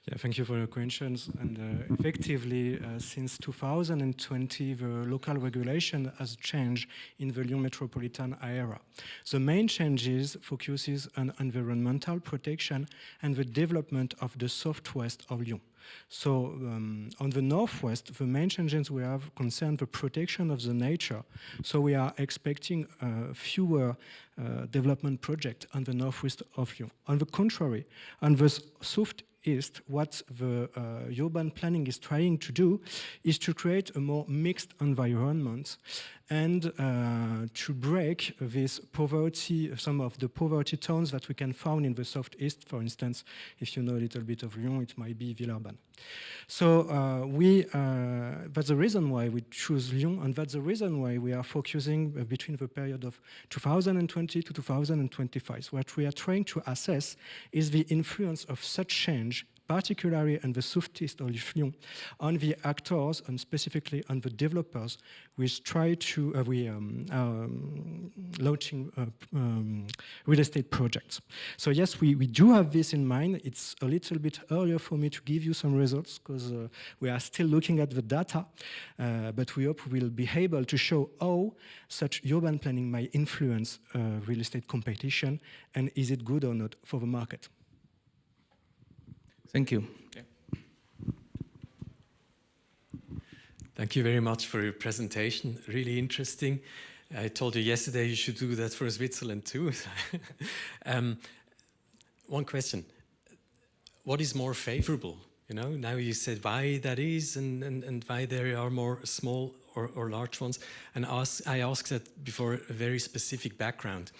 Yeah, thank you for your questions. And effectively, since 2020, the local regulation has changed in the Lyon metropolitan area. The main changes focuses on environmental protection and the development of the southwest of Lyon. So on the northwest, the main changes we have concern the protection of the nature. So we are expecting fewer development projects on the northwest of Lyon. On the contrary, on the southeast, what the urban planning is trying to do is to create a more mixed environment and to break this poverty, some of the poverty tones that we can find in the southeast. For instance, if you know a little bit of Lyon, it might be Villeurbanne. So that's the reason why we choose Lyon, and that's the reason why we are focusing between the period of 2020 to 2025. So what we are trying to assess is the influence of such change, particularly in the southeast of Lyon, on the actors and specifically on the developers, which try to, launching real estate projects. So yes, we do have this in mind. It's a little bit earlier for me to give you some results because we are still looking at the data, but we hope we'll be able to show how such urban planning might influence real estate competition, and is it good or not for the market. Thank you. Yeah. Thank you very much for your presentation. Really interesting. I told you yesterday you should do that for Switzerland too. One question. What is more favorable? You know, now you said why that is and why there are more small or large ones. And I asked that before a very specific background.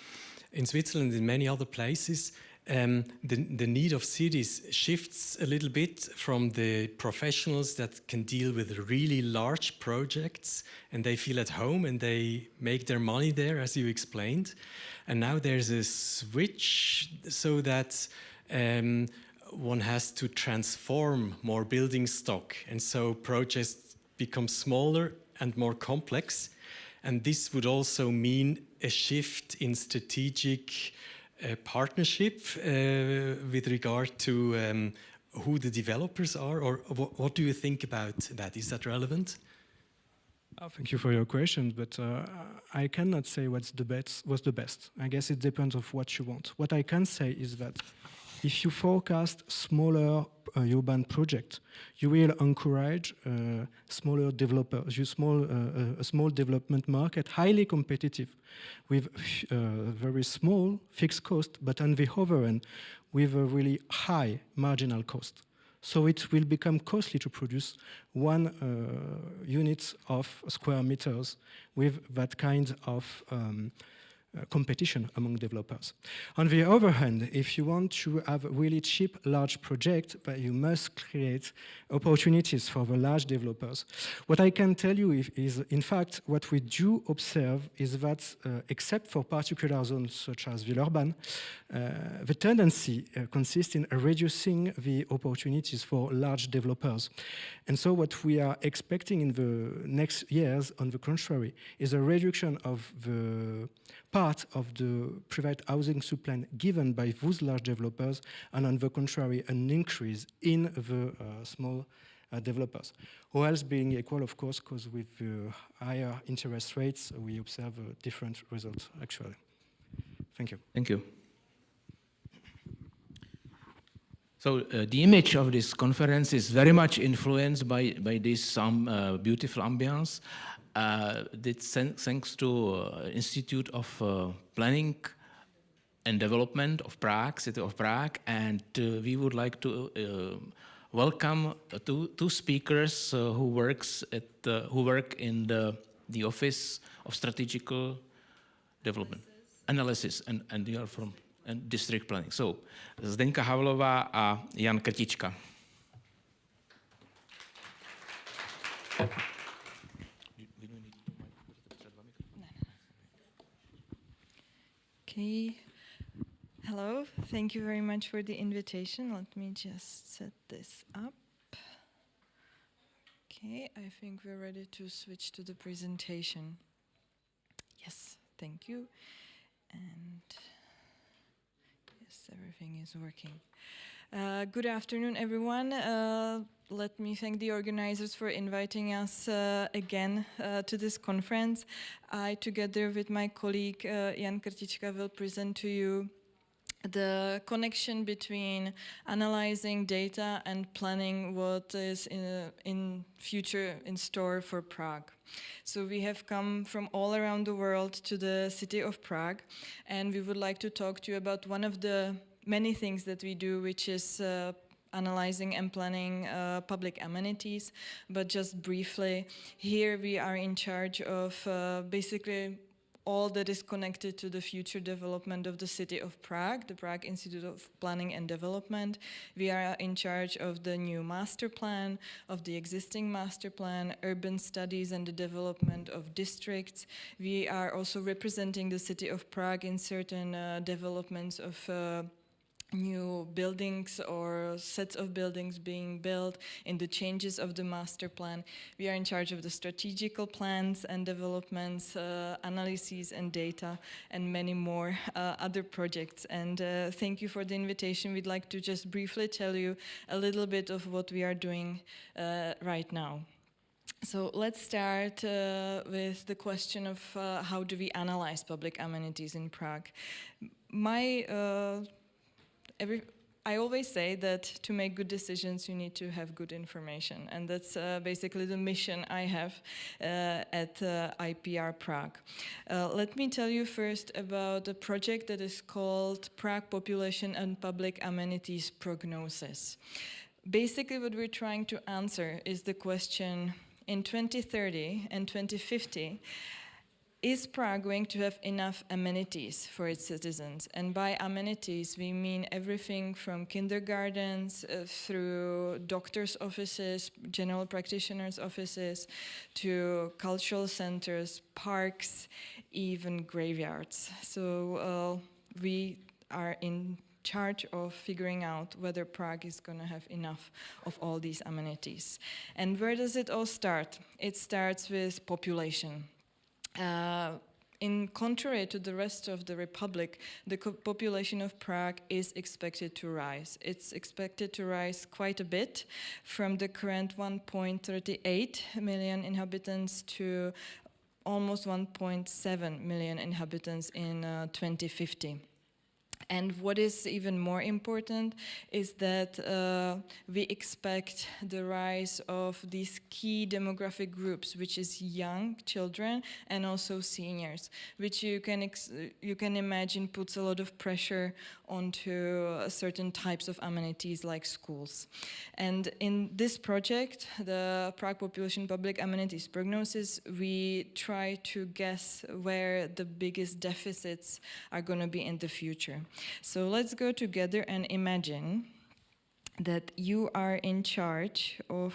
In Switzerland, in many other places, the need of cities shifts a little bit from the professionals that can deal with really large projects and they feel at home and they make their money there, as you explained. And now there's a switch so that one has to transform more building stock. And so projects become smaller and more complex. And this would also mean a shift in strategic partnership with regard to who the developers are, or what do you think about that? Is that relevant? Thank you for your question, but I cannot say what's the best. I guess it depends on what you want. What I can say is that if you forecast smaller urban projects, you will encourage smaller developers, a small development market, highly competitive, with very small fixed cost, but on the other end, with a really high marginal cost. So it will become costly to produce 1 unit of square meters with that kind of competition among developers. On the other hand, if you want to have a really cheap, large project, you must create opportunities for the large developers. What I can tell you is, in fact, what we do observe is that, except for particular zones such as Villeurbanne, the tendency consists in reducing the opportunities for large developers. And so what we are expecting in the next years, on the contrary, is a reduction of the part of the private housing supply given by those large developers, and on the contrary, an increase in the small developers. All else being equal, of course, because with higher interest rates, we observe different results, actually. Thank you. Thank you. So the image of this conference is very much influenced by this beautiful ambience. Thanks to Institute of Planning and Development of Prague, City of Prague, and we would like to welcome two speakers who work in the Office of Strategical Development Analysis, and you are from District Planning. So Zdeňka Havlová a Jan Krtička. Okay. Hello, thank you very much for the invitation. Let me just set this up. Okay, I think we're ready to switch to the presentation. Yes, thank you. And yes, everything is working. Good afternoon, everyone. Let me thank the organizers for inviting us again to this conference. I, together with my colleague Jan Krtička, will present to you the connection between analyzing data and planning what is in future in store for Prague. So we have come from all around the world to the city of Prague, and we would like to talk to you about one of the many things that we do, which is analyzing and planning public amenities. But just briefly, here we are in charge of basically all that is connected to the future development of the city of Prague, the Prague Institute of Planning and Development. We are in charge of the new master plan, of the existing master plan, urban studies and the development of districts. We are also representing the city of Prague in certain developments of new buildings or sets of buildings being built, in the changes of the master plan. We are in charge of the strategical plans and developments, analyses and data, and many more other projects. And thank you for the invitation. We'd like to just briefly tell you a little bit of what we are doing right now. So let's start with the question of how do we analyze public amenities in Prague. I always say that to make good decisions, you need to have good information. And that's basically the mission I have at IPR Prague. Let me tell you first about a project that is called Prague Population and Public Amenities Prognosis. Basically, what we're trying to answer is the question, in 2030 and 2050, is Prague going to have enough amenities for its citizens? And by amenities, we mean everything from kindergartens through doctors' offices, general practitioners' offices, to cultural centers, parks, even graveyards. So we are in charge of figuring out whether Prague is going to have enough of all these amenities. And where does it all start? It starts with population. In contrary to the rest of the Republic, the population of Prague is expected to rise. It's expected to rise quite a bit, from the current 1.38 million inhabitants to almost 1.7 million inhabitants in 2050. And what is even more important is that we expect the rise of these key demographic groups, which is young children and also seniors, which you can imagine puts a lot of pressure onto certain types of amenities like schools. And in this project, the Prague Population Public Amenities Prognosis, we try to guess where the biggest deficits are going to be in the future. So let's go together and imagine that you are in charge of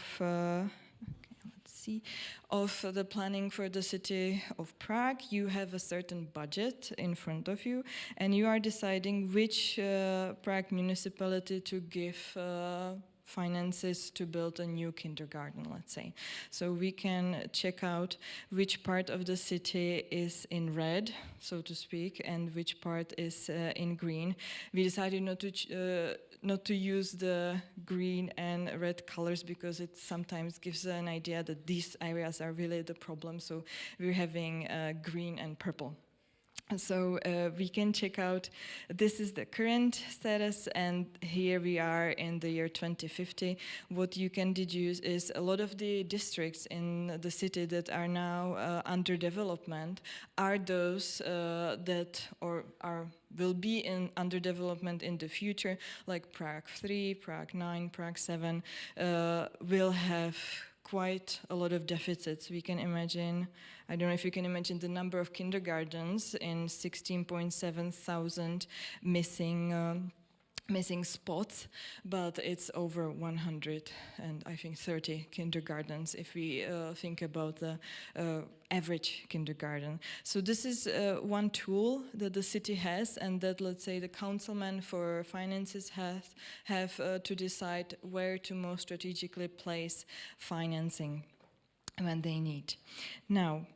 of the planning for the city of Prague. You have a certain budget in front of you, and you are deciding which Prague municipality to give finances to build a new kindergarten, let's say. So we can check out which part of the city is in red, so to speak, and which part is in green. We decided not to use the green and red colors because it sometimes gives an idea that these areas are really the problem. So we're having green and purple. So we can check out, this is the current status, and here we are in the year 2050. What you can deduce is a lot of the districts in the city that are now under development are those that will be in under development in the future, like Prague 3, Prague 9, Prague 7, will have quite a lot of deficits. We can imagine, I don't know if you can imagine the number of kindergartens in 16.7 thousand missing spots, but it's over 100 and I think 30 kindergartens if we think about the average kindergarten. So this is one tool that the city has, and that, let's say, the councilman for finances have to decide where to most strategically place financing when they need. Now,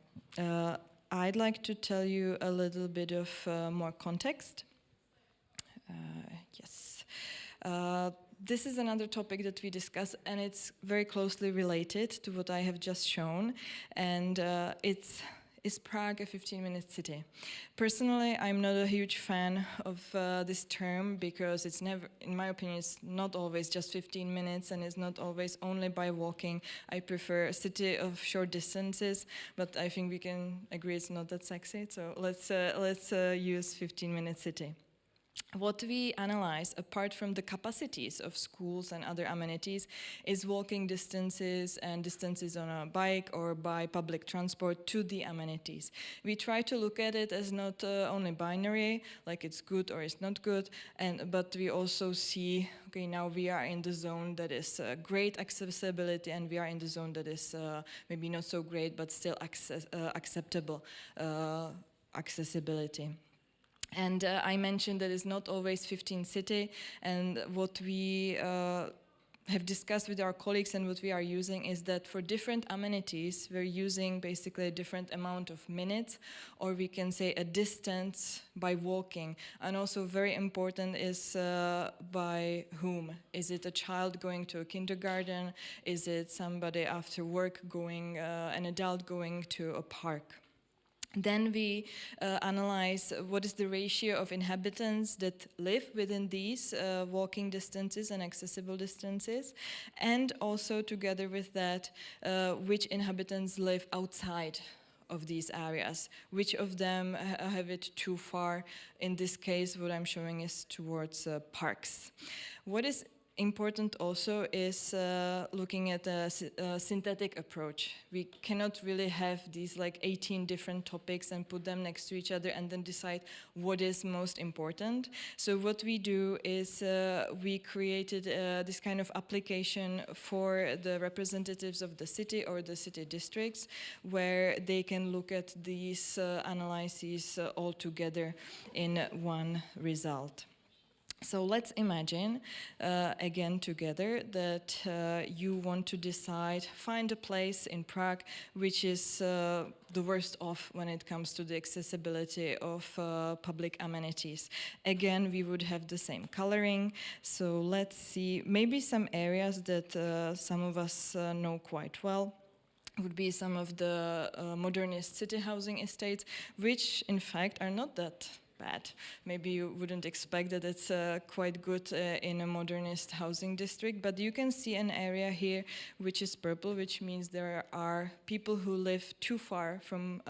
I'd like to tell you a little bit of more context. Yes. This is another topic that we discuss, and it's very closely related to what I have just shown, and is Prague a 15-minute city? Personally, I'm not a huge fan of this term because it's never, in my opinion, it's not always just 15 minutes and it's not always only by walking. I prefer a city of short distances, but I think we can agree it's not that sexy, so let's use 15-minute city. What we analyze, apart from the capacities of schools and other amenities, is walking distances and distances on a bike or by public transport to the amenities. We try to look at it as not only binary, like it's good or it's not good, but we also see, okay, now we are in the zone that is great accessibility, and we are in the zone that is maybe not so great, but still acceptable accessibility. And I mentioned that it's not always 15 city, and what we have discussed with our colleagues and what we are using is that for different amenities, we're using basically a different amount of minutes, or we can say a distance by walking. And also very important is by whom. Is it a child going to a kindergarten? Is it somebody after work going, an adult going to a park? Then we analyze what is the ratio of inhabitants that live within these walking distances and accessible distances, and also together with that, which inhabitants live outside of these areas, which of them have it too far. In this case, what I'm showing is towards parks. What is important also is looking at a synthetic approach. We cannot really have these like 18 different topics and put them next to each other and then decide what is most important. So what we do is we created this kind of application for the representatives of the city or the city districts, where they can look at these analyses all together in one result. So let's imagine, again together, that you want to decide, find a place in Prague which is the worst off when it comes to the accessibility of public amenities. Again, we would have the same coloring. So let's see, maybe some areas that some of us know quite well would be some of the modernist city housing estates, which in fact are not that bad. Maybe you wouldn't expect that it's quite good in a modernist housing district, but you can see an area here which is purple, which means there are people who live too far from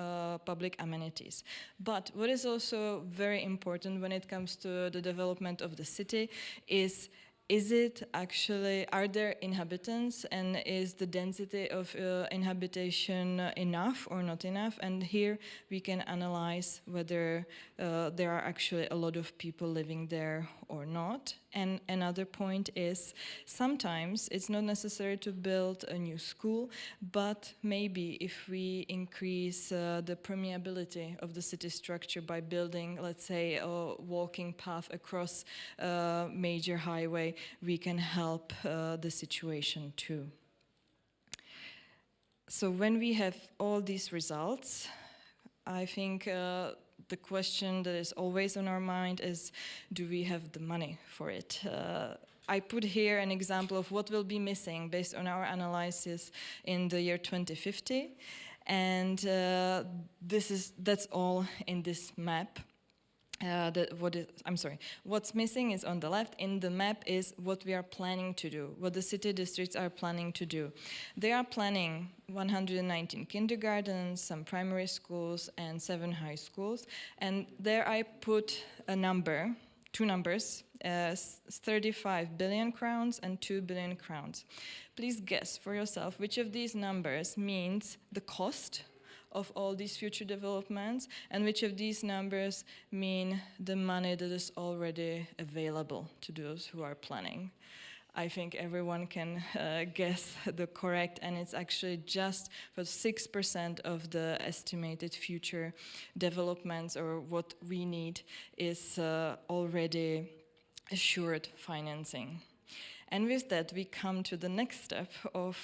public amenities. But what is also very important when it comes to the development of the city is it actually, are there inhabitants, and is the density of inhabitation enough or not enough? And here we can analyze whether there are actually a lot of people living there or not. And another point is sometimes it's not necessary to build a new school, but maybe if we increase the permeability of the city structure by building, let's say, a walking path across a major highway, we can help the situation too. So when we have all these results, I think the question that is always on our mind is, do we have the money for it? I put here an example of what will be missing based on our analysis in the year 2050. And that's all in this map. What's missing is on the left. In the map is what we are planning to do, what the city districts are planning to do. They are planning 119 kindergartens, some primary schools, and 7 high schools. And there I put a number, 2 numbers, 35 billion crowns and 2 billion crowns. Please guess for yourself which of these numbers means the cost of all these future developments, and which of these numbers mean the money that is already available to those who are planning. I think everyone can guess the correct, and it's actually just for 6% of the estimated future developments, or what we need is already assured financing. And with that, we come to the next step of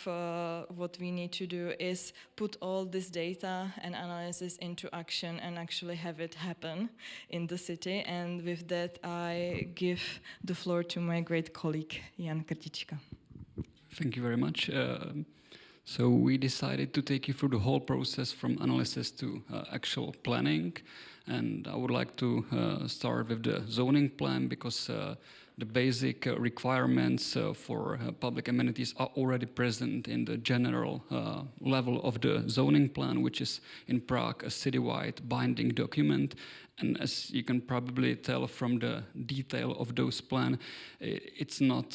what we need to do is put all this data and analysis into action and actually have it happen in the city. And with that, I give the floor to my great colleague, Jan Krtička. Thank you very much. So we decided to take you through the whole process from analysis to actual planning. And I would like to start with the zoning plan, because the basic requirements for public amenities are already present in the general level of the zoning plan, which is in Prague a citywide binding document. And as you can probably tell from the detail of those plans, it's not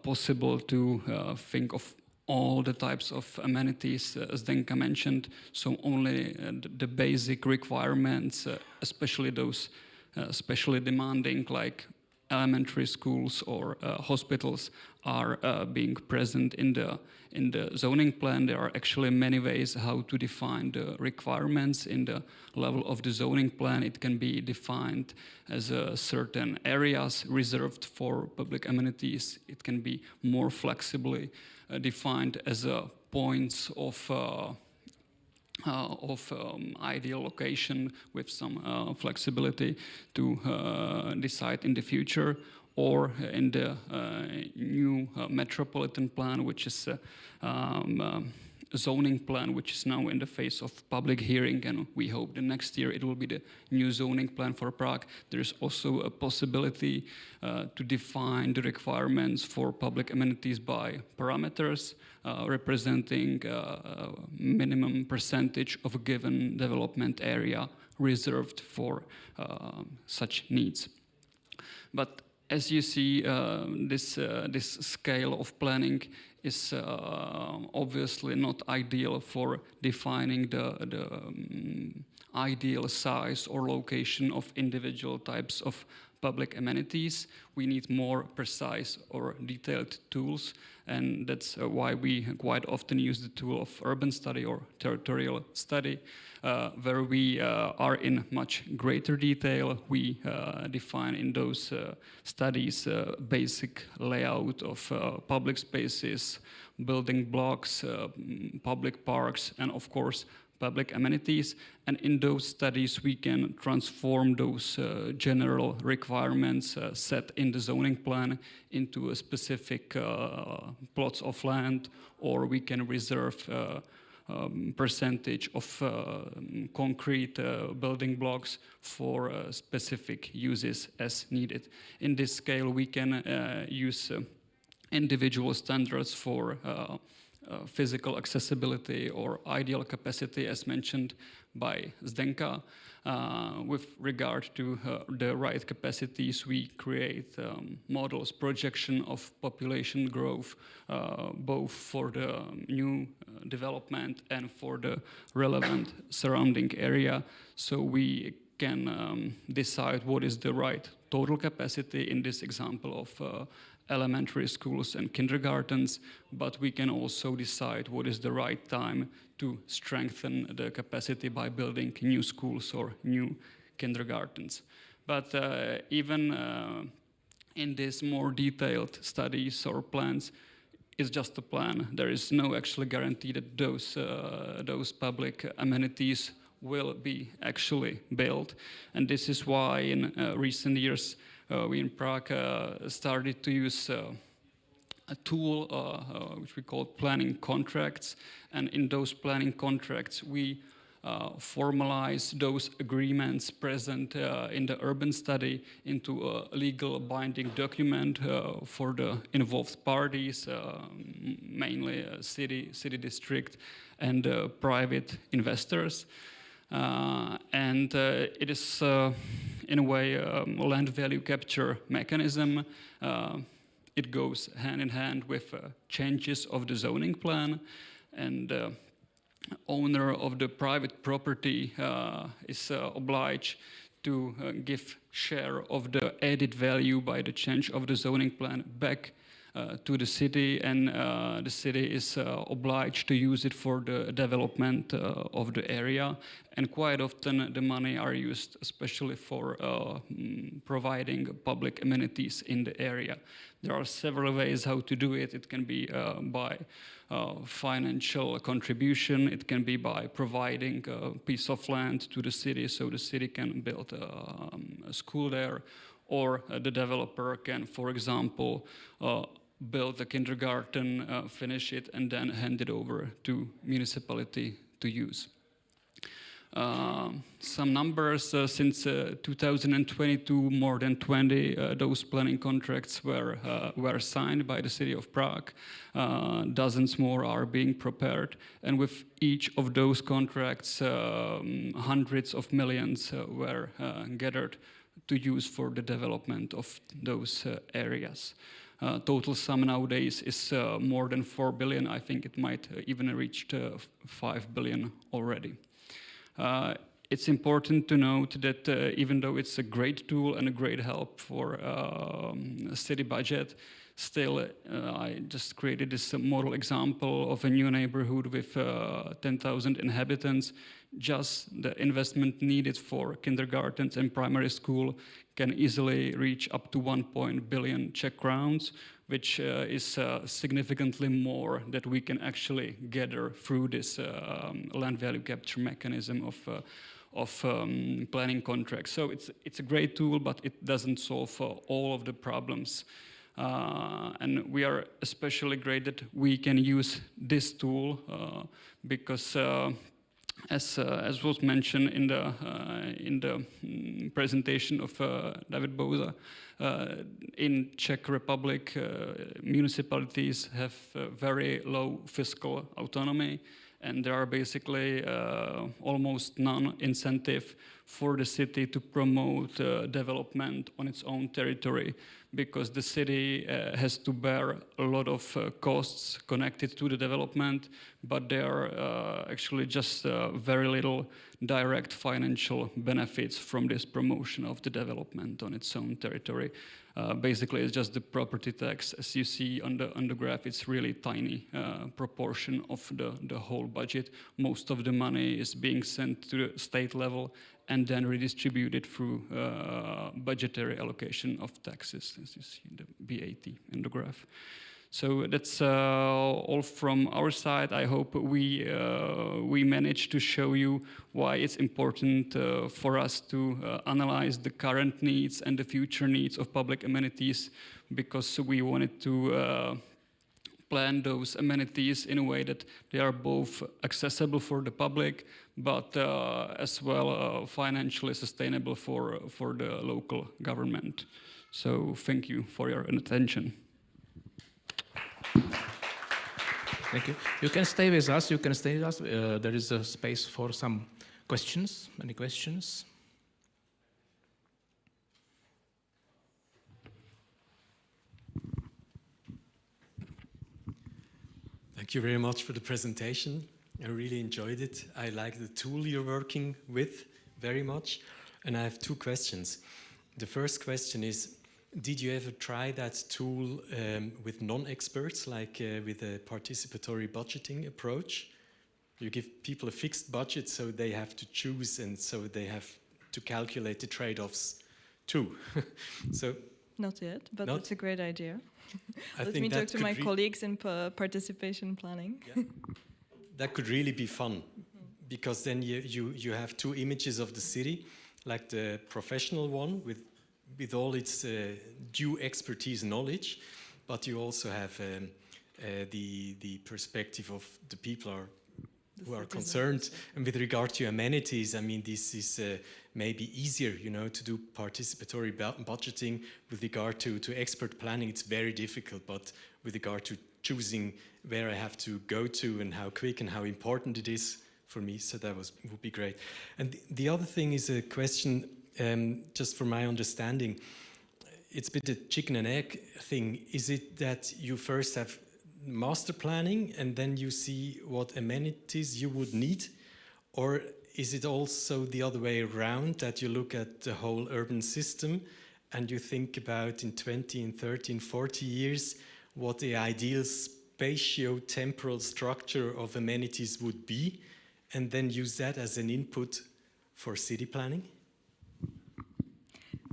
possible to think of all the types of amenities, as Zdenka mentioned, so only the basic requirements, especially those especially demanding, like elementary schools or hospitals, are being present in the zoning plan. There are actually many ways how to define the requirements in the level of the zoning plan. It can be defined as certain areas reserved for public amenities. It can be more flexibly defined as points of ideal location with some flexibility to decide in the future, or in the new metropolitan plan, which is zoning plan, which is now in the phase of public hearing, and we hope the next year it will be the new zoning plan for Prague. There's also a possibility to define the requirements for public amenities by parameters, representing minimum percentage of a given development area reserved for such needs. But as you see, this scale of planning is obviously not ideal for defining the ideal size or location of individual types of public amenities. We need more precise or detailed tools, and that's why we quite often use the tool of urban study or territorial study, where we are in much greater detail. We define in those studies basic layout of public spaces, building blocks, public parks, and of course public amenities. And in those studies we can transform those general requirements set in the zoning plan into a specific plots of land, or we can reserve percentage of concrete building blocks for specific uses as needed. In this scale we can use individual standards for physical accessibility or ideal capacity, as mentioned by Zdenka. With regard to the right capacities, we create models, projection of population growth, both for the new development and for the relevant surrounding area. So we can decide what is the right total capacity in this example of elementary schools and kindergartens, but we can also decide what is the right time to strengthen the capacity by building new schools or new kindergartens. But even in these more detailed studies or plans, it's just a plan. There is no actually guarantee that those public amenities will be actually built. And this is why in recent years we in Prague started to use a tool which we call planning contracts. And in those planning contracts we formalize those agreements present in the urban study into a legal binding document for the involved parties, mainly city district and private investors. And it is in a way land value capture mechanism. It goes hand in hand with changes of the zoning plan, and owner of the private property is obliged to give share of the added value by the change of the zoning plan back to the city, and the city is obliged to use it for the development of the area. And quite often the money are used especially for providing public amenities in the area. There are several ways how to do it. It can be by financial contribution. It can be by providing a piece of land to the city so the city can build a school there, or the developer can, for example, build a kindergarten, finish it, and then hand it over to municipality to use. Some numbers, since 2022, more than 20 those planning contracts were signed by the city of Prague. Dozens more are being prepared, and with each of those contracts, hundreds of millions were gathered to use for the development of those areas. Total sum nowadays is more than 4 billion. I think it might even reach 5 billion already. It's important to note that even though it's a great tool and a great help for a city budget, still I just created this model example of a new neighborhood with 10,000 inhabitants. Just the investment needed for kindergartens and primary school can easily reach up to 1 billion Czech crowns, which is significantly more that we can actually gather through this land value capture mechanism of planning contracts. So it's a great tool, but it doesn't solve all of the problems. And we are especially great that we can use this tool because as was mentioned in the presentation of David Bouza, in Czech Republic, municipalities have very low fiscal autonomy, and there are basically almost none incentive for the city to promote development on its own territory, because the city has to bear a lot of costs connected to the development, but there are actually just very little direct financial benefits from this promotion of the development on its own territory. Basically, it's just the property tax. As you see on the graph, it's really tiny proportion of the whole budget. Most of the money is being sent to the state level and then redistributed through budgetary allocation of taxes, as you see the BAT in the graph. So that's all from our side. I hope we managed to show you why it's important for us to analyze the current needs and the future needs of public amenities, because we wanted to plan those amenities in a way that they are both accessible for the public, but as well financially sustainable for the local government. So thank you for your attention. Thank you. You can stay with us. You can stay with us. There is a space for some questions. Any questions? Thank you very much for the presentation. I really enjoyed it. I like the tool you're working with very much. And I have two questions. The first question is, did you ever try that tool with non-experts, like with a participatory budgeting approach? You give people a fixed budget, so they have to choose, and so they have to calculate the trade-offs too. So not yet, but that's a great idea. Let think me talk to my colleagues in participation planning. Yeah. That could really be fun, because then you have two images of the city, like the professional one with all its due expertise and knowledge, but you also have the perspective of the people who are concerned. And with regard to amenities, I mean, this is maybe easier, you know, to do participatory budgeting. With regard to expert planning, it's very difficult, but with regard to choosing where I have to go to and how quick and how important it is for me, so that would be great. And the other thing is a question, just for my understanding, it's a bit a chicken and egg thing. Is it that you first have master planning and then you see what amenities you would need? Or is it also the other way around, that you look at the whole urban system and you think about in 20 and 30 and 40 years, what the ideal spatio-temporal structure of amenities would be, and then use that as an input for city planning?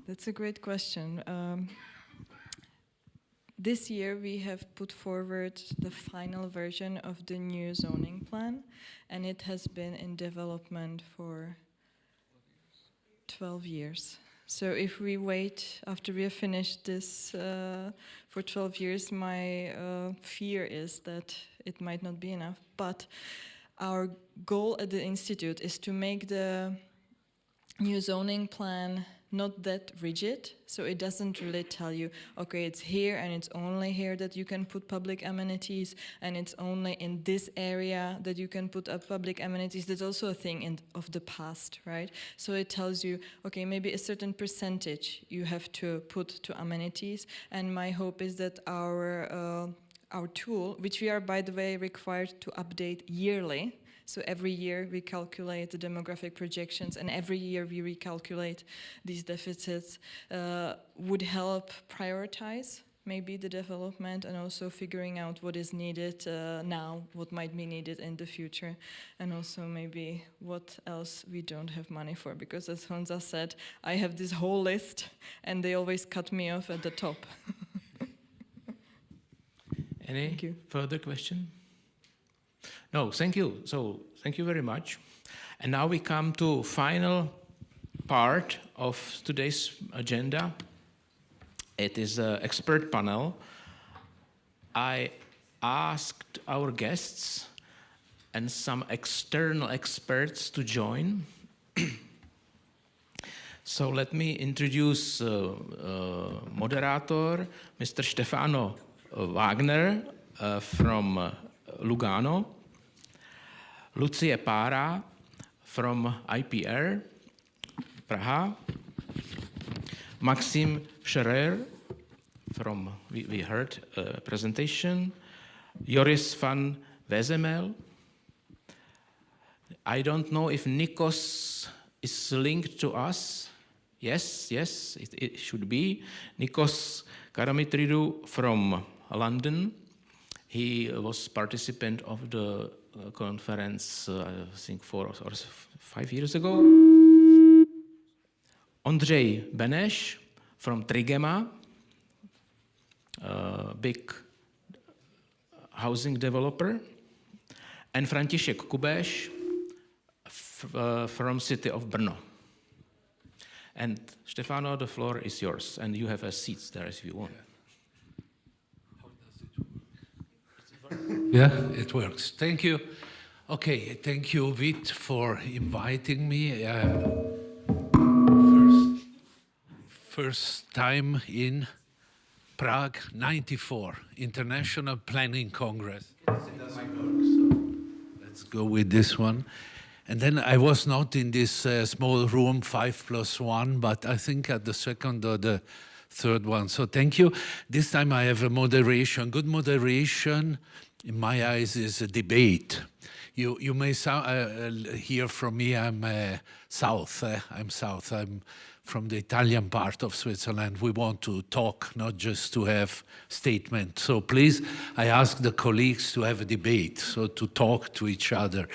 That's a great question. This year we have put forward the final version of the new zoning plan, and it has been in development for 12 years. So if we wait after we have finished this for 12 years, my fear is that it might not be enough. But our goal at the Institute is to make the new zoning plan not that rigid, so it doesn't really tell you, okay, it's here and it's only here that you can put public amenities, and it's only in this area that you can put up public amenities. That's also a thing of the past, right? So it tells you, okay, maybe a certain percentage you have to put to amenities, and my hope is that our tool, which we are, by the way, required to update yearly. So every year we calculate the demographic projections, and every year we recalculate these deficits, would help prioritize maybe the development, and also figuring out what is needed now, what might be needed in the future, and also maybe what else we don't have money for. Because as Honza said, I have this whole list and they always cut me off at the top. Any further question? No, thank you. So thank you very much. And now we come to final part of today's agenda. It is an expert panel. I asked our guests and some external experts to join. So let me introduce moderator, Mr. Stefano Wagner from Lugano, Lucie Pára from IPR, Praha, Maxim Scherer from, we heard a presentation, Joris van Wezemel. I don't know if Nikos is linked to us. Yes, it should be. Nikos Karamitridou from London. He was participant of the conference, I think 4 or 5 years ago. Ondřej Beneš from Trigema, a big housing developer. And František Kubeš from city of Brno. And Stefano, the floor is yours, and you have a seat there if you want. Yeah, it works. Thank you. Okay, thank you, Vit, for inviting me. First time in Prague, 94, International Planning Congress. Let's go with this one. And then I was not in this small room, 5+1, but I think at the second or the third one. So thank you. This time I have a moderation. Good moderation, in my eyes, is a debate. You may hear from me, I'm south. I'm from the Italian part of Switzerland. We want to talk, not just to have statements. So please, I ask the colleagues to have a debate, so to talk to each other.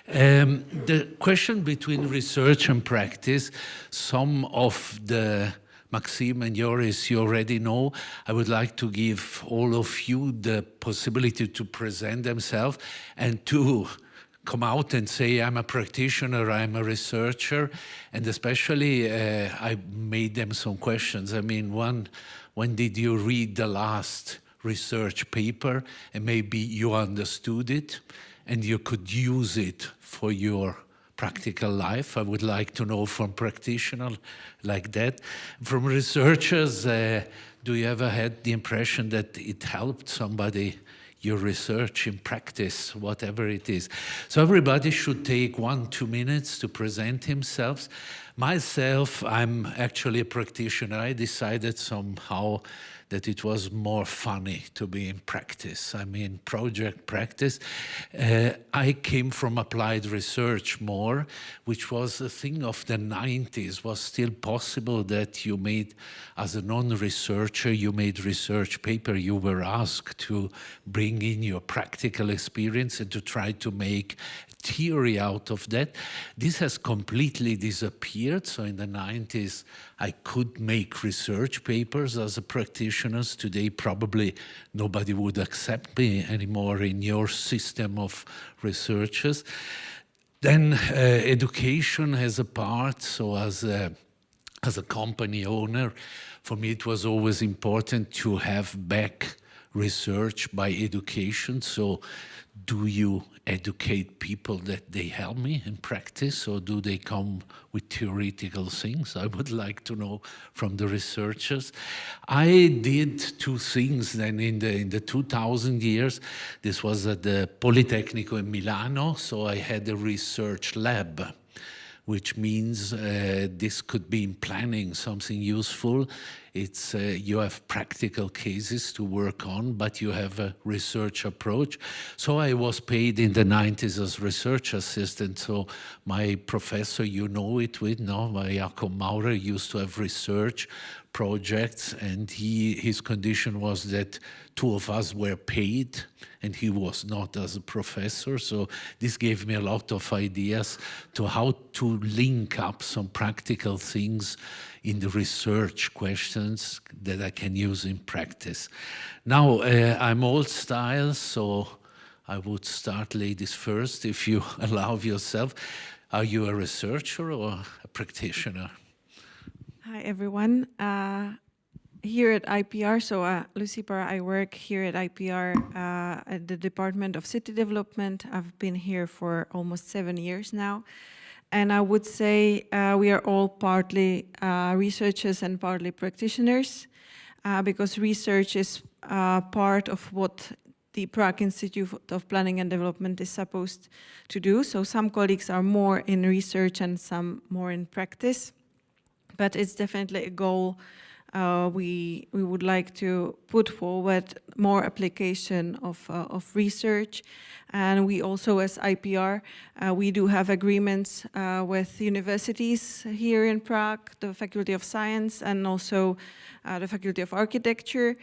The question between research and practice, some of the Maxime and Joris, you already know. I would like to give all of you the possibility to present themselves and to come out and say, I'm a practitioner, I'm a researcher, and especially I made them some questions. I mean, when did you read the last research paper, and maybe you understood it and you could use it for your practical life? I would like to know from practitioners like that. From researchers, do you ever had the impression that it helped somebody, your research in practice, whatever it is? So everybody should take 1-2 minutes to present themselves. Myself, I'm actually a practitioner. I decided somehow that it was more funny to be in practice. I mean, project practice. I came from applied research more, which was a thing of the 90s. Was still possible that you made, as a non-researcher, you made research paper. You were asked to bring in your practical experience and to try to make theory out of that. This has completely disappeared. So in the 90s, I could make research papers as a practitioner. Today, probably nobody would accept me anymore in your system of researchers. Then education has a part. So as a company owner, for me, it was always important to have back research by education. So do you educate people that they help me in practice, or do they come with theoretical things? I would like to know from the researchers. I did two things then in the 2000 years. This was at the Politecnico in Milano, so I had a research lab, which means this could be in planning, something useful. It's you have practical cases to work on, but you have a research approach. So I was paid in the 90s as research assistant. So my professor, you know it with, no, Jakob Maurer, used to have research projects, and his condition was that two of us were paid, and he was not as a professor. So this gave me a lot of ideas to how to link up some practical things in the research questions that I can use in practice. Now, I'm old style, so I would start ladies first, if you allow yourself. Are you a researcher or a practitioner? Hi, everyone. Here at IPR, so Lucy Parra, I work here at IPR at the Department of City Development. I've been here for almost 7 years now. And I would say we are all partly researchers and partly practitioners, because research is part of what the Prague Institute of Planning and Development is supposed to do. So some colleagues are more in research and some more in practice. But it's definitely a goal we would like to put forward, more application of research. And we also, as IPR, we do have agreements with universities here in Prague, the Faculty of Science and also the Faculty of Architecture.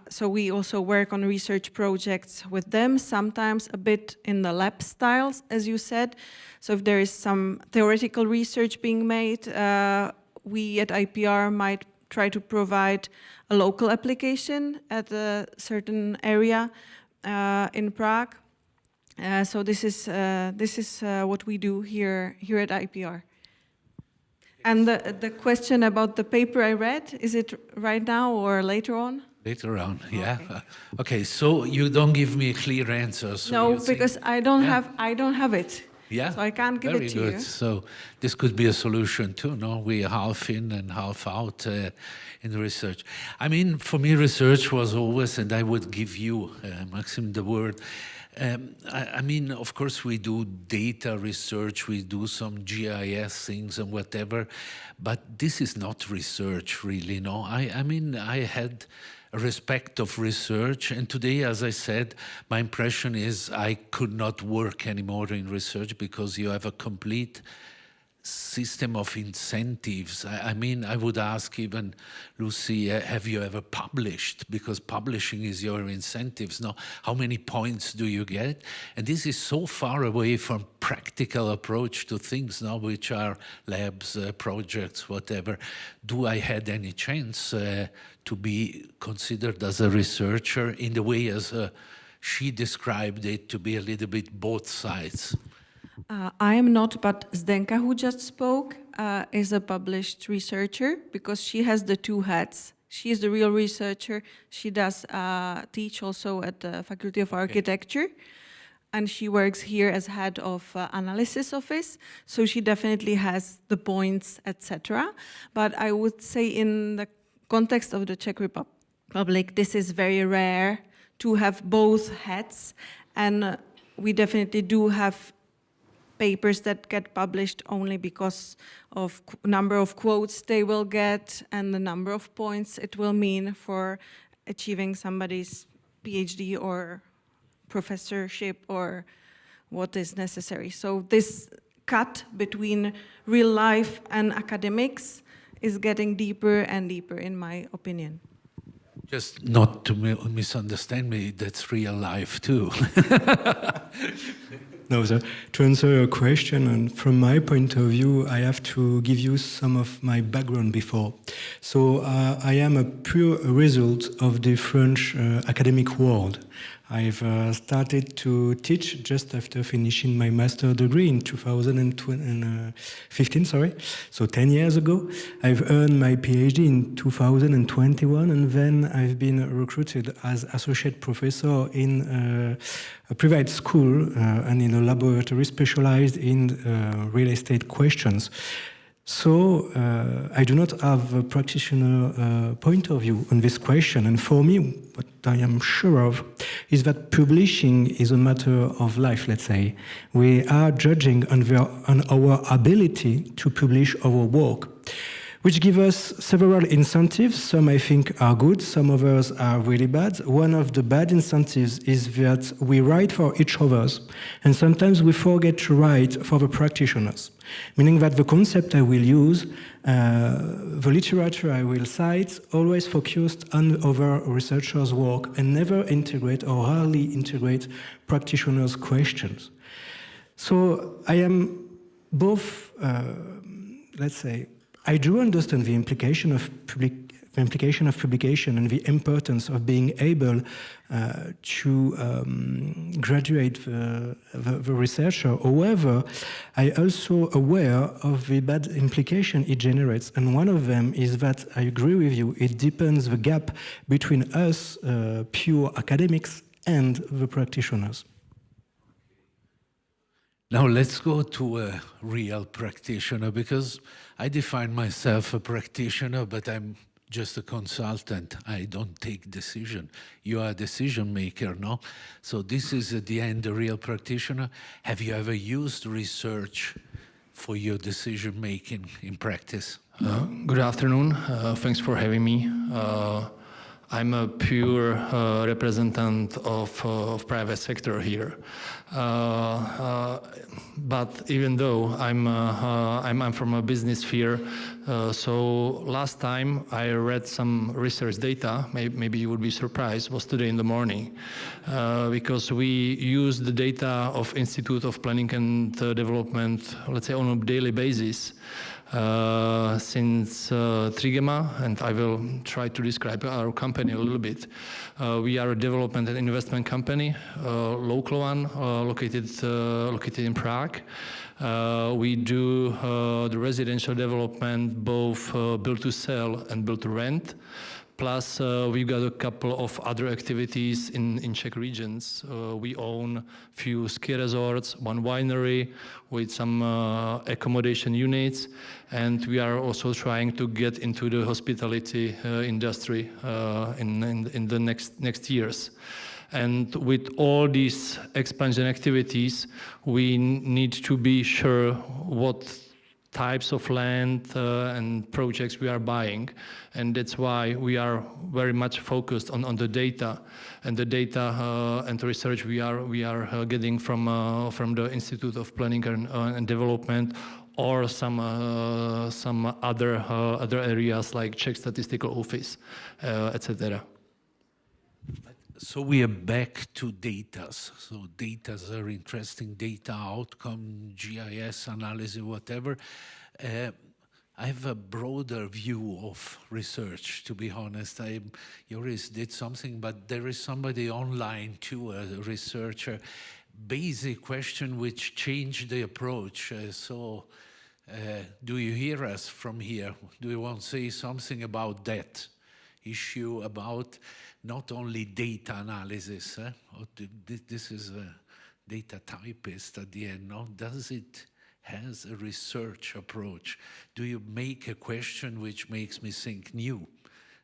So we also work on research projects with them, sometimes a bit in the lab styles, as you said. So if there is some theoretical research being made, we at IPR might try to provide a local application at a certain area in Prague. So this is what we do here at IPR. And the question about the paper I read, is it right now or later on? Later on, yeah. Okay, so you don't give me a clear answer. So no, because I don't have it. Yeah, so I can't give it to very good. you. So this could be a solution too, no? We are half in and half out in research. I mean, for me, research was always, and I would give you, Maxim, the word. I mean, of course, we do data research, we do some GIS things and whatever, but this is not research, really, no? I mean, I had a respect of research, and today, as I said, my impression is I could not work anymore in research because you have a complete system of incentives. I mean, I would ask even, Lucy, have you ever published? Because publishing is your incentives. Now, how many points do you get? And this is so far away from practical approach to things now, which are labs, projects, whatever. Do I had any chance to be considered as a researcher in the way as she described it, to be a little bit both sides? I am not, but Zdenka, who just spoke, is a published researcher because she has the two hats. She is the real researcher. She does teach also at the Faculty of Architecture, and she works here as head of analysis office. So she definitely has the points, etc. But I would say in the context of the Czech Republic, this is very rare to have both hats, and we definitely do have papers that get published only because of number of quotes they will get and the number of points it will mean for achieving somebody's PhD or professorship or what is necessary. So this cut between real life and academics is getting deeper and deeper, in my opinion. Just not to misunderstand me, that's real life too. No, sir. To answer your question, and from my point of view, I have to give you some of my background before. So I am a pure result of the French academic world. I've started to teach just after finishing my master degree in 2015, so 10 years ago. I've earned my PhD in 2021, and then I've been recruited as associate professor in a private school and in a laboratory specialized in real estate questions. So I do not have a practitioner point of view on this question. And for me, what I am sure of is that publishing is a matter of life, let's say. We are judging on our ability to publish our work, which give us several incentives. Some I think are good, some others are really bad. One of the bad incentives is that we write for each other's, and sometimes we forget to write for the practitioners, meaning that the concept I will use, the literature I will cite, always focused on other researchers' work and never integrate or hardly integrate practitioners' questions. So I am both, let's say, I do understand the implication of publication and the importance of being able to graduate the researcher. However, I also aware of the bad implication it generates, and one of them is that I agree with you. It deepens the gap between us, pure academics, and the practitioners. Now let's go to a real practitioner, because I define myself a practitioner, but I'm just a consultant. I don't take decision. You are a decision maker, no? So this is at the end a real practitioner. Have you ever used research for your decision making in practice? Good afternoon. Thanks for having me. I'm a pure representative of private sector here, but even though I'm from a business sphere, so last time I read some research data, maybe you would be surprised, was today in the morning, because we use the data of Institute of Planning and Development, let's say on a daily basis. Since Trigema, and I will try to describe our company a little bit. We are a development and investment company, local one, located in Prague. We do the residential development, both build to sell and build to rent. Plus, we've got a couple of other activities in Czech regions. We own few ski resorts, one winery with some accommodation units, and we are also trying to get into the hospitality industry in the next years. And with all these expansion activities, we need to be sure what types of land and projects we are buying, and that's why we are very much focused on the data and the data and the research we are getting from the Institute of Planning and Development, or some other areas like Czech Statistical Office, etc. So we are back to data. So data are interesting, data outcome, GIS analysis, whatever. I have a broader view of research, to be honest. Joris did something, but there is somebody online too, a researcher. Basic question which changed the approach. Do you hear us from here? Do you want to say something about that issue, about not only data analysis? This is a data typist at the end, no? Does it has a research approach? Do you make a question which makes me think new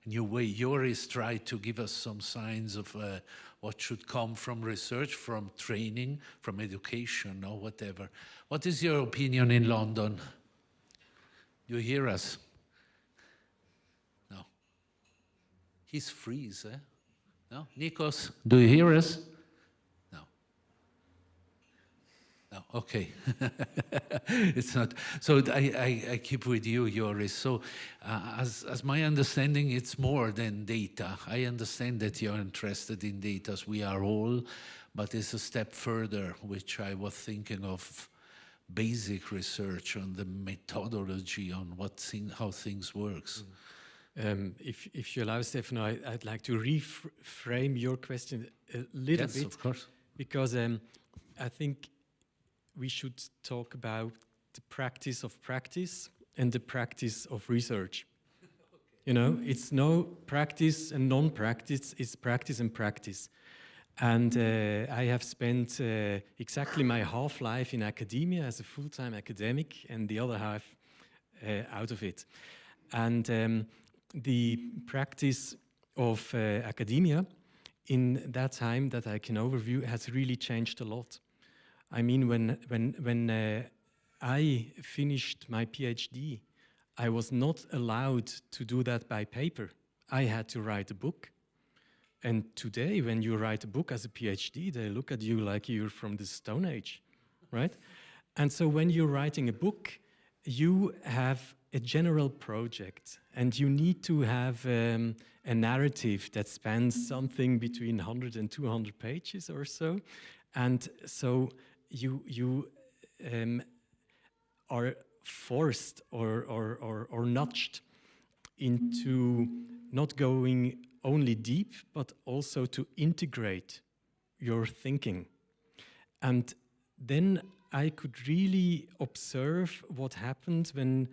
way? Joris tried to give us some signs of what should come from research, from training, from education, or whatever. What is your opinion in London? You hear us? No. He's freeze, eh? No? Nikos, do you hear us? No. No, okay. It's not. So I keep with you, Joris. So as my understanding, it's more than data. I understand that you're interested in data, as we are all, but it's a step further, which I was thinking of basic research on the methodology, on how things works. If you allow, Stefano, I'd like to reframe your question a little bit. Yes, of course. Because I think we should talk about the practice of practice and the practice of research. Okay. You know, it's no practice and non-practice, it's practice and practice. And I have spent exactly my half-life in academia as a full-time academic and the other half out of it. And the practice of academia in that time that I can overview has really changed a lot. I mean, when I finished my PhD, I was not allowed to do that by paper. I had to write a book. And today, when you write a book as a PhD, they look at you like you're from the Stone Age, right? And so when you're writing a book, you have a general project, and you need to have a narrative that spans something between 100 and 200 pages or so. And so you are forced or nudged into not going only deep, but also to integrate your thinking. And then I could really observe what happened when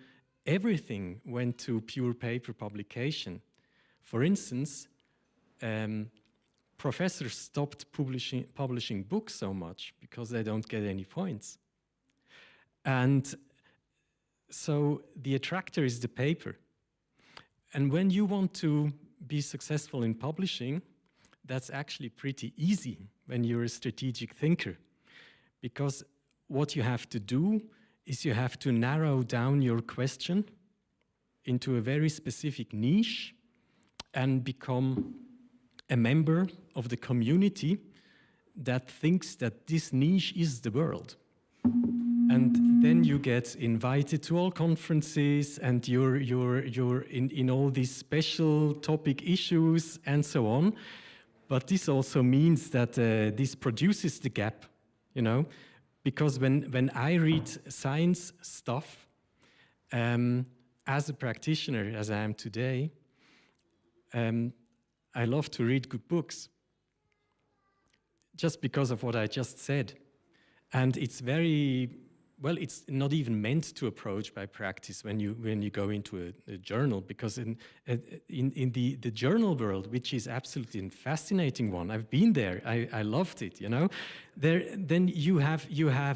everything went to pure paper publication. For instance, professors stopped publishing books so much because they don't get any points. And so the attractor is the paper. And when you want to be successful in publishing, that's actually pretty easy when you're a strategic thinker. Because what you have to do is you have to narrow down your question into a very specific niche and become a member of the community that thinks that this niche is the world. And then you get invited to all conferences, and you're in all these special topic issues and so on. But this also means that this produces the gap, you know, because when I read science stuff, as a practitioner, as I am today, I love to read good books, just because of what I just said. And it's very, well, it's not even meant to approach by practice when you go into a journal, because in the journal world, which is absolutely a fascinating one, I've been there, I loved it, you know. Then you have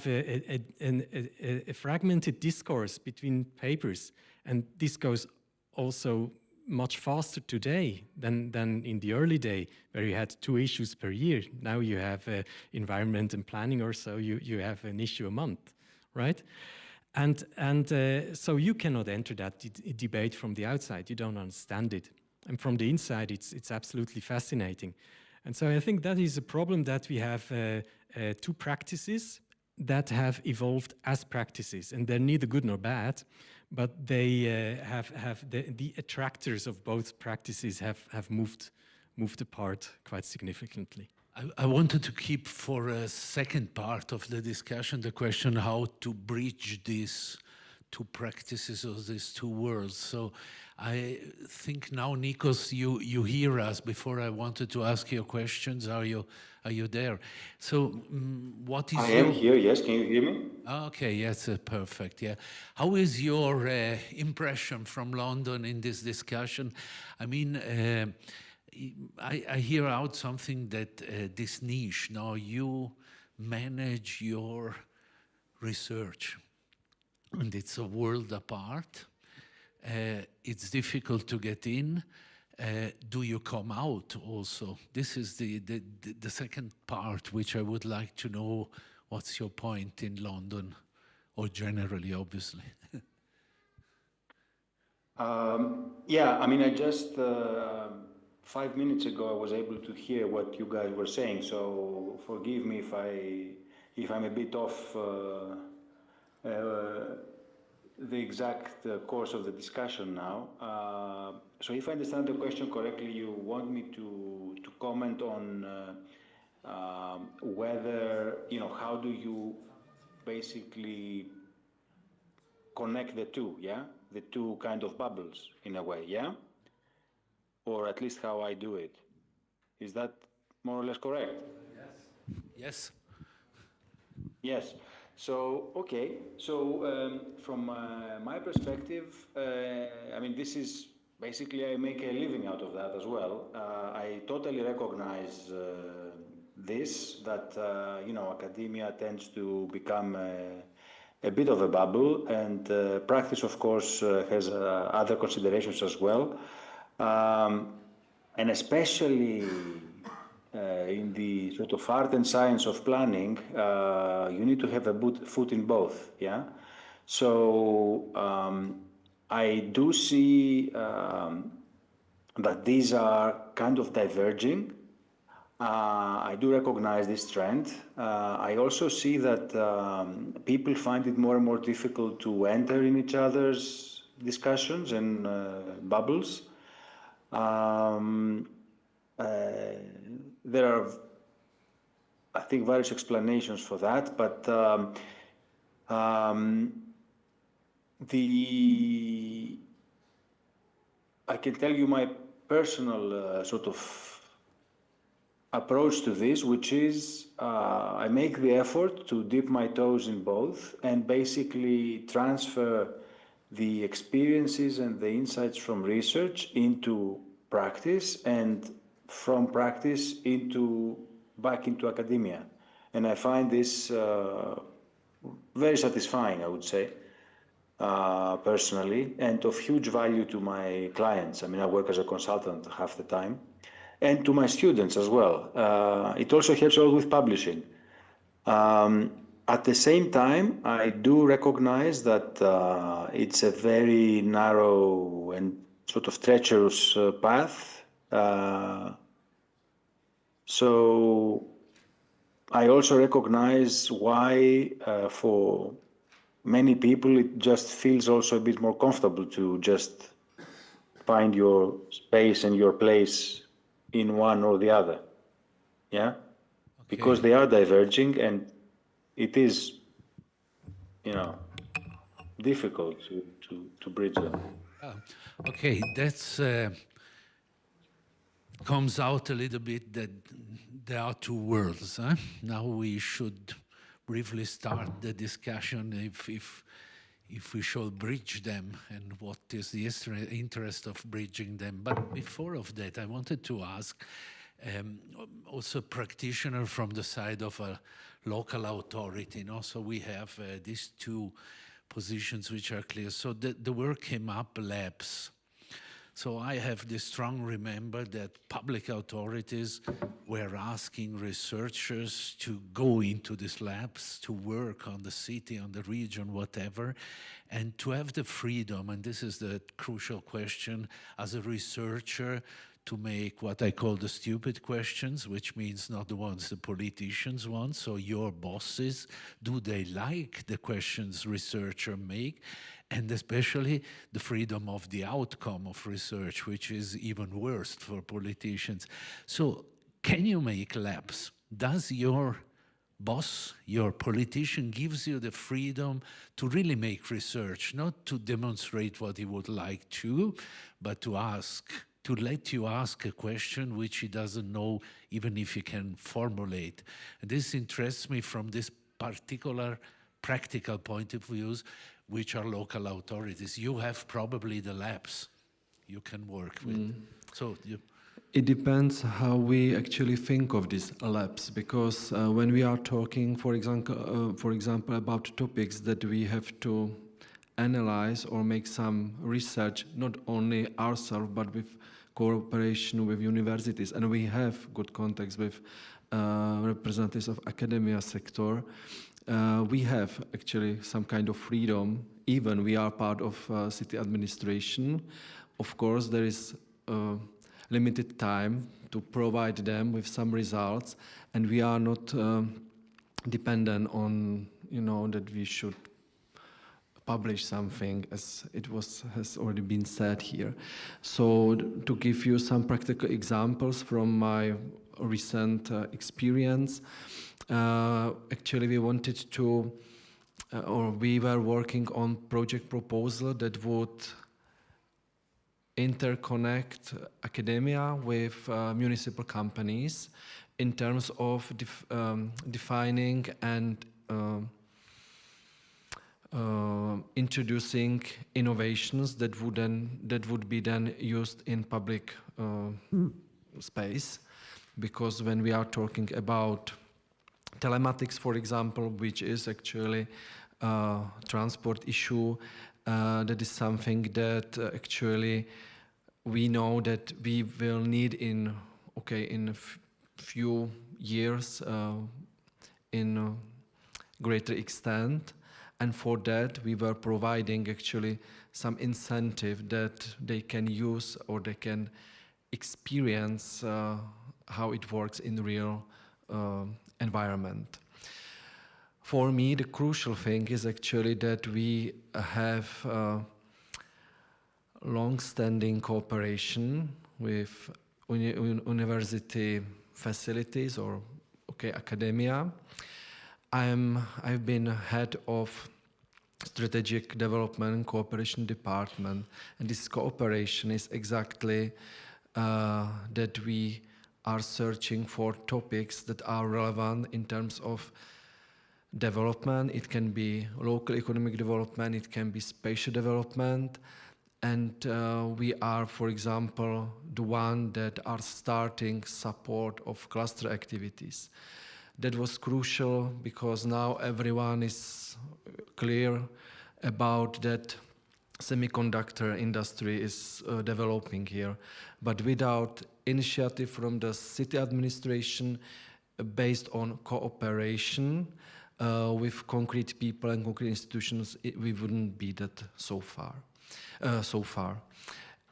a fragmented discourse between papers, and this goes also much faster today than in the early day, where you had 2 issues per year. Now you have environment and planning, or so you have an issue a month, right? And so you cannot enter that debate from the outside. You don't understand it. And from the inside, it's absolutely fascinating. And so I think that is a problem, that we have 2 practices that have evolved as practices, and they're neither good nor bad, but they have the attractors of both practices have moved apart quite significantly. I wanted to keep for a second part of the discussion the question how to bridge these 2 practices or these 2 worlds. So I think now, Nikos, you hear us. Before I wanted to ask you questions. Are you there? So what is I am here, yes. Can you hear me? Okay, yes, perfect, yeah. How is your impression from London in this discussion? I mean, I hear out something that this niche, now you manage your research, and it's a world apart. It's difficult to get in. do you come out also? This is the second part, which I would like to know. What's your point in London, or generally, obviously? Yeah, I mean, I just 5 minutes ago I was able to hear what you guys were saying. So forgive me if I'm a bit off the exact course of the discussion now. So if I understand the question correctly, you want me to comment on whether, how do you basically connect the two, yeah? The two kind of bubbles in a way, yeah? Or at least how I do it. Is that more or less correct? Yes. Yes. So, okay. So from my perspective, I mean, this is basically I make a living out of that as well. I totally recognize this, that, academia tends to become a bit of a bubble, and practice, of course, has other considerations as well. And especially in the sort of art and science of planning, you need to have a foot in both, yeah? So I do see that these are kind of diverging. I do recognize this trend. I also see that people find it more and more difficult to enter in each other's discussions and bubbles. There are, I think, various explanations for that, but I can tell you my personal sort of approach to this, which is I make the effort to dip my toes in both and basically transfer the experiences and the insights from research into practice, and from practice back into academia. And I find this very satisfying, I would say, personally, and of huge value to my clients. I mean, I work as a consultant half the time, and to my students as well. It also helps a lot with publishing. At the same time, I do recognize that it's a very narrow and sort of treacherous path. So I also recognize why for many people it just feels also a bit more comfortable to just find your space and your place in one or the other, yeah? Okay. Because they are diverging, and it is, difficult to bridge them. Okay, that's comes out a little bit that there are two worlds. Huh? Now we should briefly start the discussion if we should bridge them and what is the interest of bridging them. But before of that, I wanted to ask also practitioner from the side of a local authority. So we have these two positions which are clear. So the word came up, labs. So I have this strong remember that public authorities were asking researchers to go into these labs, to work on the city, on the region, whatever, and to have the freedom, and this is the crucial question, as a researcher, to make what I call the stupid questions, which means not the ones the politicians want. So your bosses, do they like the questions researchers make? And especially the freedom of the outcome of research, which is even worse for politicians. So can you make labs? Does your boss, your politician, gives you the freedom to really make research, not to demonstrate what he would like to, but to ask, to let you ask a question which he doesn't know, even if he can formulate. And this interests me from this particular practical point of view, which are local authorities. You have probably the labs you can work with. So it depends how we actually think of these labs, because when we are talking, for example, about topics that we have to analyze or make some research, not only ourselves, but with cooperation with universities. And we have good contacts with representatives of academia sector. We have actually some kind of freedom, even we are part of city administration. Of course, there is limited time to provide them with some results, and we are not dependent on, that we should publish something, as has already been said here. So to give you some practical examples from my recent experience, actually we wanted to, or we were working on project proposal that would interconnect academia with municipal companies in terms of defining and introducing innovations that would be then used in public space. Because when we are talking about telematics, for example, which is actually a transport issue, that is something that actually we know that we will need in a few years in a greater extent. And for that, we were providing actually some incentive that they can use or they can experience how it works in real environment. For me, the crucial thing is actually that we have long-standing cooperation with university facilities or academia. I've been head of strategic development and cooperation department, and this cooperation is exactly that we are searching for topics that are relevant in terms of development. It can be local economic development, it can be spatial development, and we are, for example, the one that are starting support of cluster activities. That was crucial because now everyone is clear about that semiconductor industry is developing here. But without initiative from the city administration based on cooperation with concrete people and concrete institutions, we wouldn't be that so far.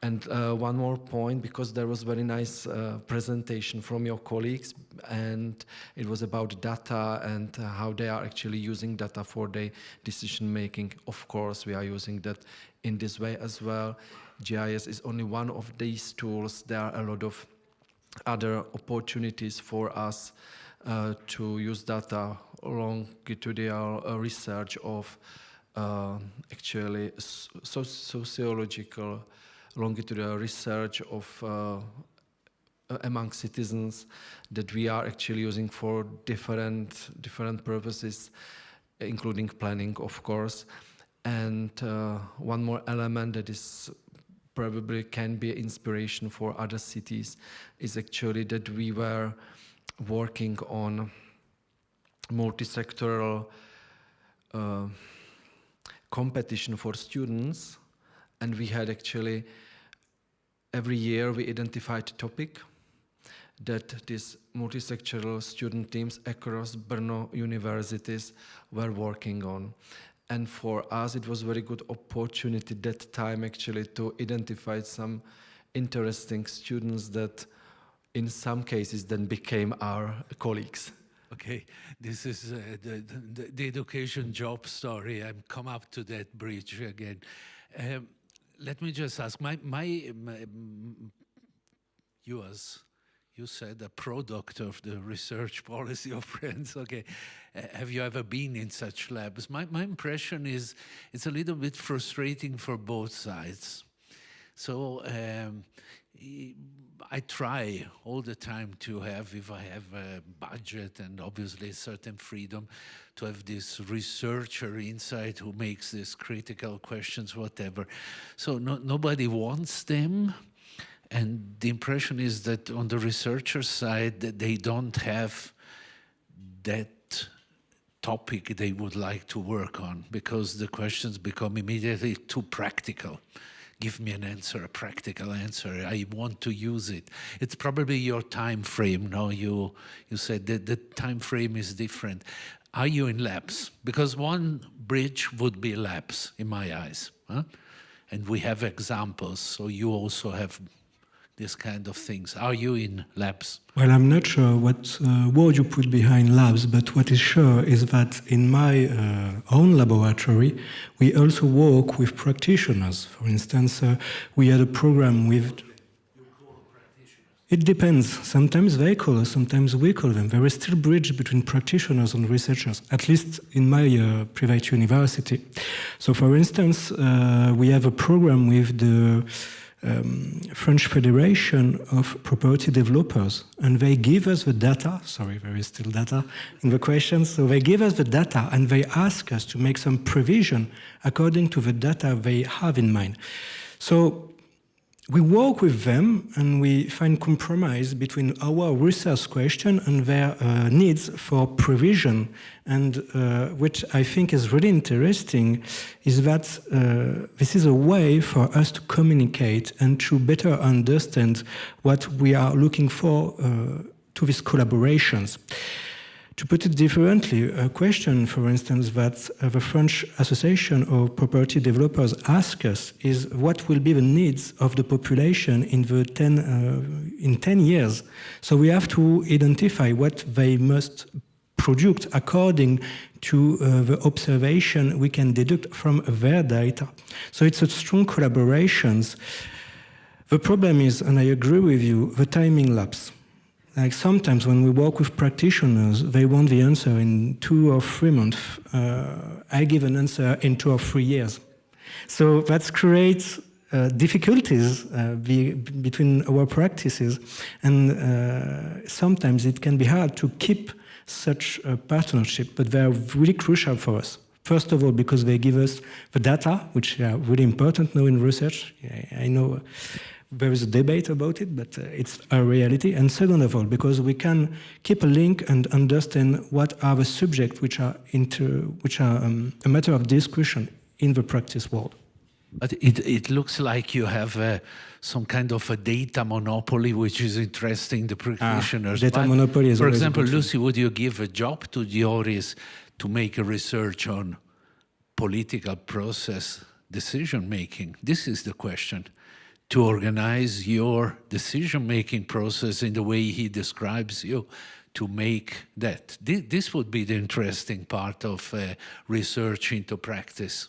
And one more point, because there was very nice presentation from your colleagues, and it was about data and how they are actually using data for their decision making. Of course, we are using that in this way as well. GIS is only one of these tools. There are a lot of other opportunities for us to use data, longitudinal research of actually sociological longitudinal research of among citizens that we are actually using for different purposes, including planning, of course. And one more element that is probably can be inspiration for other cities is actually that we were working on multi-sectoral competition for students, and we had actually every year we identified a topic that these multi-sectoral student teams across Brno universities were working on. And for us, it was a very good opportunity that time actually to identify some interesting students that in some cases then became our colleagues. Okay, this is the education job story. I'm come up to that bridge again. Let me just ask, you said a product of the research policy of France. Okay, have you ever been in such labs? My impression is it's a little bit frustrating for both sides. So I try all the time to have, if I have a budget and obviously a certain freedom, to have this researcher inside who makes these critical questions, whatever. So nobody wants them. And the impression is that on the researcher side, that they don't have that topic they would like to work on, because the questions become immediately too practical. Give me an answer, a practical answer. I want to use it. It's probably your time frame. No, you said that the time frame is different. Are you in labs? Because one bridge would be labs, in my eyes. Huh? And we have examples, so you also have this kind of things. Are you in labs? Well, I'm not sure what word you put behind labs, but what is sure is that in my own laboratory, we also work with practitioners. For instance, we had a program with... It depends. Sometimes they call us, sometimes we call them. There is still a bridge between practitioners and researchers, at least in my private university. So, for instance, we have a program with the French Federation of Property Developers, and they give us the data. Sorry, there is still data in the questions. So they give us the data, and they ask us to make some provision according to the data they have in mind. So we work with them, and we find compromise between our research question and their needs for provision. And which I think is really interesting is that this is a way for us to communicate and to better understand what we are looking for to these collaborations. To put it differently, a question, for instance, that the French Association of Property Developers ask us is what will be the needs of the population in 10 years. So we have to identify what they must produce according to the observation we can deduct from their data. So it's a strong collaboration. The problem is, and I agree with you, the timing lapse. Like sometimes when we work with practitioners, they want the answer in 2 or 3 months. I give an answer in 2 or 3 years. So that creates difficulties between our practices. And sometimes it can be hard to keep such a partnership, but they're really crucial for us. First of all, because they give us the data, which are really important now in research. I know there is a debate about it, but it's a reality. And second of all, because we can keep a link and understand what are the subjects which are a matter of discussion in the practice world. But it looks like you have some kind of a data monopoly, which is interesting the practitioners. Data monopoly is for always example, a good thing. Lucy, would you give a job to Dioris to make a research on political process decision-making? This is the question. To organize your decision-making process in the way he describes you, to make that. This would be the interesting part of research into practice.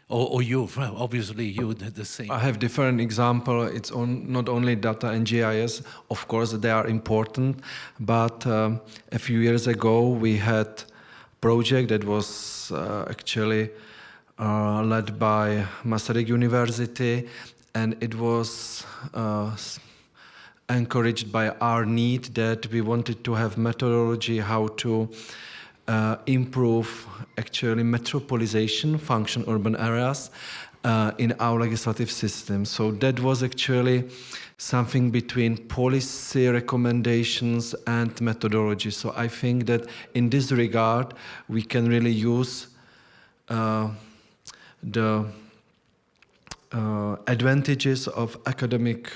Or you, obviously you did the same. I have different example. It's not only data and GIS. Of course, they are important. But a few years ago, we had a project that was actually led by Masaryk University. And it was encouraged by our need that we wanted to have methodology how to improve actually metropolization, function urban areas in our legislative system. So that was actually something between policy recommendations and methodology. So I think that in this regard, we can really use the advantages of academic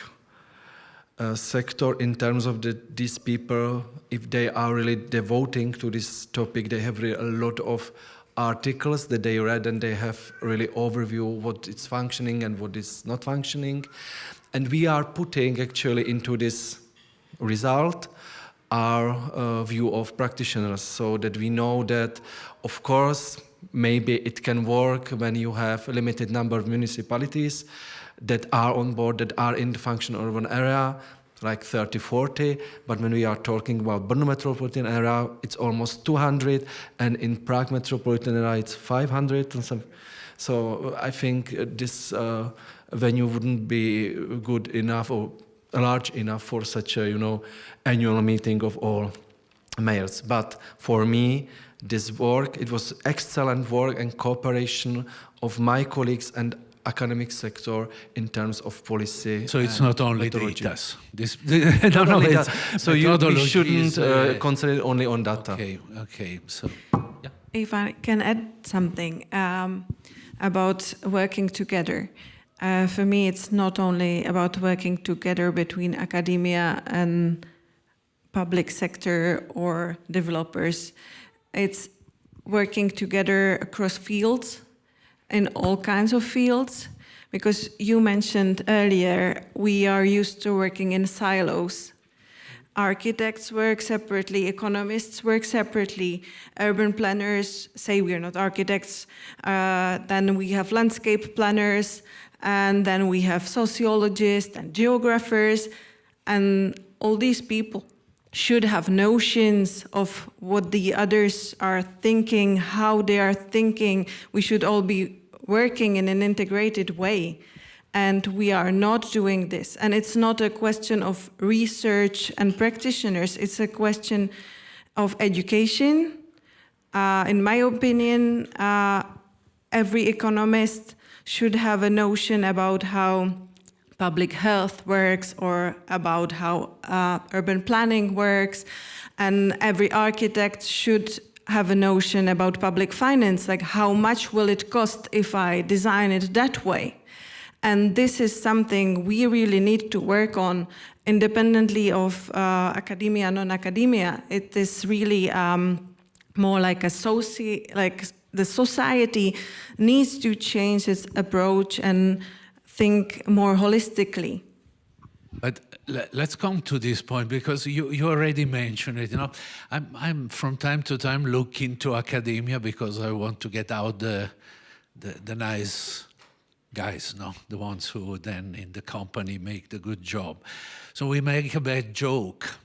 sector in terms of these people, if they are really devoting to this topic, they have really a lot of articles that they read and they have really overview what is functioning and what is not functioning. And we are putting actually into this result our view of practitioners, so that we know that, of course, maybe it can work when you have a limited number of municipalities that are on board, that are in the functional urban area, like 30, 40. But when we are talking about Brno metropolitan area, it's almost 200. And in Prague metropolitan area, it's 500. And so I think this venue wouldn't be good enough or large enough for such a, annual meeting of all mayors. But for me, this work, it was excellent work and cooperation of my colleagues and academic sector in terms of policy. So it's not only data. So we shouldn't concentrate only on data. Okay. So, yeah. if I can add something about working together. For me, it's not only about working together between academia and public sector or developers. It's working together across fields, in all kinds of fields, because you mentioned earlier, we are used to working in silos. Architects work separately, economists work separately, urban planners say we are not architects, then we have landscape planners, and then we have sociologists and geographers, and all these people should have notions of what the others are thinking, how they are thinking. We should all be working in an integrated way. And we are not doing this. And it's not a question of research and practitioners, it's a question of education. In my opinion, every economist should have a notion about how public health works or about how urban planning works. And every architect should have a notion about public finance, like how much will it cost if I design it that way? And this is something we really need to work on independently of academia, non-academia. It is really more like the society needs to change its approach and think more holistically. But let's come to this point, because you already mentioned it. You know, I'm from time to time look into academia because I want to get out the nice guys, no, the ones who then in the company make the good job. So we make a bad joke.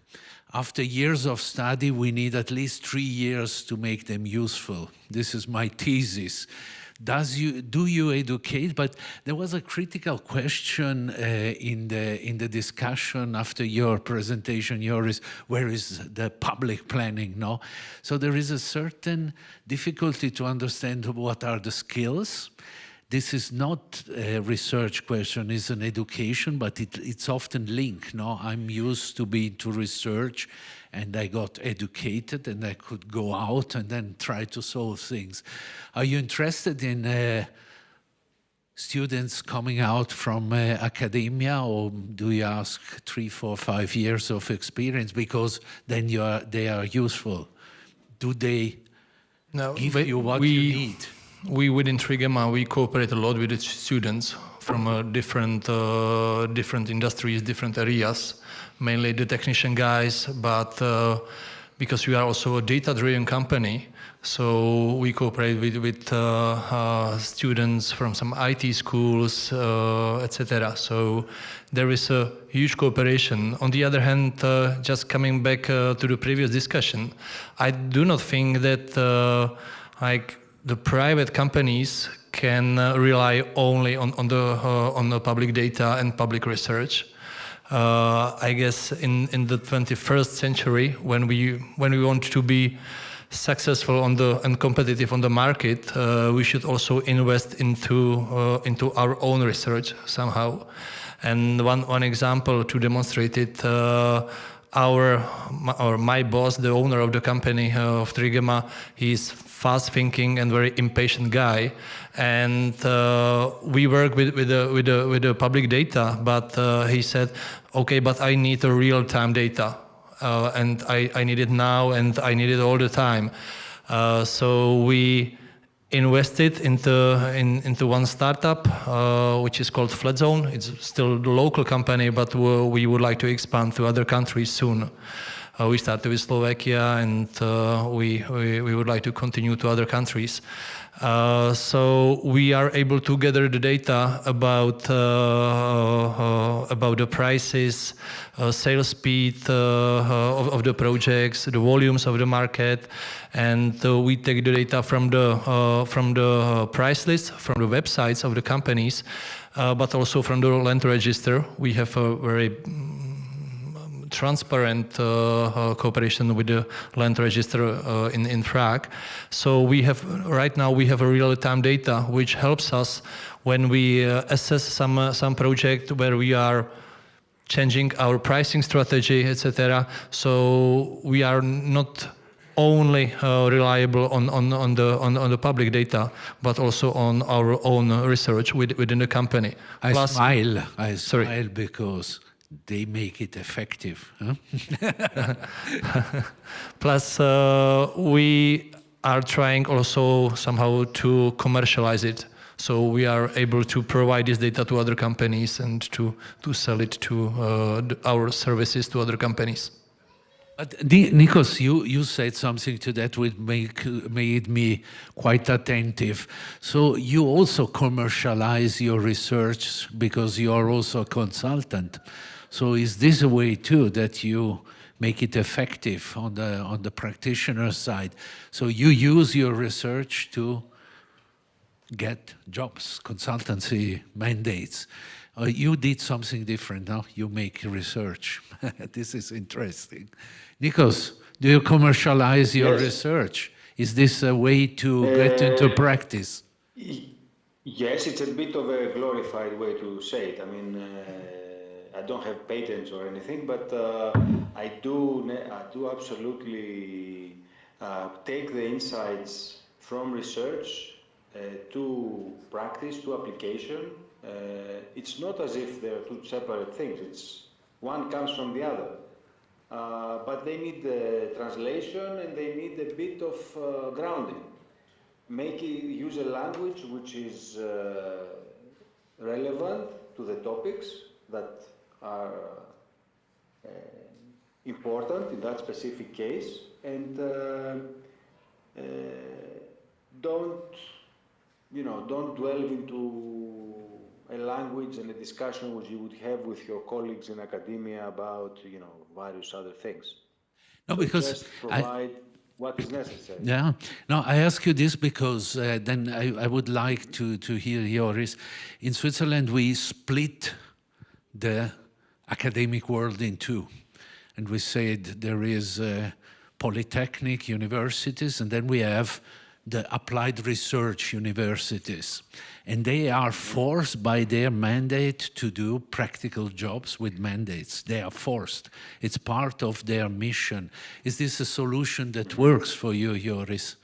After years of study, we need at least 3 years to make them useful. This is my thesis. Do you educate? But there was a critical question in the discussion after your presentation. Where is the public planning? No, so there is a certain difficulty to understand what are the skills. This is not a research question, it's an education, but it's often linked. No, I'm used to be into research, and I got educated, and I could go out and then try to solve things. Are you interested in students coming out from academia, or do you ask 3, 4, 5 years of experience because then they are useful? Do they give you what you need? We within Trigema, we cooperate a lot with the students from different industries, different areas, mainly the technician guys, but because we are also a data-driven company, so we cooperate with students from some IT schools, etc. So there is a huge cooperation. On the other hand, just coming back to the previous discussion, I do not think that the private companies can rely only on the public data and public research. I guess in the 21st century, when we want to be successful and competitive on the market, we should also invest into our own research somehow. And one example to demonstrate it. My boss, the owner of the company of Trigema, he's fast-thinking and very impatient guy, and we work with the public data. But he said, "Okay, but I need the real-time data, and I need it now, and I need it all the time." So we invested into one startup, which is called Flat Zone. It's still the local company, but we would like to expand to other countries soon. We started with Slovakia, and we would like to continue to other countries. So we are able to gather the data about the prices, sales speed of the projects, the volumes of the market, and we take the data from the price list, from the websites of the companies, but also from the land register. We have a very transparent cooperation with the land register in Prague. So right now we have a real-time data which helps us when we assess some project where we are changing our pricing strategy, etc. So we are not only reliable on the public data, but also on our own research within the company. I smile because they make it effective. Huh? Plus, we are trying also somehow to commercialize it. So we are able to provide this data to other companies and to sell it to our services to other companies. But Nikos, you said something to that which made me quite attentive. So you also commercialize your research because you are also a consultant. So is this a way too that you make it effective on the practitioner side? So you use your research to get jobs, consultancy mandates. You did something different now. You make research. This is interesting. Nikos, do you commercialize your research? Is this a way to get into practice? Yes, it's a bit of a glorified way to say it. I mean, I don't have patents or anything, but I do absolutely take the insights from research to practice, to application. It's not as if they're two separate things. It's one comes from the other. But they need the translation and they need a bit of grounding. Use a language which is relevant to the topics that are important in that specific case, and don't delve into a language and a discussion which you would have with your colleagues in academia about, various other things. No, because just provide what is necessary. Yeah. No, I ask you this because then I would like to hear yours. In Switzerland, we split the academic world in two. And we said there is polytechnic universities, and then we have the applied research universities. And they are forced by their mandate to do practical jobs with mandates. They are forced. It's part of their mission. Is this a solution that works for you, Joris?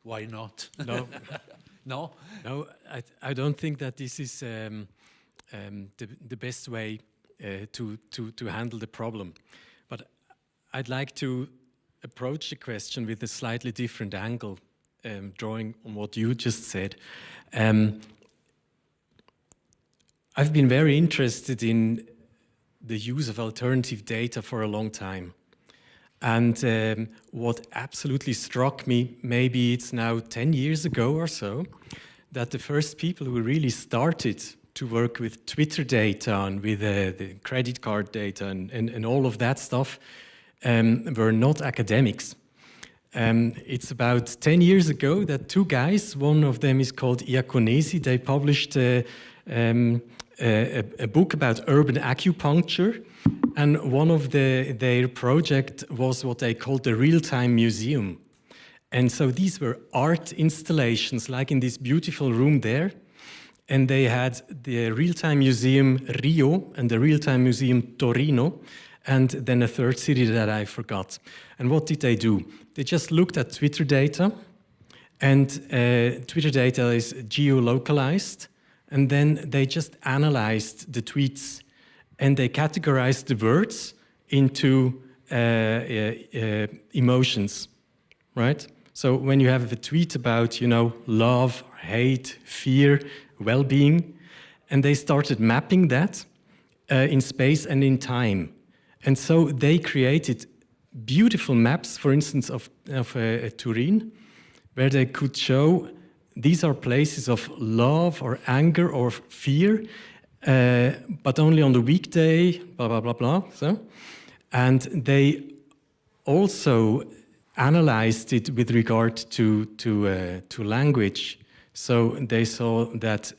Why not? No. No? No, I don't think that this is the best way to handle the problem. But I'd like to approach the question with a slightly different angle, drawing on what you just said. I've been very interested in the use of alternative data for a long time. And what absolutely struck me, maybe it's now 10 years ago or so, that the first people who really started to work with Twitter data and with the credit card data and all of that stuff were not academics. It's about 10 years ago that two guys, one of them is called Iaconesi, they published a book about urban acupuncture, and one of their project was what they called the real-time museum. And so these were art installations, like in this beautiful room there, and they had the real-time museum Rio and the real-time museum Torino, and then a third city that I forgot. And what did they do? They just looked at Twitter data, and Twitter data is geolocalized, and then they just analyzed the tweets, and they categorized the words into emotions, right? So when you have a tweet about, love, hate, fear, well-being, and they started mapping that in space and in time. And so they created beautiful maps, for instance, of Turin, where they could show these are places of love or anger or fear, but only on the weekday, blah, blah, blah, blah. So, and they also analyzed it with regard to language. So they saw that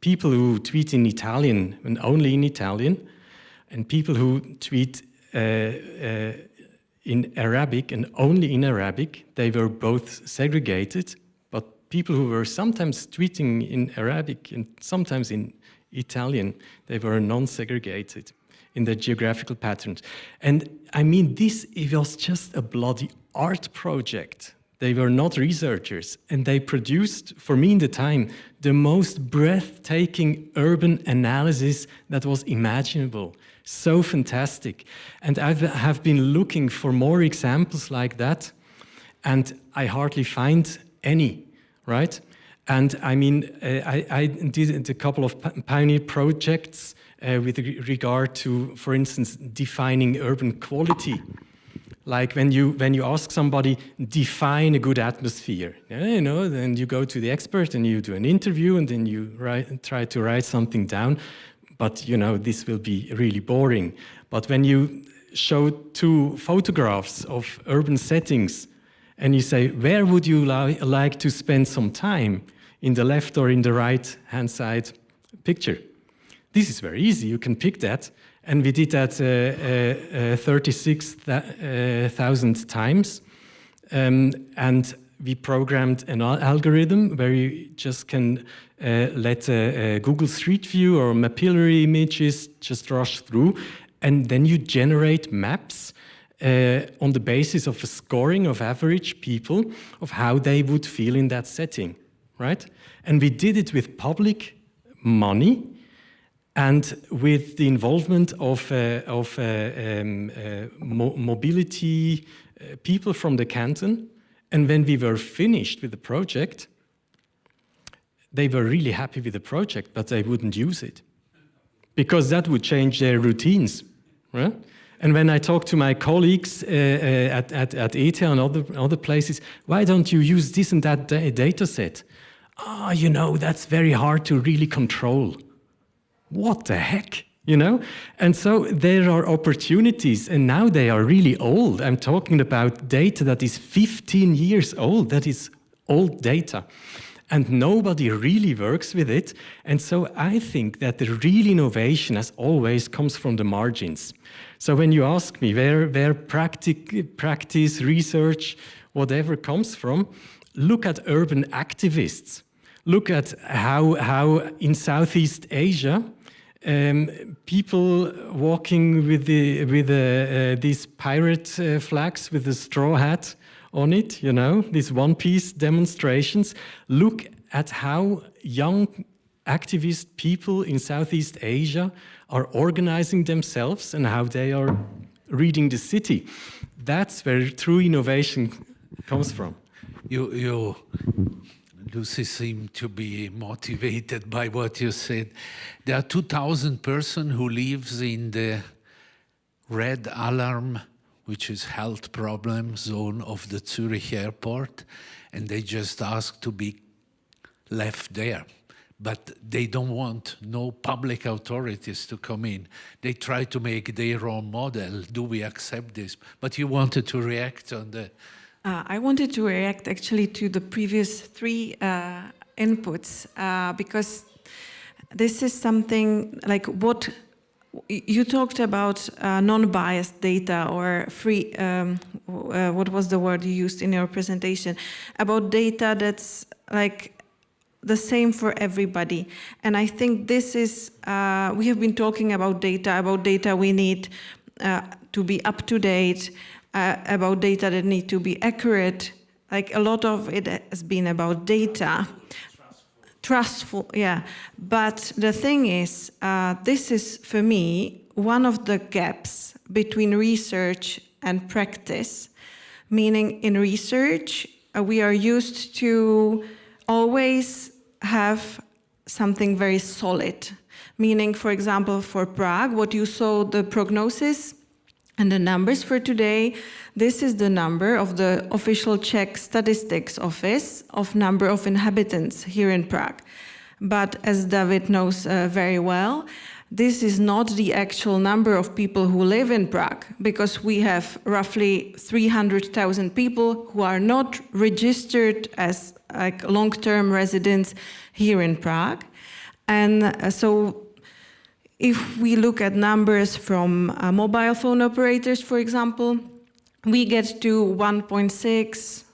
people who tweet in Italian and only in Italian, and people who tweet in Arabic and only in Arabic, they were both segregated, but people who were sometimes tweeting in Arabic and sometimes in Italian, they were non-segregated. in their geographical patterns. And I mean, this it was just a bloody art project. They were not researchers, and they produced, for me in the time, the most breathtaking urban analysis that was imaginable. So fantastic. And I have been looking for more examples like that, and I hardly find any, right? And I mean, I did a couple of pioneer projects with regard to, for instance, defining urban quality. Like when you ask somebody, define a good atmosphere, you know, then you go to the expert and you do an interview and then you try to write something down. But, you know, this will be really boring. But when you show 2 photographs of urban settings and you say, where would you like to spend some time, in the left or in the right-hand side picture? This is very easy. You can pick that. And we did that 36,000 times. And we programmed an algorithm where you just can let Google Street View or Mapillary images just rush through. And then you generate maps on the basis of a scoring of average people of how they would feel in that setting, right? And we did it with public money and with the involvement of mobility people from the canton. And when we were finished with the project, they were really happy with the project, but they wouldn't use it because that would change their routines, right? And when I talk to my colleagues at ETH and other places, why don't you use this and that data set? Oh, you know, that's very hard to really control. What the heck, you know? And so there are opportunities, and now they are really old. I'm talking about data that is 15 years old. That is old data. And nobody really works with it. And so I think that the real innovation, as always, comes from the margins. So when you ask me where practice, research, whatever comes from, look at urban activists. Look at how in Southeast Asia, people walking with these pirate flags with a straw hat on it, you know, these one-piece demonstrations. Look at how young activist people in Southeast Asia are organizing themselves and how they are reading the city. That's where true innovation comes from. Lucy seemed to be motivated by what you said. There are 2,000 persons who live in the red alarm, which is health problem zone of the Zurich airport, and they just ask to be left there. But they don't want no public authorities to come in. They try to make their own model. Do we accept this? But you wanted to react on the... I wanted to react actually to the previous 3 inputs because this is something like what you talked about non-biased data or free, what was the word you used in your presentation, about data that's like the same for everybody. And I think this is, we have been talking about data we need to be up to date, about data that need to be accurate. Like a lot of it has been about data. Trustful, yeah. But the thing is, this is for me one of the gaps between research and practice. Meaning in research, we are used to always have something very solid. Meaning, for example, for Prague, what you saw, the prognosis, and the numbers for today, this is the number of the official Czech statistics office of number of inhabitants here in Prague. But as David knows very well, this is not the actual number of people who live in Prague, because we have roughly 300,000 people who are not registered as like long-term residents here in Prague. And so if we look at numbers from mobile phone operators, for example, we get to 1.6,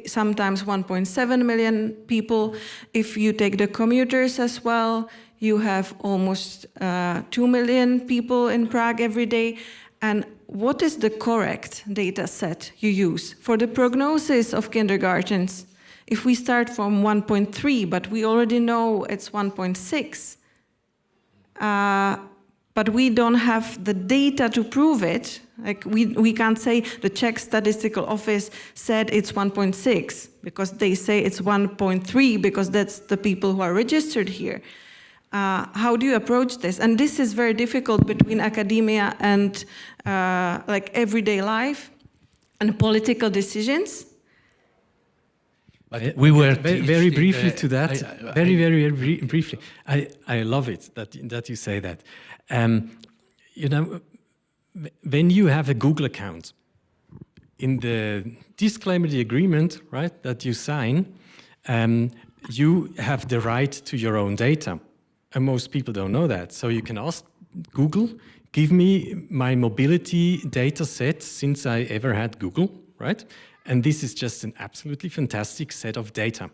sometimes 1.7 million people. If you take the commuters as well, You have almost 2 million people in Prague every day. And what is the correct data set you use for the prognosis of kindergartens? If we start from 1.3, but we already know it's 1.6, but we don't have the data to prove it. Like we can't say the Czech Statistical Office said it's 1.6 because they say it's 1.3 because that's the people who are registered here. How do you approach this? And this is very difficult between academia and like everyday life and political decisions. But we were very briefly to that. Very briefly. I love it that you say that. You know, when you have a Google account, in the disclaimer, the agreement, right, that you sign, you have the right to your own data. And most people don't know that. So you can ask Google, give me my mobility data set since I ever had Google, right? And this is just an absolutely fantastic set of data.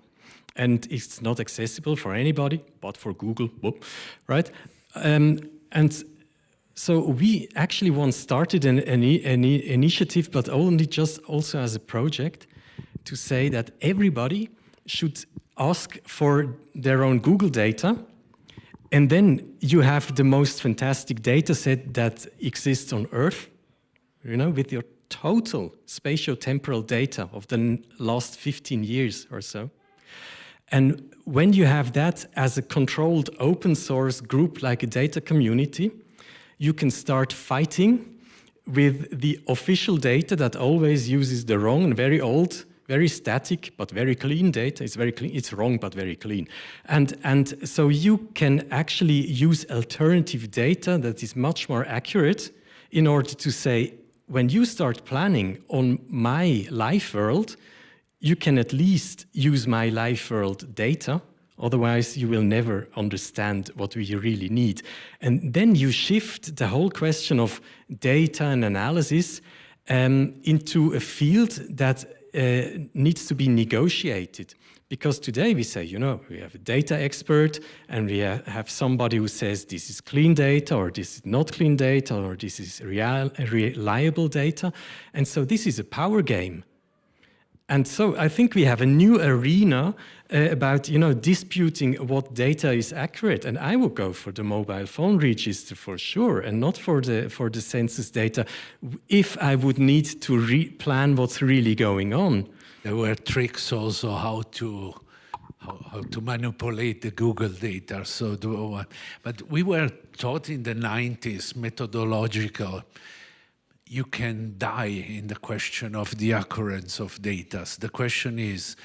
And it's not accessible for anybody, but for Google, right? And so we actually once started an initiative, but only just also as a project, to say that everybody should ask for their own Google data. And then you have the most fantastic data set that exists on Earth, you know, with your total spatio-temporal data of the last 15 years or so. And when you have that as a controlled open source group like a data community, you can start fighting with the official data that always uses the wrong and very old, very static, but very clean data. It's very clean, it's wrong, but very clean. And so you can actually use alternative data that is much more accurate in order to say, when you start planning on my life world, you can at least use my life world data. Otherwise, you will never understand what we really need. And then you shift the whole question of data and analysis into a field that needs to be negotiated. Because today we say, you know, we have a data expert and we have somebody who says this is clean data or this is not clean data or this is reliable data. And so this is a power game. And so I think we have a new arena about, you know, disputing what data is accurate. And I would go for the mobile phone register for sure, and not for the census data, if I would need to plan what's really going on. There were tricks also how to manipulate the Google data. So, but we were taught in the 90s methodological. You can die in the question of the occurrence of data. The question is,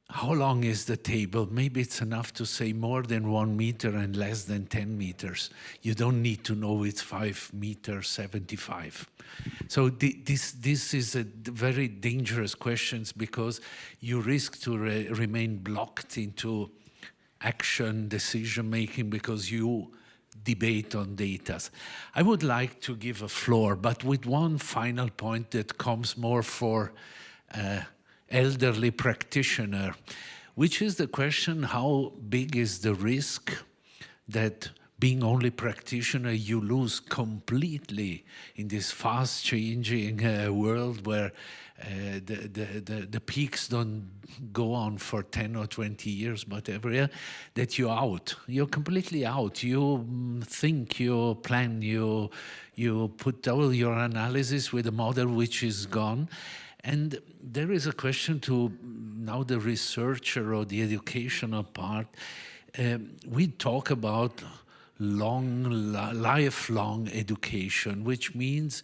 how long is the table? Maybe it's enough to say more than 1 meter and less than 10 meters. You don't need to know it's 5 meters 75. So this is a very dangerous question because you risk to remain blocked into action, decision making, because you debate on data. I would like to give a floor, but with one final point that comes more for elderly practitioner, which is the question, how big is the risk that being only practitioner, you lose completely in this fast-changing world where the peaks don't go on for 10 or 20 years, but every year, that you're out. You're completely out. You think, you plan, you put all your analysis with a model which is gone. And there is a question to now the researcher or the educational part. We talk about lifelong education, which means,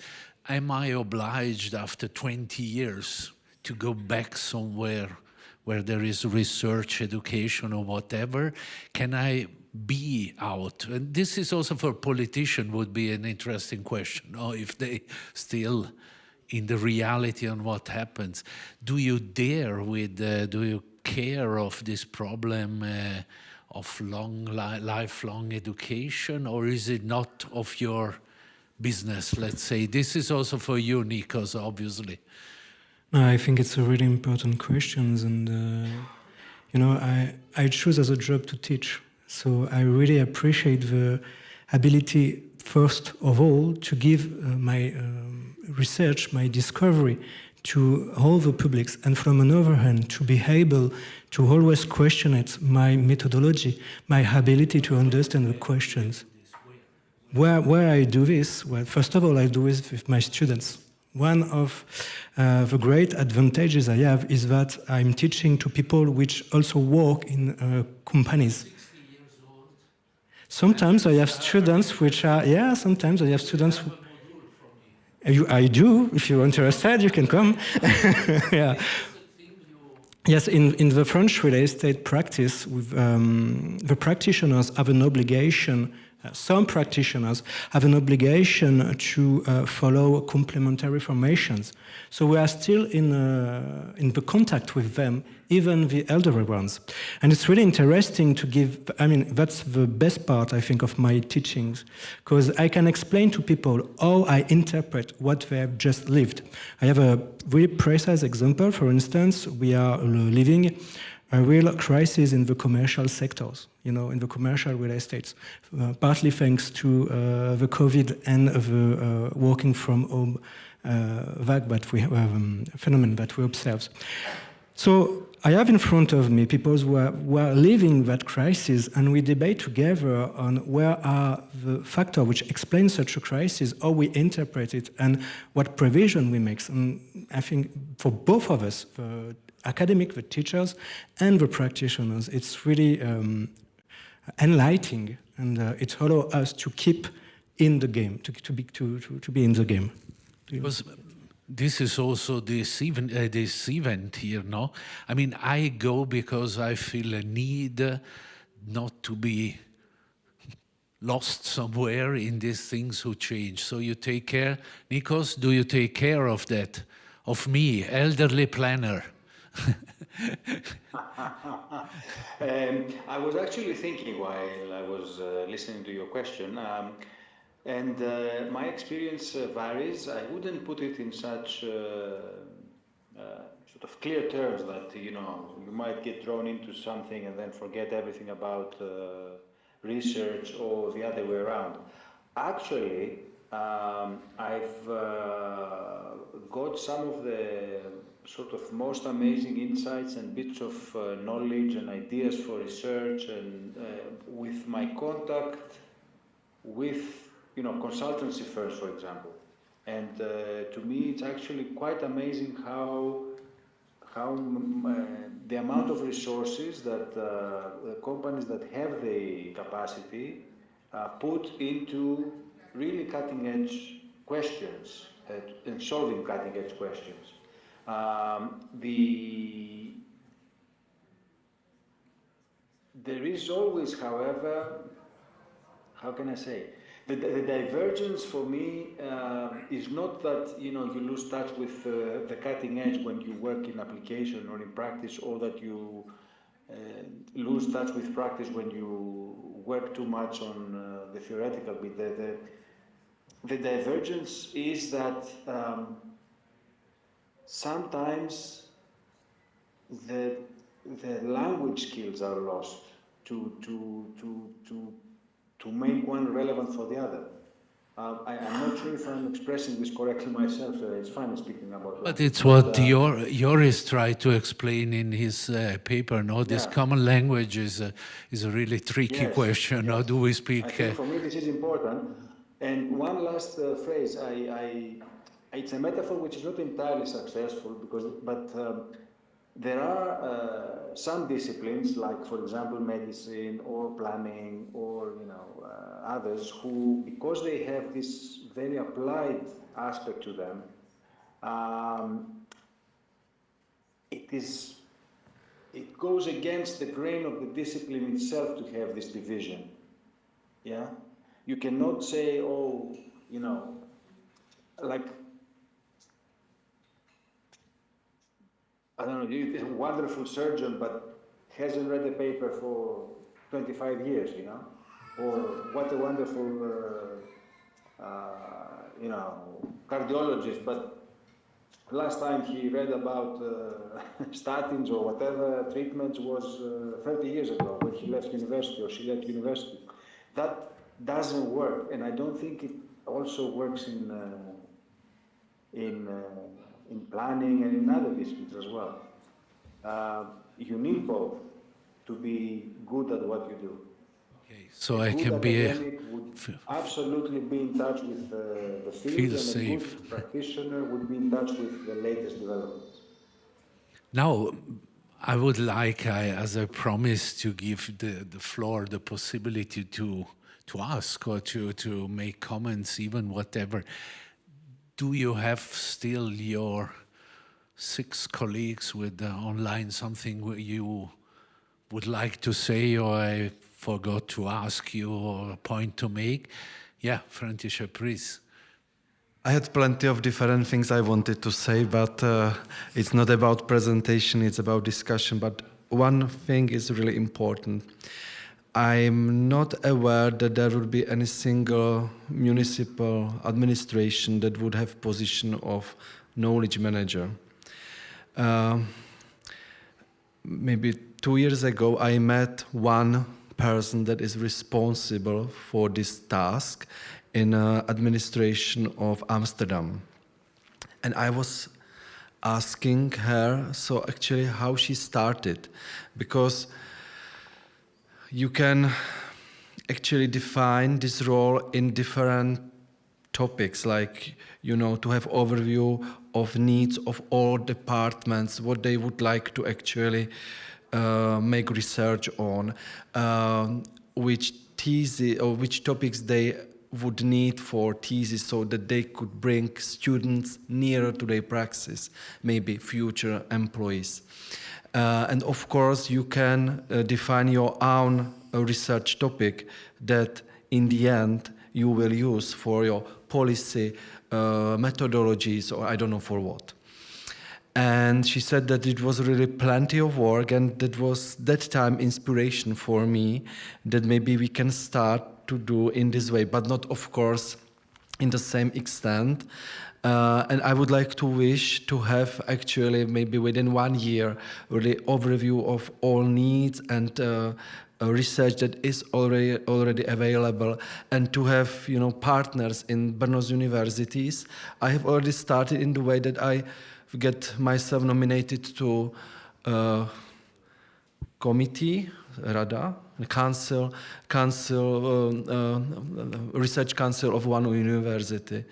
am I obliged after 20 years to go back somewhere where there is research, education, or whatever? Can I be out? And this is also for politicians would be an interesting question, or if they still in the reality on what happens. Do you dare with, do you care of this problem of lifelong education, or is it not of your business, let's say? This is also for you, Nikos, obviously. No, I think it's a really important question, and you know, I choose as a job to teach. So I really appreciate the ability, first of all, to give my research, my discovery to all the publics, and from another hand, to be able to always question it, my methodology, my ability to understand the questions. Where I do this, well, first of all, I do this with my students. One of the great advantages I have is that I'm teaching to people which also work in companies. Sometimes I have students which are, sometimes I have students who, I do, if you're interested, you can come. Yeah. Yes, in the French real estate practice, the practitioners have an obligation, some practitioners have an obligation to follow complementary formations. So we are still in the contact with them, even the elderly ones. And it's really interesting to give, that's the best part, I think, of my teachings, because I can explain to people how I interpret what they have just lived. I have a really precise example. For instance, we are living a real crisis in the commercial sectors, in the commercial real estates, partly thanks to the COVID and the working from home phenomenon that we observe. So I have in front of me people who are living that crisis, and we debate together on where are the factors which explain such a crisis, how we interpret it, and what provision we make. And I think for both of us, the academic, the teachers, and the practitioners, it's really enlightening, and it allows us to keep in the game, to be in the game. Because this is also this event here, no? I mean, I go because I feel a need not to be lost somewhere in these things who change. So you take care. Nikos, do you take care of that? Of me, elderly planner? I was actually thinking while I was listening to your question, and my experience varies. I wouldn't put it in such sort of clear terms that you might get drawn into something and then forget everything about research, or the other way around. Actually, I've got some of the sort of most amazing insights and bits of knowledge and ideas for research, and with my contact with consultancy firms, for example. And to me, it's actually quite amazing how the amount of resources that the companies that have the capacity put into really cutting-edge questions and solving cutting-edge questions. There is always, however, how can I say, the divergence for me is not that you lose touch with the cutting edge when you work in application or in practice, or that you lose touch with practice when you work too much on the theoretical bit. The divergence is that sometimes the language skills are lost to make one relevant for the other. I'm not sure if I'm expressing this correctly myself. It's fine speaking about. But it's what Joris tried to explain in his paper. No, this common language is a really tricky question. Yes. How do we speak? I think for me this is important. And one last phrase. It's a metaphor which is not entirely successful but there are some disciplines, like for example medicine or planning or others, who, because they have this very applied aspect to them, it goes against the grain of the discipline itself to have this division. Yeah, you cannot say, oh, like, I don't know, he's a wonderful surgeon, but hasn't read a paper for 25 years, or what a wonderful, cardiologist, but last time he read about statins or whatever treatments was 30 years ago when he left university or she left university. That doesn't work, and I don't think it also works in planning and in other disciplines as well. You need both to be good at what you do. So I can be would absolutely be in touch with the field, and safe. A good practitioner would be in touch with the latest developments. Now, I would like, as I promised, to give the floor the possibility to ask or to make comments, even whatever. Do you have still your 6 colleagues with online something you would like to say, or I forgot to ask you, or a point to make? Yeah, František, please. I had plenty of different things I wanted to say, but it's not about presentation, it's about discussion. But one thing is really important. I'm not aware that there would be any single municipal administration that would have position of knowledge manager. Maybe 2 years ago, I met one person that is responsible for this task in administration of Amsterdam. And I was asking her, so actually how she started, because you can actually define this role in different topics, like, you know, to have overview of needs of all departments, what they would like to actually make research on, which thesis or which topics they would need for thesis so that they could bring students nearer to their praxis, maybe future employees. And of course, you can define your own research topic that in the end you will use for your policy methodologies, or I don't know for what. And she said that it was really plenty of work, and that was that time inspiration for me that maybe we can start to do in this way, but not, of course, in the same extent. And I would like to wish to have actually maybe within 1 year really overview of all needs and research that is already available, and to have, you know, partners in Brno's universities. I have already started in the way that I get myself nominated to committee, Rada, council, research council of one university.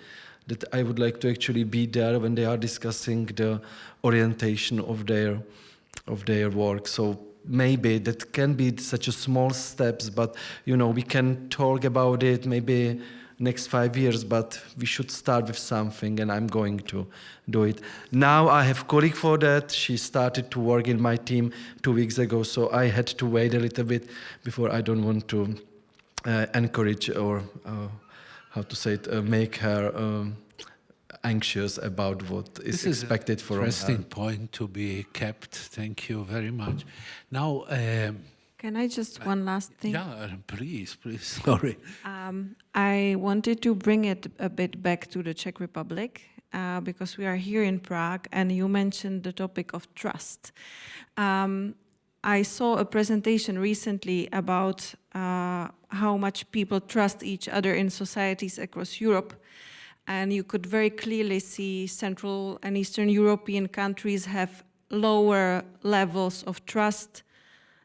That I would like to actually be there when they are discussing the orientation of their work. So maybe that can be such a small steps, but you know, we can talk about it maybe next 5 years, but we should start with something, and I'm going to do it. Now I have a colleague for that. She started to work in my team 2 weeks ago, so I had to wait a little bit before. I don't want to encourage or how to say it, make her anxious about what is expected from her. This is an interesting point to be kept. Thank you very much. Now, can I just one last thing? Yeah, please, sorry. I wanted to bring it a bit back to the Czech Republic because we are here in Prague, and you mentioned the topic of trust. I saw a presentation recently about how much people trust each other in societies across Europe. And you could very clearly see Central and Eastern European countries have lower levels of trust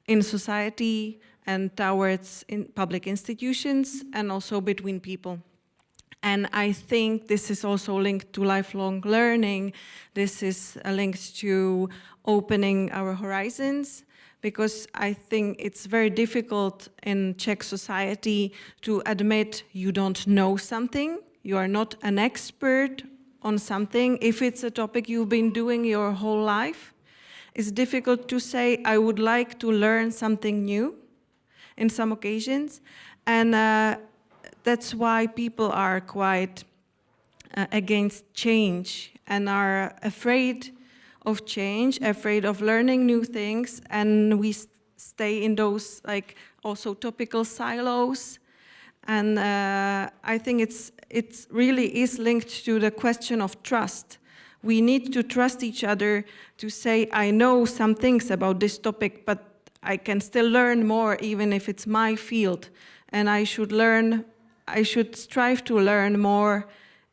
in society and towards public institutions, and also between people. And I think this is also linked to lifelong learning. This is linked to opening our horizons, because I think it's very difficult in Czech society to admit you don't know something, you are not an expert on something. If it's a topic you've been doing your whole life, it's difficult to say, I would like to learn something new in some occasions. And that's why people are quite against change and are afraid of change, afraid of learning new things, and we stay in those like also topical silos. And I think it really is linked to the question of trust. we need to trust each other to say, I know some things about this topic, but I can still learn more even if it's my field. And I should strive to learn more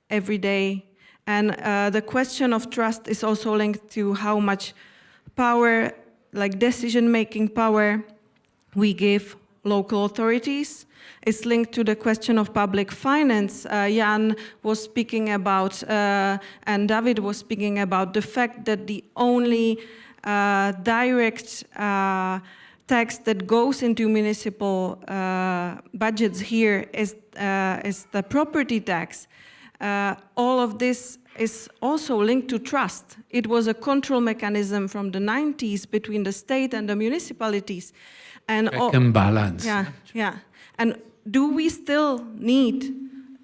every day. And the question of trust is also linked to how much power, like decision-making power, we give local authorities. It's linked to the question of public finance. Jan was speaking about, and David was speaking about the fact that the only direct tax that goes into municipal budgets here is the property tax. All of this is also linked to trust. It was a control mechanism from the 90s between the state and the municipalities. And check and balance. Yeah, yeah. And do we still need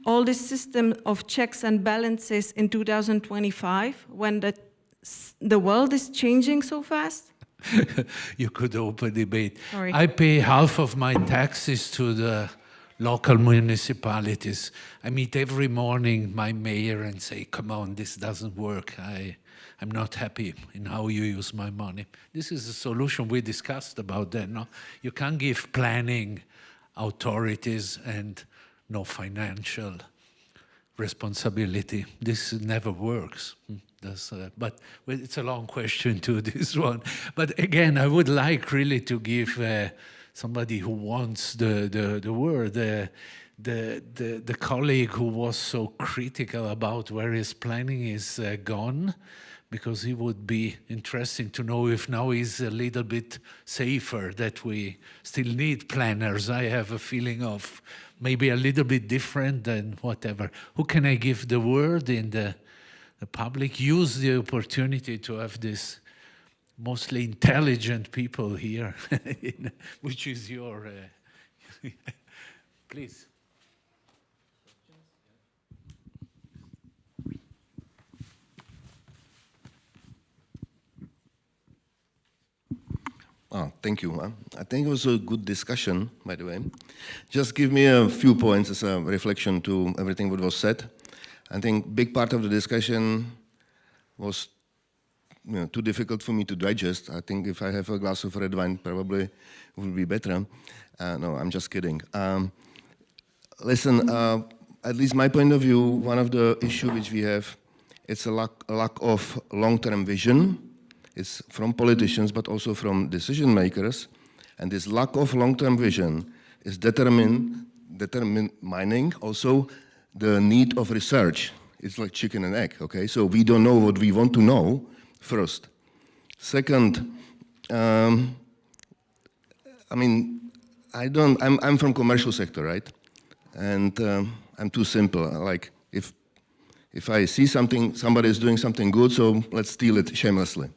all this system of checks and balances in 2025 when the world is changing so fast? You could open debate. Sorry. I pay half of my taxes to the local municipalities. I meet every morning my mayor and say, come on, this doesn't work. I'm not happy in how you use my money. This is a solution we discussed about that. No? You can't give planning authorities and no financial responsibility. This never works. But it's a long question to this one. But again, I would like really to give somebody who wants the word, the colleague who was so critical about where his planning is gone, because it would be interesting to know if now is a little bit safer, that we still need planners. I have a feeling of maybe a little bit different than whatever. Who can I give the word in the public? Use the opportunity to have this mostly intelligent people here, which is your, please. Oh, thank you. I think it was a good discussion, by the way. Just give me a few points as a reflection to everything that was said. I think big part of the discussion was too difficult for me to digest. I think if I have a glass of red wine, probably it would be better. No, I'm just kidding. Listen, at least my point of view, one of the issues which we have, it's a lack of long-term vision. It's from politicians, but also from decision makers. And this lack of long-term vision is determining also the need of research. It's like chicken and egg, okay? So we don't know what we want to know first. Second, I mean, I'm from commercial sector, right? And I'm too simple. Like, if I see something, somebody is doing something good, so let's steal it shamelessly.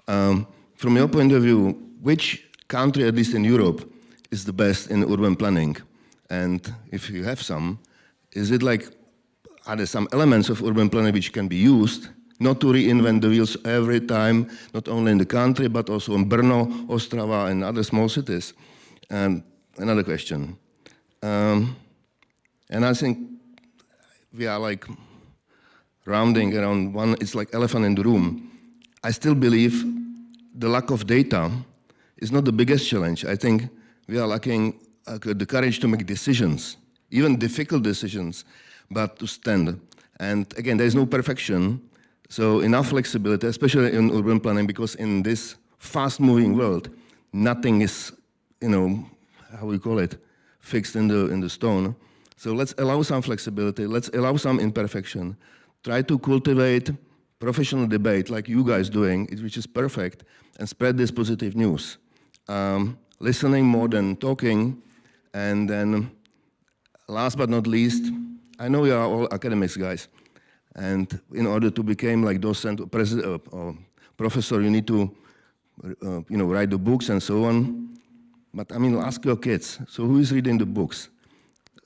From your point of view, which country, at least in Europe, is the best in urban planning? And if you have some, is it like, are there some elements of urban planning which can be used, not to reinvent the wheels every time, not only in the country, but also in Brno, Ostrava, and other small cities? And another question. And I think we are like rounding around one, it's like elephant in the room. I still believe the lack of data is not the biggest challenge. I think we are lacking the courage to make decisions, even difficult decisions, but to stand. And again, there is no perfection, so enough flexibility, especially in urban planning, because in this fast-moving world, nothing is, how we call it, fixed in the stone. So let's allow some flexibility, let's allow some imperfection, try to cultivate professional debate like you guys doing, which is perfect, and spread this positive news. Listening more than talking, and then last but not least, I know you are all academics guys, and in order to become like docent or professor, you need to write the books and so on. But I mean, ask your kids, so who is reading the books?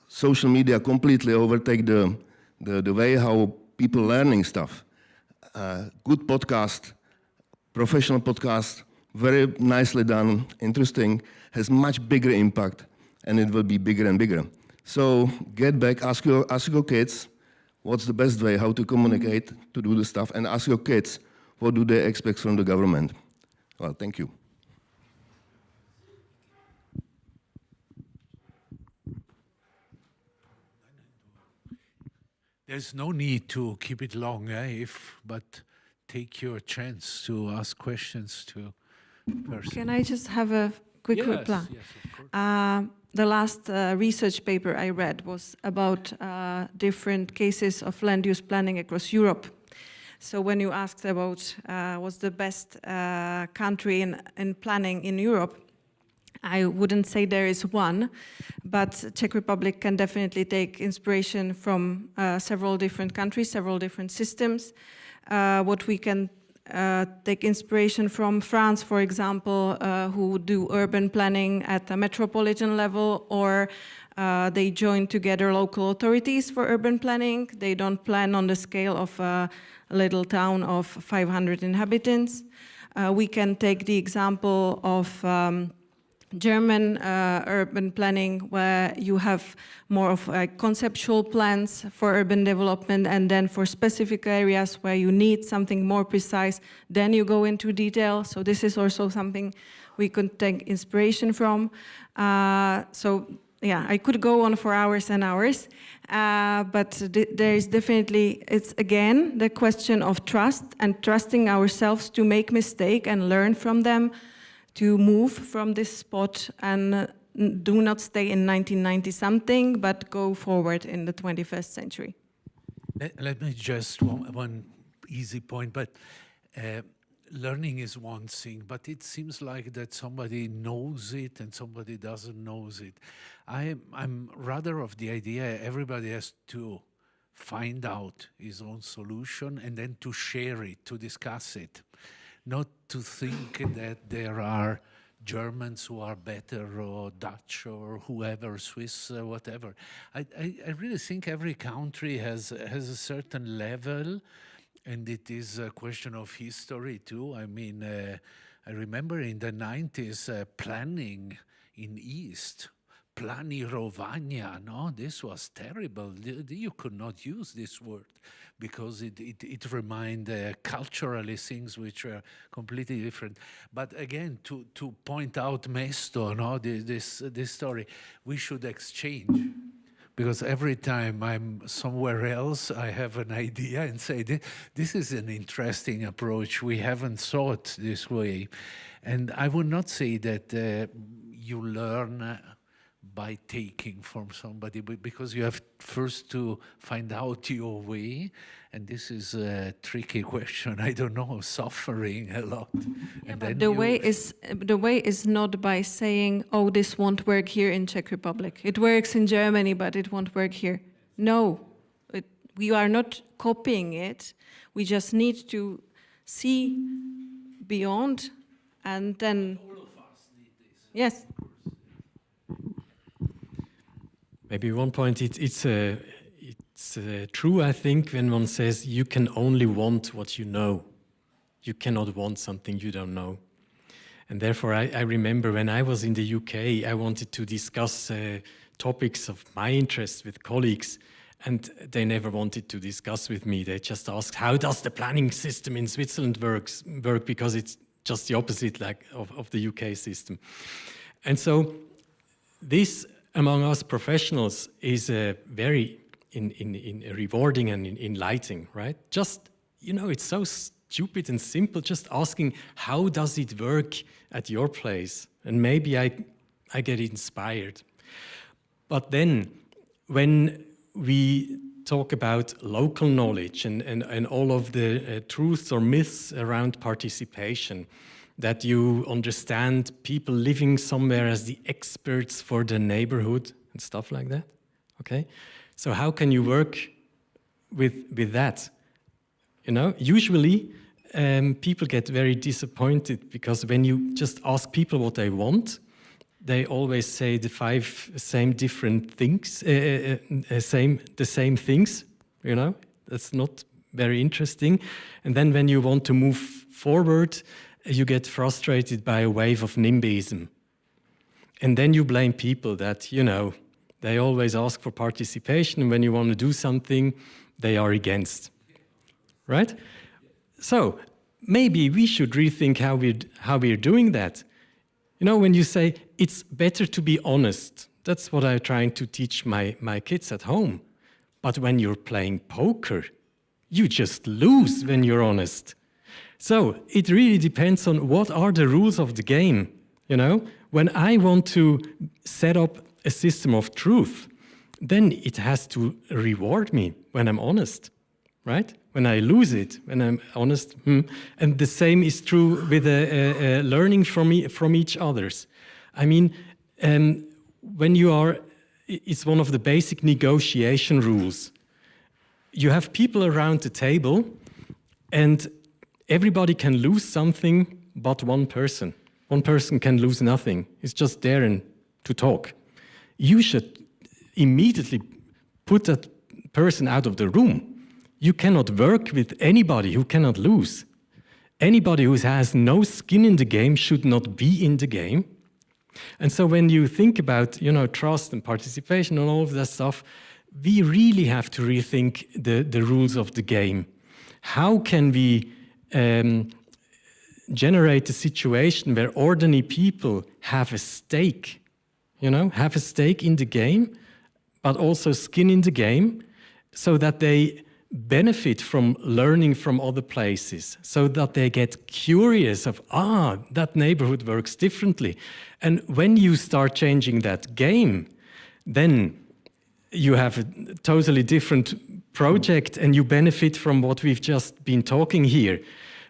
Social media completely overtake the way how people learning stuff. Good podcast, professional podcast, very nicely done, interesting, has much bigger impact, and it will be bigger and bigger. So get back, ask your kids, what's the best way, how to communicate, to do the stuff, and ask your kids, what do they expect from the government? Well, thank you. There's no need to keep it long, but take your chance to ask questions to person. Can I just have a quick reply? Yes, of course. The last research paper I read was about different cases of land use planning across Europe. So when you asked about what's the best country in planning in Europe, I wouldn't say there is one, but Czech Republic can definitely take inspiration from several different countries, several different systems. What we can take inspiration from France, for example, who do urban planning at a metropolitan level, or they join together local authorities for urban planning. They don't plan on the scale of a little town of 500 inhabitants. We can take the example of German urban planning, where you have more of conceptual plans for urban development, and then for specific areas where you need something more precise, then you go into detail. So this is also something we could take inspiration from. So yeah, I could go on for hours and hours, but there is definitely, it's again the question of trust and trusting ourselves to make mistakes and learn from them, to move from this spot and do not stay in 1990-something, but go forward in the 21st century. Let me just one easy point, but learning is one thing, but it seems like that somebody knows it and somebody doesn't know it. I'm rather of the idea everybody has to find out his own solution and then to share it, to discuss it. Not to think that there are Germans who are better, or Dutch, or whoever, Swiss, whatever. I really think every country has a certain level, and it is a question of history too. I mean, I remember in the 90s planning in East, planirowania, no, this was terrible. You could not use this word because it reminds culturally things which are completely different. But again, to point out Mesto, no, this story, we should exchange. Because every time I'm somewhere else, I have an idea and say, this is an interesting approach. We haven't thought this way. And I would not say that you learn by taking from somebody, because you have first to find out your way, and this is a tricky question. I don't know, suffering a lot. Yeah, and but then the way is not by saying, oh, this won't work here in Czech Republic. It works in Germany, but it won't work here. No, we are not copying it. We just need to see beyond, and then all of us need this. Yes. Maybe one point, it's true, I think, when one says you can only want what you know. You cannot want something you don't know. And therefore, I remember when I was in the UK, I wanted to discuss topics of my interest with colleagues, and they never wanted to discuss with me. They just asked, how does the planning system in Switzerland work? Because it's just the opposite of the UK system. And so this, among us professionals, is very rewarding and enlightening, right? Just, it's so stupid and simple, just asking, how does it work at your place? And maybe I get inspired. But then, when we talk about local knowledge and all of the truths or myths around participation, that you understand people living somewhere as the experts for the neighborhood and stuff like that, okay? So how can you work with that? Usually people get very disappointed, because when you just ask people what they want, they always say the 5 same different things, the same things, That's not very interesting. And then when you want to move forward, you get frustrated by a wave of NIMBYism. And then you blame people that, they always ask for participation, and when you want to do something, they are against, right? So maybe we should rethink how we're doing that. You know, when you say it's better to be honest, that's what I'm trying to teach my kids at home. But when you're playing poker, you just lose when you're honest. So it really depends on what are the rules of the game. You know, when I want to set up a system of truth, then it has to reward me when I'm honest, right? When I lose it, when I'm honest. And the same is true with learning from each others. I mean, when you are, it's one of the basic negotiation rules. You have people around the table and everybody can lose something but one person. One person can lose nothing. It's just there and to talk. You should immediately put that person out of the room. You cannot work with anybody who cannot lose. Anybody who has no skin in the game should not be in the game. And so when you think about, you know, trust and participation and all of that stuff, we really have to rethink the rules of the game. How can we generate a situation where ordinary people have a stake, you know, have a stake in the game, but also skin in the game, so that they benefit from learning from other places, so that they get curious of, that neighborhood works differently. And when you start changing that game, then you have a totally different project and you benefit from what we've just been talking here.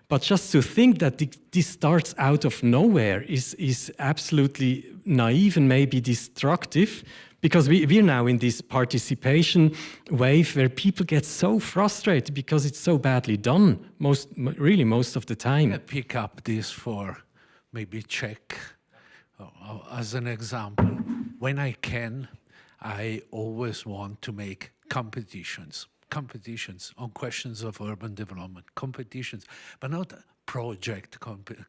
But just to think that this starts out of nowhere is absolutely naive and maybe destructive, because we're now in this participation wave where people get so frustrated because it's so badly done, most of the time. I pick up this for maybe Czech as an example. When I can, I always want to make competitions on questions of urban development, competitions, but not project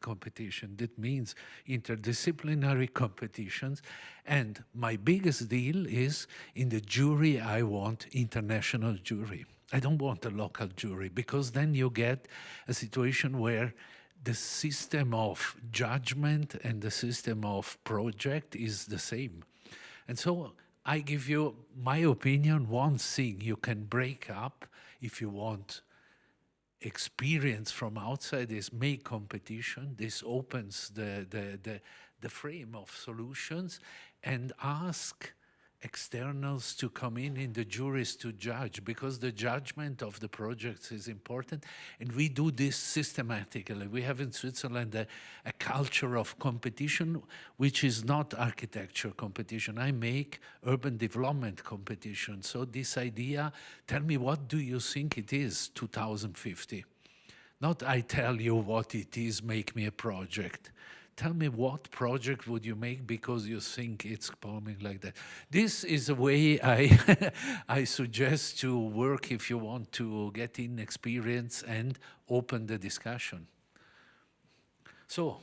competition. That means interdisciplinary competitions. And my biggest deal is in the jury, I want international jury. I don't want a local jury, because then you get a situation where the system of judgment and the system of project is the same. And so I give you my opinion. One thing you can break up if you want experience from outside is make competition. This opens the frame of solutions, and ask externals to come in the juries to judge, because the judgment of the projects is important. And we do this systematically. We have in Switzerland a culture of competition, which is not architecture competition. I make urban development competition. So this idea, tell me, what do you think it is 2050? Not I tell you what it is, make me a project. Tell me, what project would you make because you think it's booming like that? This is a way I suggest to work if you want to get in experience and open the discussion. So,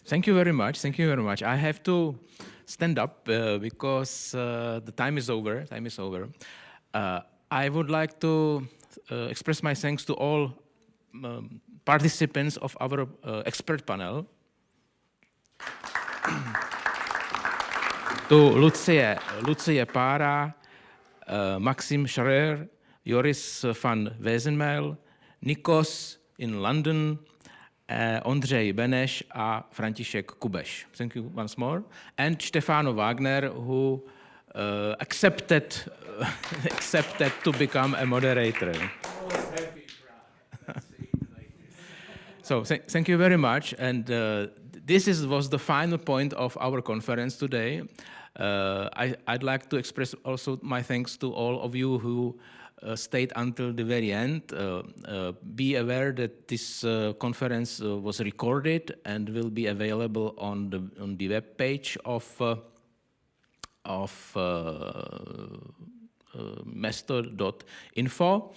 thank you very much. Thank you very much. I have to stand up because the time is over. I would like to express my thanks to all participants of our expert panel. To Lucie Pára, Maxim Schreier, Joris van Wezenmel, Nikos in London, Ondřej Beneš a František Kubeš. Thank you once more. And Stefano Wagner, who accepted to become a moderator. So thank you very much, and this was the final point of our conference today. I'd like to express also my thanks to all of you who stayed until the very end. Be aware that this conference was recorded and will be available on the web page of mesto.info.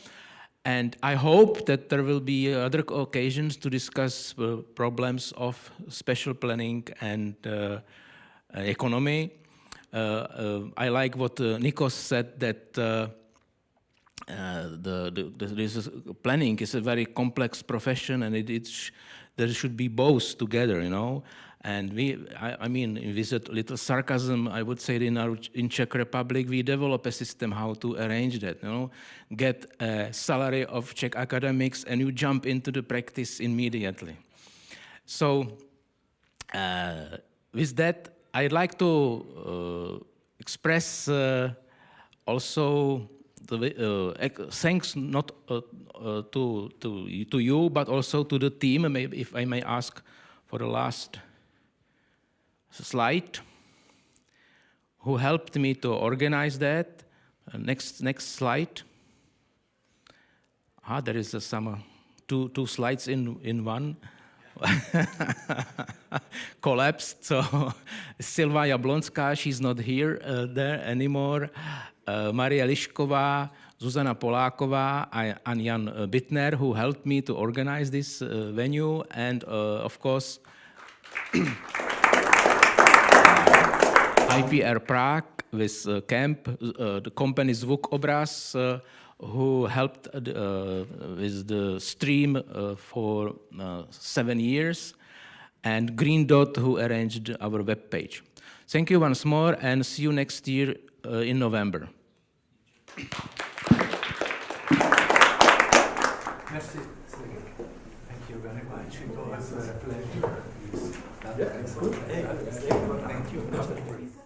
And I hope that there will be other occasions to discuss problems of special planning and economy. I like what Nikos said, that planning is a very complex profession, and there should be both together, you know. And I mean, with a little sarcasm, I would say in Czech Republic, we develop a system how to arrange that, you know. Get a salary of Czech academics and you jump into the practice immediately. So with that, I'd like to express also the thanks not to you, but also to the team. Maybe if I may ask for the last slide, who helped me to organize that. Next slide. There is some two slides in one. Collapsed. So Silva Jablonská, she's not here there anymore. Maria Lišková, Zuzana Poláková, and Jan Bittner, who helped me to organize this venue, and of course IPR Prague with camp, the company Zvuk Obraz, who helped with the stream for 7 years, and Green Dot, who arranged our web page. Thank you once more, and see you next year in November. Merci. Thank you very much. It was a pleasure. Thank you.